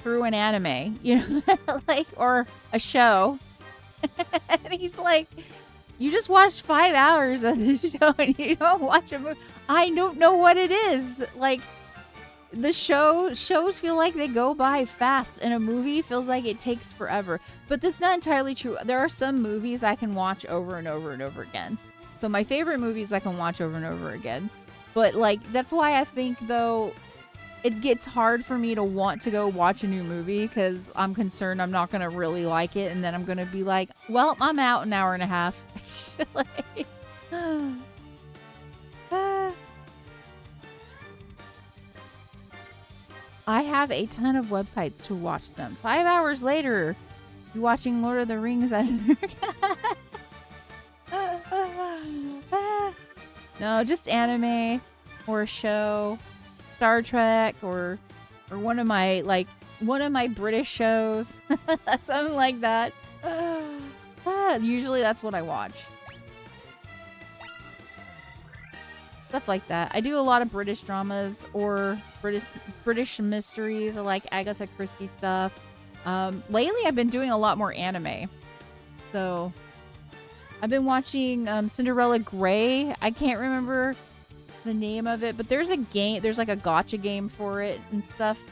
through an anime, you know, like, or a show. And he's like, you just watched 5 hours of the show and you don't watch a movie. I don't know what it is. Like, the shows feel like they go by fast, and a movie feels like it takes forever. But that's not entirely true. There are some movies I can watch over and over and over again. So my favorite movies I can watch over and over again. But like, that's why I think though it gets hard for me to want to go watch a new movie, because I'm concerned I'm not gonna really like it, and then I'm gonna be like, well, I'm out an hour and a half. Like, I have a ton of websites to watch them. 5 hours later, you're watching Lord of the Rings. No, just anime or a show, Star Trek, or one of my British shows, something like that. Usually that's what I watch. Stuff like that. I do a lot of British dramas or British mysteries. I like Agatha Christie stuff. Lately, I've been doing a lot more anime. So, I've been watching Cinderella Grey. I can't remember the name of it, but there's a game. There's like a gotcha game for it and stuff.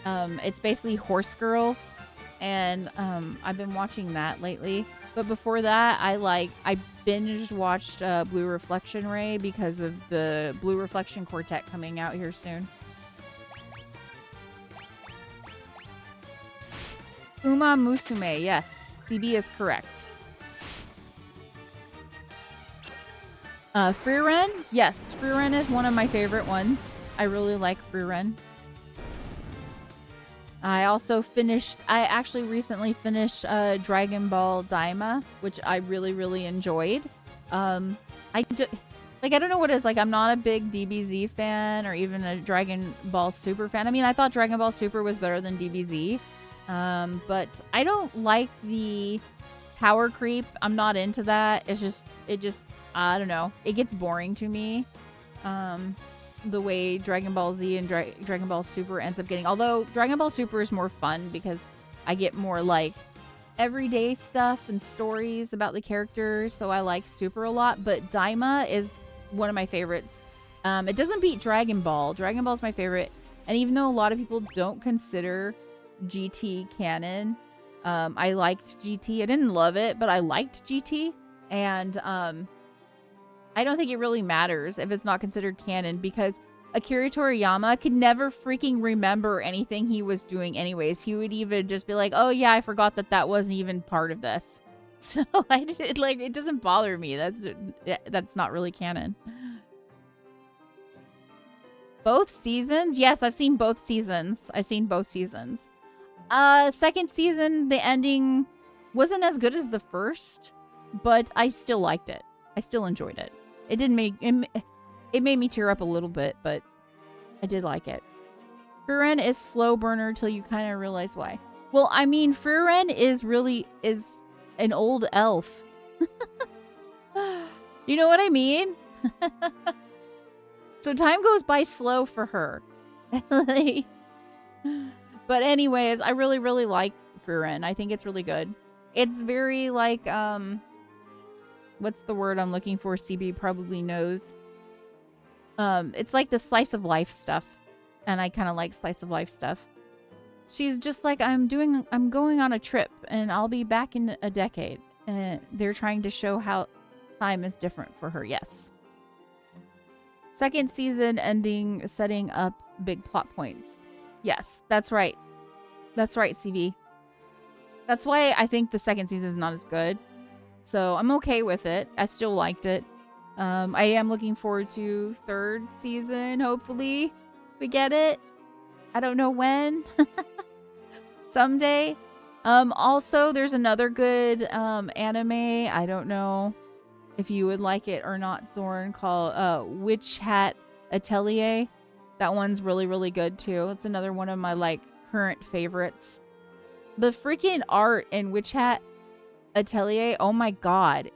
It's basically Horse Girls, and I've been watching that lately. But before that, I binge watched Blue Reflection Ray because of the Blue Reflection Quartet coming out here soon. Uma Musume, yes. CB is correct. Frieren? Yes, Frieren is one of my favorite ones. I really like Frieren. I actually recently finished Dragon Ball Daima, which I really, really enjoyed. I don't know what it is. Like, I'm not a big DBZ fan or even a Dragon Ball Super fan. I mean, I thought Dragon Ball Super was better than DBZ. But I don't like the power creep. I'm not into that. It just, I don't know. It gets boring to me. The way Dragon Ball Z and Dragon Ball Super ends up getting. Although Dragon Ball Super is more fun because I get more like everyday stuff and stories about the characters. So I like Super a lot. But Daima is one of my favorites. It doesn't beat Dragon Ball. Dragon Ball is my favorite. And even though a lot of people don't consider GT canon, I liked GT. I didn't love it, but I liked GT. And I don't think it really matters if it's not considered canon, because Akira Toriyama could never freaking remember anything he was doing anyways. He would even just be like, oh yeah, I forgot that wasn't even part of this. So it doesn't bother me. That's not really canon. Both seasons? Yes, I've seen both seasons. Second season, the ending wasn't as good as the first, but I still liked it. I still enjoyed it. It made me tear up a little bit, but I did like it. Frieren is slow burner till you kind of realize why. Well, I mean, Frieren is an old elf. You know what I mean? So time goes by slow for her. But anyways, I really, really like Frieren. I think it's really good. It's very like, what's the word I'm looking for? CB probably knows. It's like the slice of life stuff. And I kind of like slice of life stuff. She's just like, I'm going on a trip and I'll be back in a decade. And they're trying to show how time is different for her. Yes. Second season ending, setting up big plot points. Yes, that's right. That's right, CB. That's why I think the second season is not as good. So I'm okay with it. I still liked it. I am looking forward to third season. Hopefully we get it. I don't know when. Someday. Also, there's another good anime. I don't know if you would like it or not, Zorn, called Witch Hat Atelier. That one's really, really good too. It's another one of my like current favorites. The freaking art in Witch Hat Atelier, oh my god.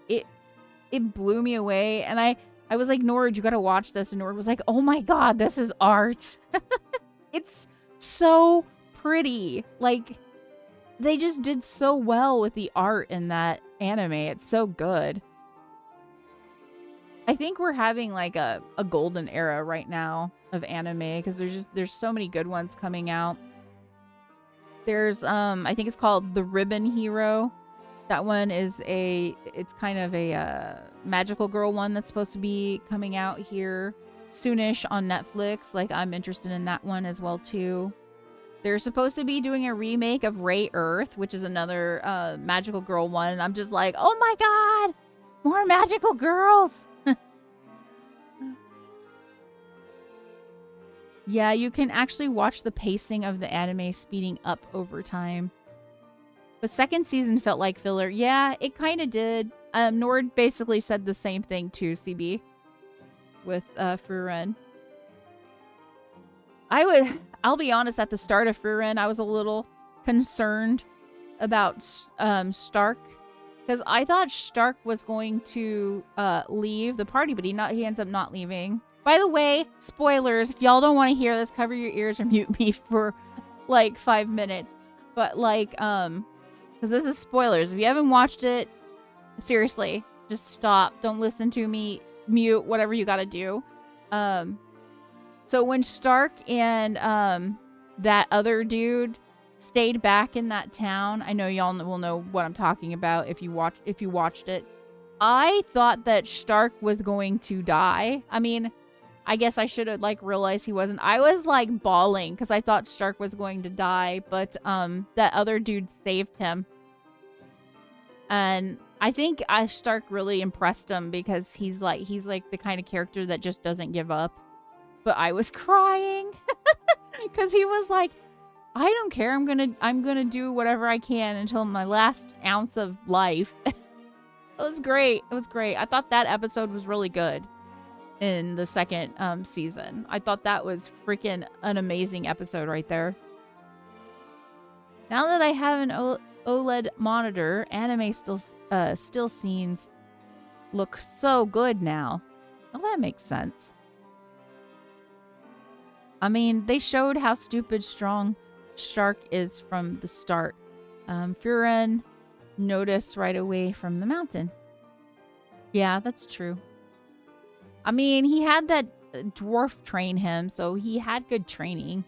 it blew me away. And I was like, Nord, you gotta watch this. And Nord was like, oh my God, this is art. It's so pretty. Like, they just did so well with the art in that anime. It's so good. I think we're having like a golden era right now of anime because there's so many good ones coming out. There's I think it's called The Ribbon Hero. That one is it's kind of a magical girl one that's supposed to be coming out here soonish on Netflix. Like, I'm interested in that one as well too. They're supposed to be doing a remake of Ray Earth, which is another magical girl one. And I'm just like, oh my God, more magical girls. Yeah, you can actually watch the pacing of the anime speeding up over time. The second season felt like filler. Yeah, it kind of did. Nord basically said the same thing too, CB, with Frieren. I'll be honest, at the start of Frieren, I was a little concerned about Stark, because I thought Stark was going to leave the party, but he ends up not leaving. By the way, spoilers, if y'all don't want to hear this, cover your ears or mute me for like 5 minutes. But like, because this is spoilers. If you haven't watched it, seriously, just stop. Don't listen to me. Mute, whatever you gotta do. So when Stark and that other dude stayed back in that town, I know y'all will know what I'm talking about if you watched it. I thought that Stark was going to die. I mean, I guess I should have like realized he wasn't. I was like bawling because I thought Stark was going to die, but that other dude saved him. And I think Stark really impressed him because he's like the kind of character that just doesn't give up. But I was crying because he was like, I don't care. I'm gonna do whatever I can until my last ounce of life. It was great. It was great. I thought that episode was really good in the second season. I thought that was freaking an amazing episode right there. Now that I have an OLED monitor, anime still scenes look so good now. Well, that makes sense. I mean, they showed how stupid strong Stark is from the start. Frieren noticed right away from the mountain. Yeah, that's true. I mean, he had that dwarf train him, so he had good training.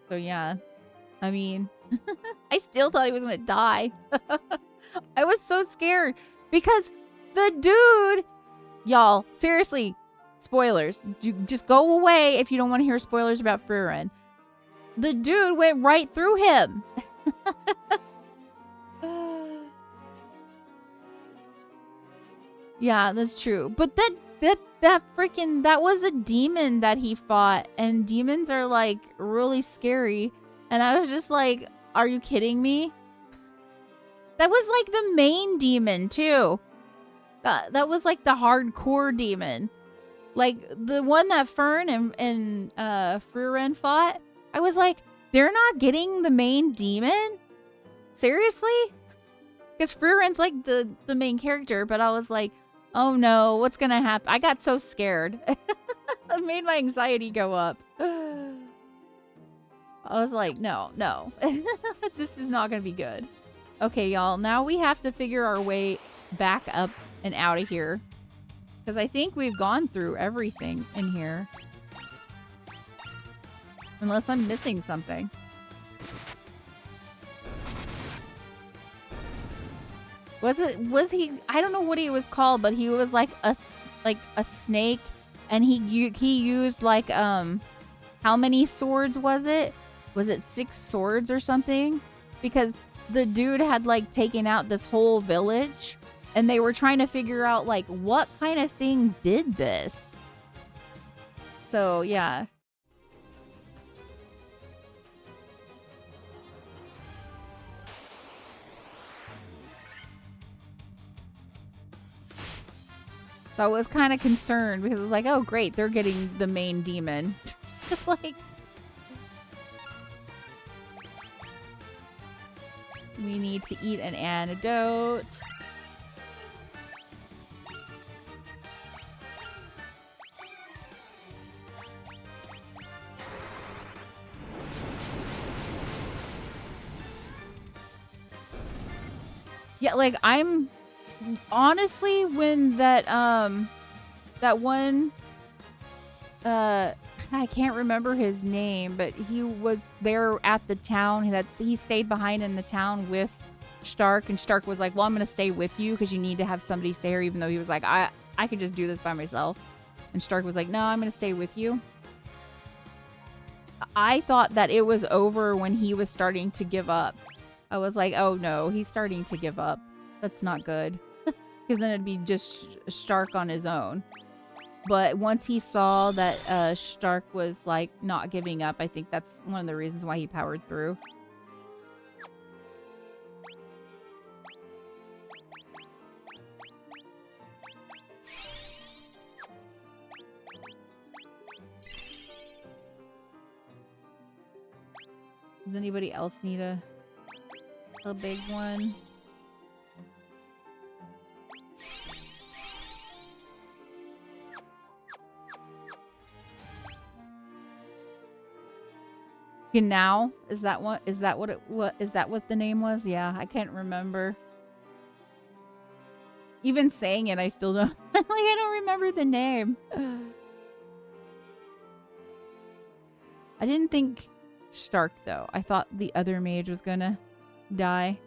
So yeah, I mean, I still thought he was gonna die. I was so scared because the dude, y'all, seriously, spoilers. Just go away if you don't want to hear spoilers about Frieren. The dude went right through him. Yeah, that's true. But that was a demon that he fought, and demons are like really scary. And I was just like, are you kidding me? That was like the main demon too. That was like the hardcore demon. Like the one that Fern and Frieren fought. I was like, they're not getting the main demon? Seriously? Because Frieren's like the main character, but I was like, oh no, what's gonna happen? I got so scared. It made my anxiety go up. I was like, no. This is not gonna be good. Okay, y'all, now we have to figure our way back up and out of here. Because I think we've gone through everything in here. Unless I'm missing something. Was he, I don't know what he was called, but he was like a snake, and he used like, how many swords was it? Was it 6 swords or something? Because the dude had like taken out this whole village, and they were trying to figure out like what kind of thing did this. So yeah. So I was kind of concerned because it was like, oh great, they're getting the main demon. Like, we need to eat an antidote. Yeah, like I'm honestly when that one I can't remember his name, but he was there at the town. He stayed behind in the town with Stark, and Stark was like, "Well, I'm gonna stay with you because you need to have somebody stay here," even though he was like, I could just do this by myself. And Stark was like, "No, I'm gonna stay with you." I thought that it was over when he was starting to give up. I was like, "Oh no, he's starting to give up. That's not good." Because then it'd be just Stark on his own. But once he saw that Stark was, like, not giving up, I think that's one of the reasons why he powered through. Does anybody else need a big one? Now is that what the name was? Yeah, I can't remember. Even saying it, I still don't like. I don't remember the name. I didn't think Stark though. I thought the other mage was gonna die.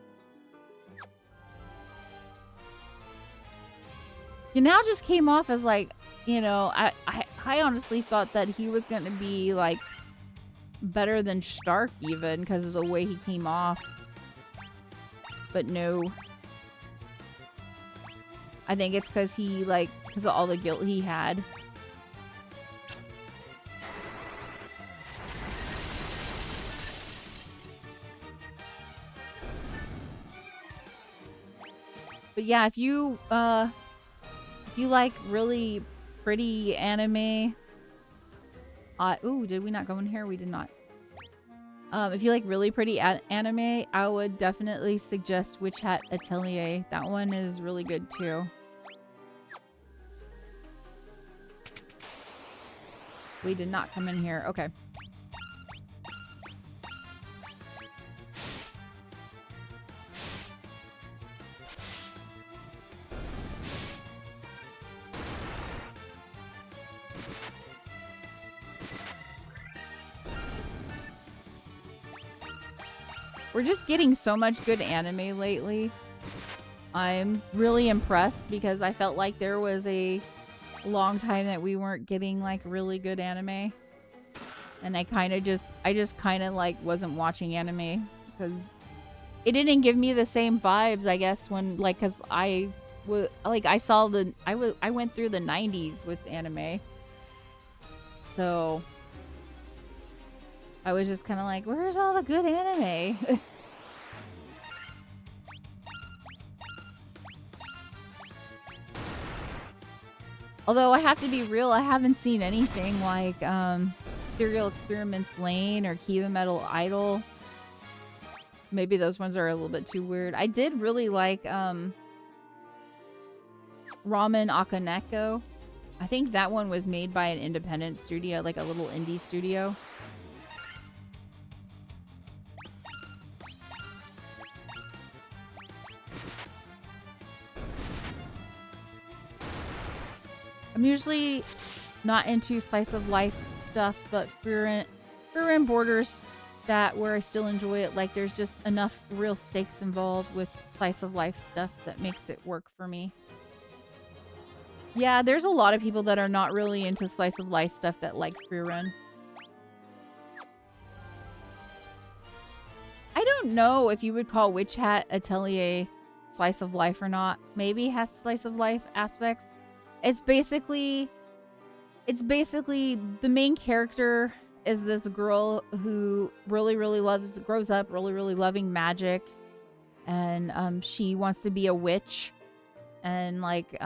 Now just came off as like, you know, I honestly thought that he was gonna be like better than Stark even because of the way he came off. But no. I think it's because because of all the guilt he had. But yeah, if you like really pretty anime, ooh, did we not go in here? We did not. If you like really pretty anime, I would definitely suggest Witch Hat Atelier. That one is really good too. We did not come in here. Okay. We're just getting so much good anime lately. I'm really impressed because I felt like there was a long time that we weren't getting like really good anime. And I just kind of like wasn't watching anime because it didn't give me the same vibes, I guess, when like, cause I went through the 90s with anime. So I was just kind of like, where's all the good anime? Although I have to be real, I haven't seen anything like Serial Experiments Lane or Key the Metal Idol. Maybe those ones are a little bit too weird. I did really like Ramen Akaneko. I think that one was made by an independent studio, like a little indie studio. I'm usually not into slice of life stuff, but we're in borders that where I still enjoy it. Like there's just enough real stakes involved with slice of life stuff that makes it work for me. Yeah, there's a lot of people that are not really into slice of life stuff that like free run. I don't know if you would call Witch Hat Atelier slice of life or not. Maybe it has slice of life aspects. It's basically the main character is this girl who grows up really loving magic, and she wants to be a witch, and like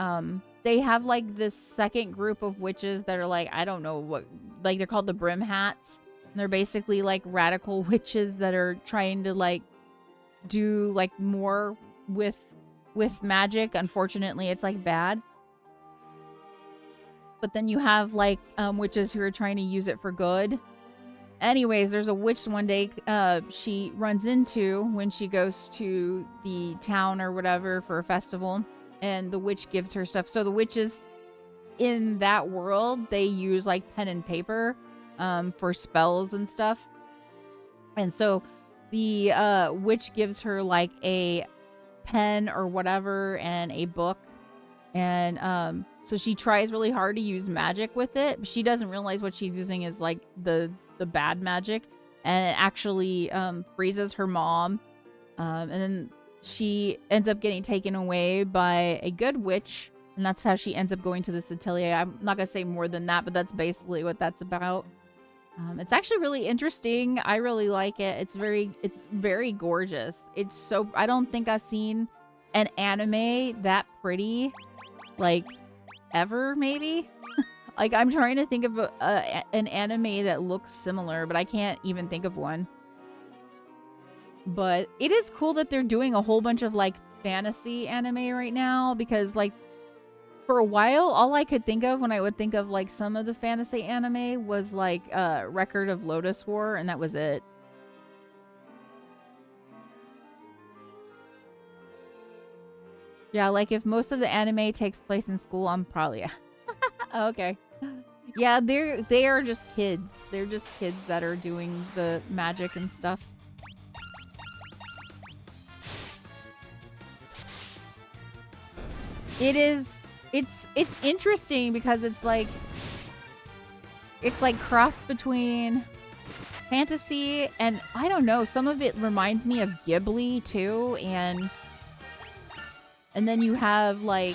they have like this second group of witches that are like, I don't know what, like they're called the Brim Hats, and they're basically like radical witches that are trying to like do like more with magic. Unfortunately, it's like bad. But then you have like witches who are trying to use it for good. anyways, there's a witch one day she runs into when she goes to the town or whatever for a festival, and the witch gives her stuff. So the witches in that world, they use like pen and paper for spells and stuff. And so the witch gives her like a pen or whatever and a book. And so she tries really hard to use magic with it. But she doesn't realize what she's using is like the bad magic, and it actually freezes her mom. And then she ends up getting taken away by a good witch, and that's how she ends up going to this atelier. I'm not gonna say more than that, but that's basically what that's about. It's actually really interesting. I really like it. It's very gorgeous. It's so, I don't think I've seen an anime that pretty, like, ever, maybe? Like, I'm trying to think of an anime that looks similar, but I can't even think of one. But it is cool that they're doing a whole bunch of, like, fantasy anime right now, because, like, for a while, all I could think of when I would think of, like, some of the fantasy anime was, like, Record of Lodoss War, and that was it. Yeah, like, if most of the anime takes place in school, I'm probably... Okay. Yeah, they are just kids. They're just kids that are doing the magic and stuff. It is... It's interesting because it's like cross between fantasy and, I don't know, some of it reminds me of Ghibli too, and then you have, like,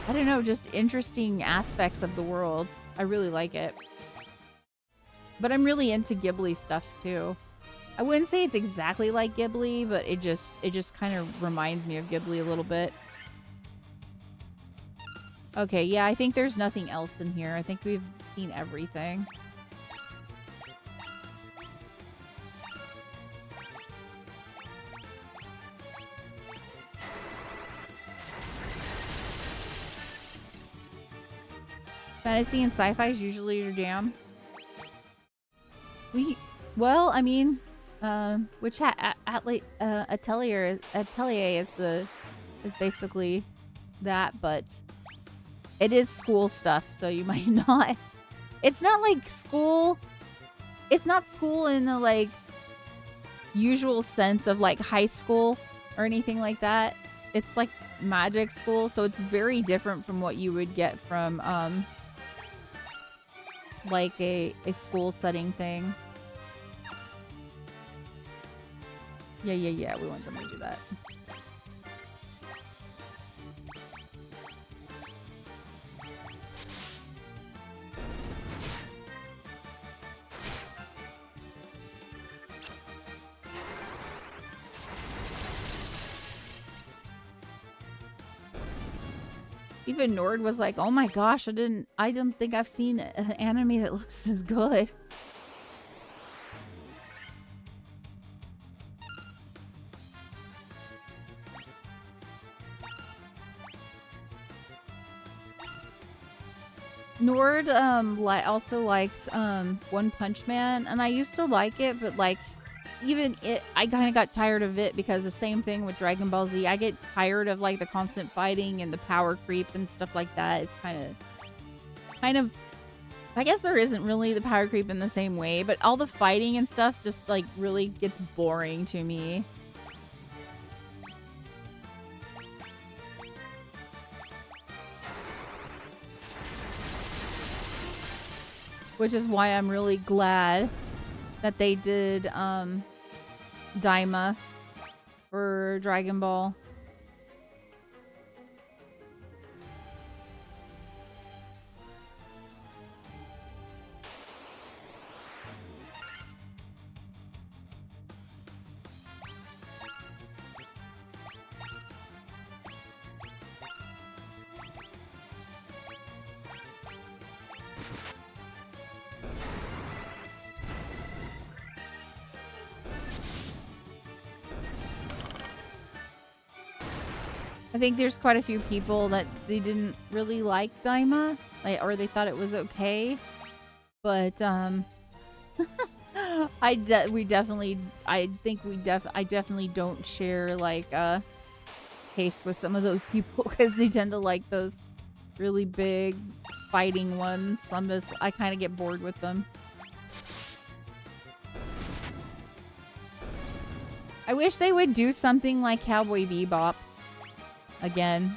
I don't know, just interesting aspects of the world. I really like it. But I'm really into Ghibli stuff too. I wouldn't say it's exactly like Ghibli, but it just kind of reminds me of Ghibli a little bit. Okay, yeah, I think there's nothing else in here. I think we've seen everything. Fantasy and sci-fi is usually your jam. Well, I mean, which atelier is basically that, but it is school stuff, so you might not. It's not like school. It's not school in the, like, usual sense of, like, high school or anything like that. It's like magic school, so it's very different from what you would get from like a school setting thing. Yeah, we want them to do that. Even Nord was like, "Oh my gosh, I didn't think I've seen an anime that looks this good." Nord also likes One Punch Man, and I used to like it, but like I kind of got tired of it because the same thing with Dragon Ball Z. I get tired of like the constant fighting and the power creep and stuff like that. It's kind of I guess there isn't really the power creep in the same way, but all the fighting and stuff just like really gets boring to me. Which is why I'm really glad that they did Daima for Dragon Ball. I think there's quite a few people that they didn't really like Daima, or they thought it was okay. But I definitely don't share like taste with some of those people because they tend to like those really big fighting ones. I kind of get bored with them. I wish they would do something like Cowboy Bebop again.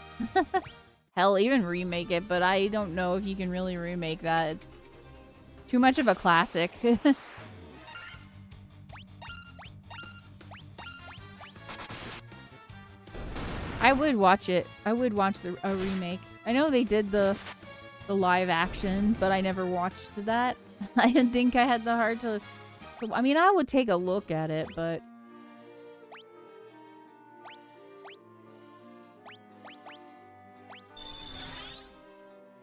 Hell, even remake it, but I don't know if you can really remake that. It's too much of a classic. I would watch it. I would watch a remake. I know they did the live action, but I never watched that. I didn't think I had the heart to... I mean, I would take a look at it, but...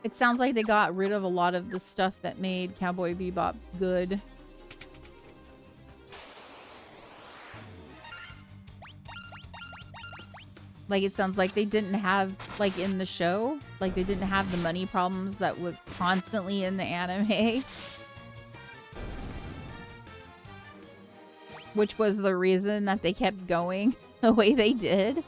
It sounds like they got rid of a lot of the stuff that made Cowboy Bebop good. Like, it sounds like they didn't have, like, in the show, like, they didn't have the money problems that was constantly in the anime. Which was the reason that they kept going the way they did.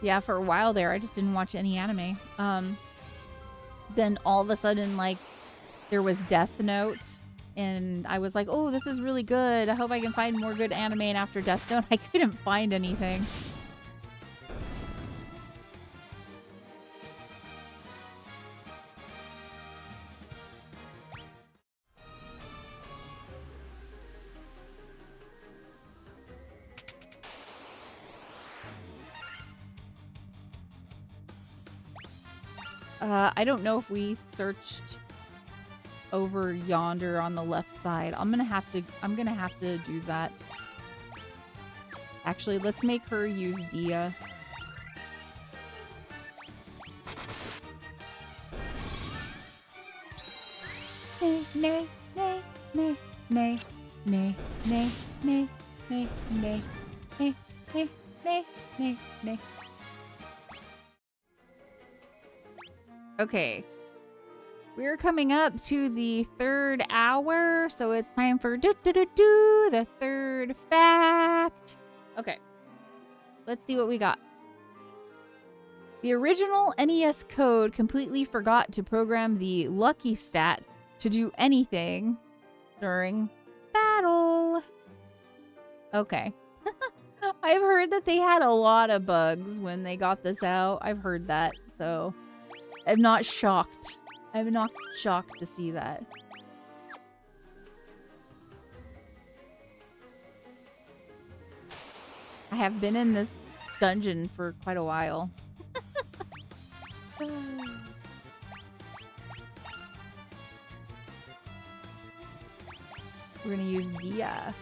Yeah, for a while there, I just didn't watch any anime. Then all of a sudden, like, there was Death Note, and I was like, oh, this is really good. I hope I can find more good anime, and after Death Note, I couldn't find anything. I don't know if we searched over yonder on the left side. I'm gonna have to do that. Actually, let's make her use Dia. Nay, nay, nay, nay, nay, nay, nay, nay, nay, nay, nay, nay, nay, nay, nay. Okay. We're coming up to the 3rd hour, so it's time for the 3rd fact. Okay. Let's see what we got. The original NES code completely forgot to program the lucky stat to do anything during battle. Okay. I've heard that they had a lot of bugs when they got this out. I've heard that, so I'm not shocked. I'm not shocked to see that. I have been in this dungeon for quite a while. We're gonna use Dia.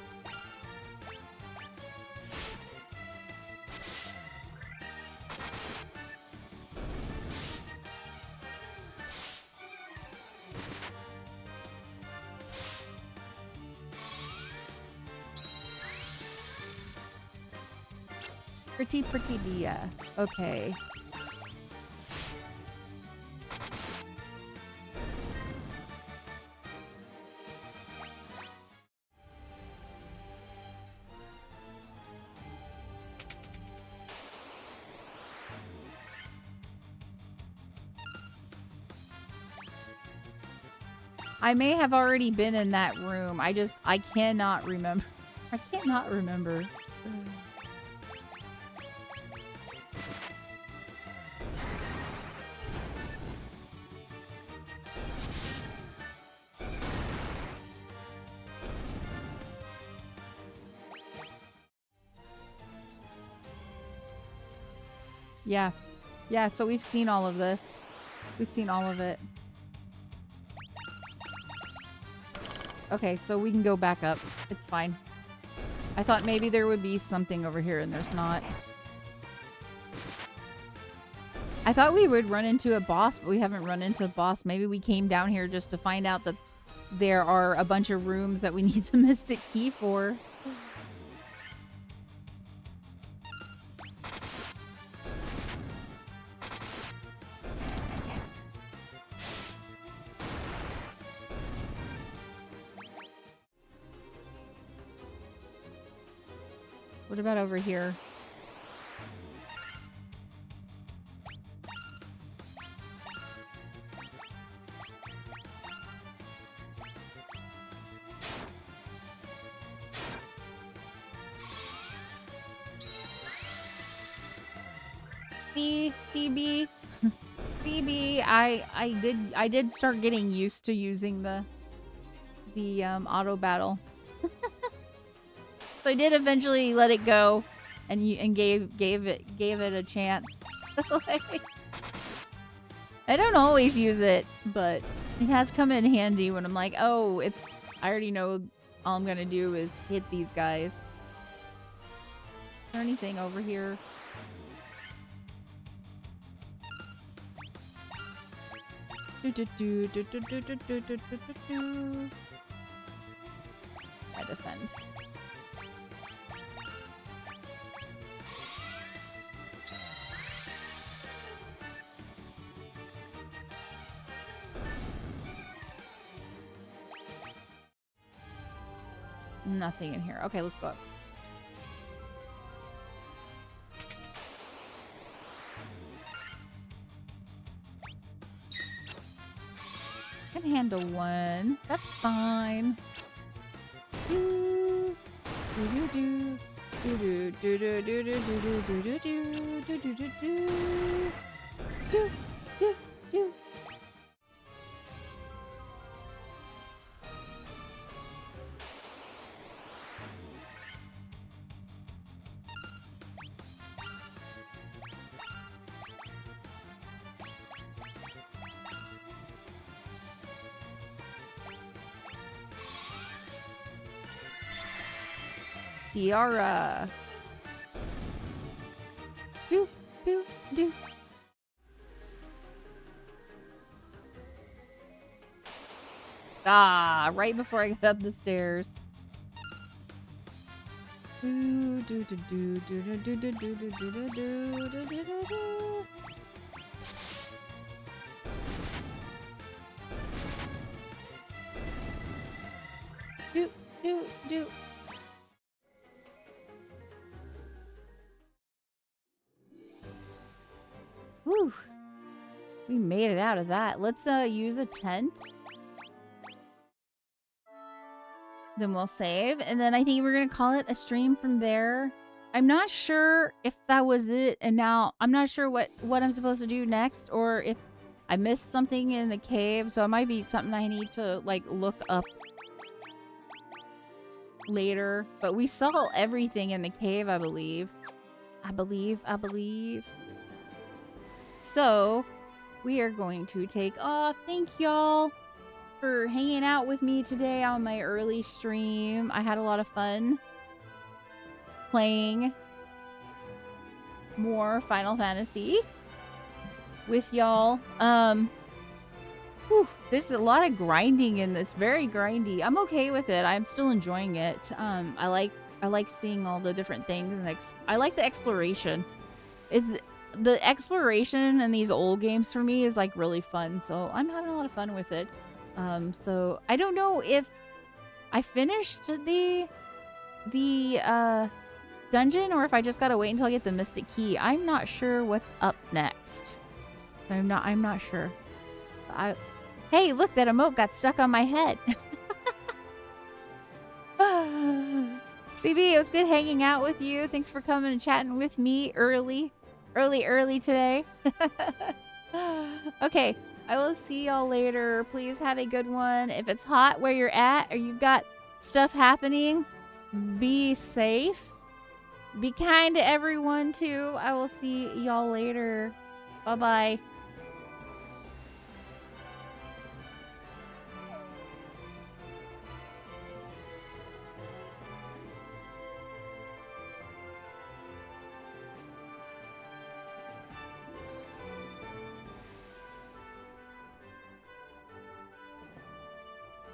Pretty Dia. Okay. I may have already been in that room. I cannot remember. I cannot remember. Yeah. Yeah, so we've seen all of this. We've seen all of it. Okay, so we can go back up. It's fine. I thought maybe there would be something over here and there's not. I thought we would run into a boss, but we haven't run into a boss. Maybe we came down here just to find out that there are a bunch of rooms that we need the mystic key for. What about over here? CB. CB, I did start getting used to using the auto battle. So I did eventually let it go and gave it a chance. Like, I don't always use it, but it has come in handy when I'm like, oh, I already know all I'm gonna do is hit these guys. Is there anything over here? I defend. Nothing in here. Okay, let's go up. Can handle one. That's fine. Do do do do do do do do do do do do do do do do. Tiara. Do, do, do. Ah, right before I got up the stairs. Do, do, do, do, do, do, do, do, do, do, do, do, do, do, do. Do, do, do. Whew. We made it out of that. Let's use a tent. Then we'll save. And then I think we're going to call it a stream from there. I'm not sure if that was it. And now I'm not sure what I'm supposed to do next. Or if I missed something in the cave. So it might be something I need to like look up later. But we saw everything in the cave, I believe. I believe. So, we are going to take off. Thank y'all for hanging out with me today on my early stream. I had a lot of fun playing more Final Fantasy with y'all. There's a lot of grinding in this. Very grindy. I'm okay with it. I'm still enjoying it. I like seeing all the different things, and I like the exploration. The exploration in these old games for me is like really fun, so I'm having a lot of fun with it. So I don't know if I finished the dungeon or if I just gotta wait until I get the mystic key. I'm not sure what's up next. I'm not sure. Hey, look, that emote got stuck on my head. CB, it was good hanging out with you. Thanks for coming and chatting with me early today. Okay, I will see y'all later. Please have a good one. If it's hot where you're at or you've got stuff happening, be safe. Be kind to everyone too. I will see y'all later. Bye-bye.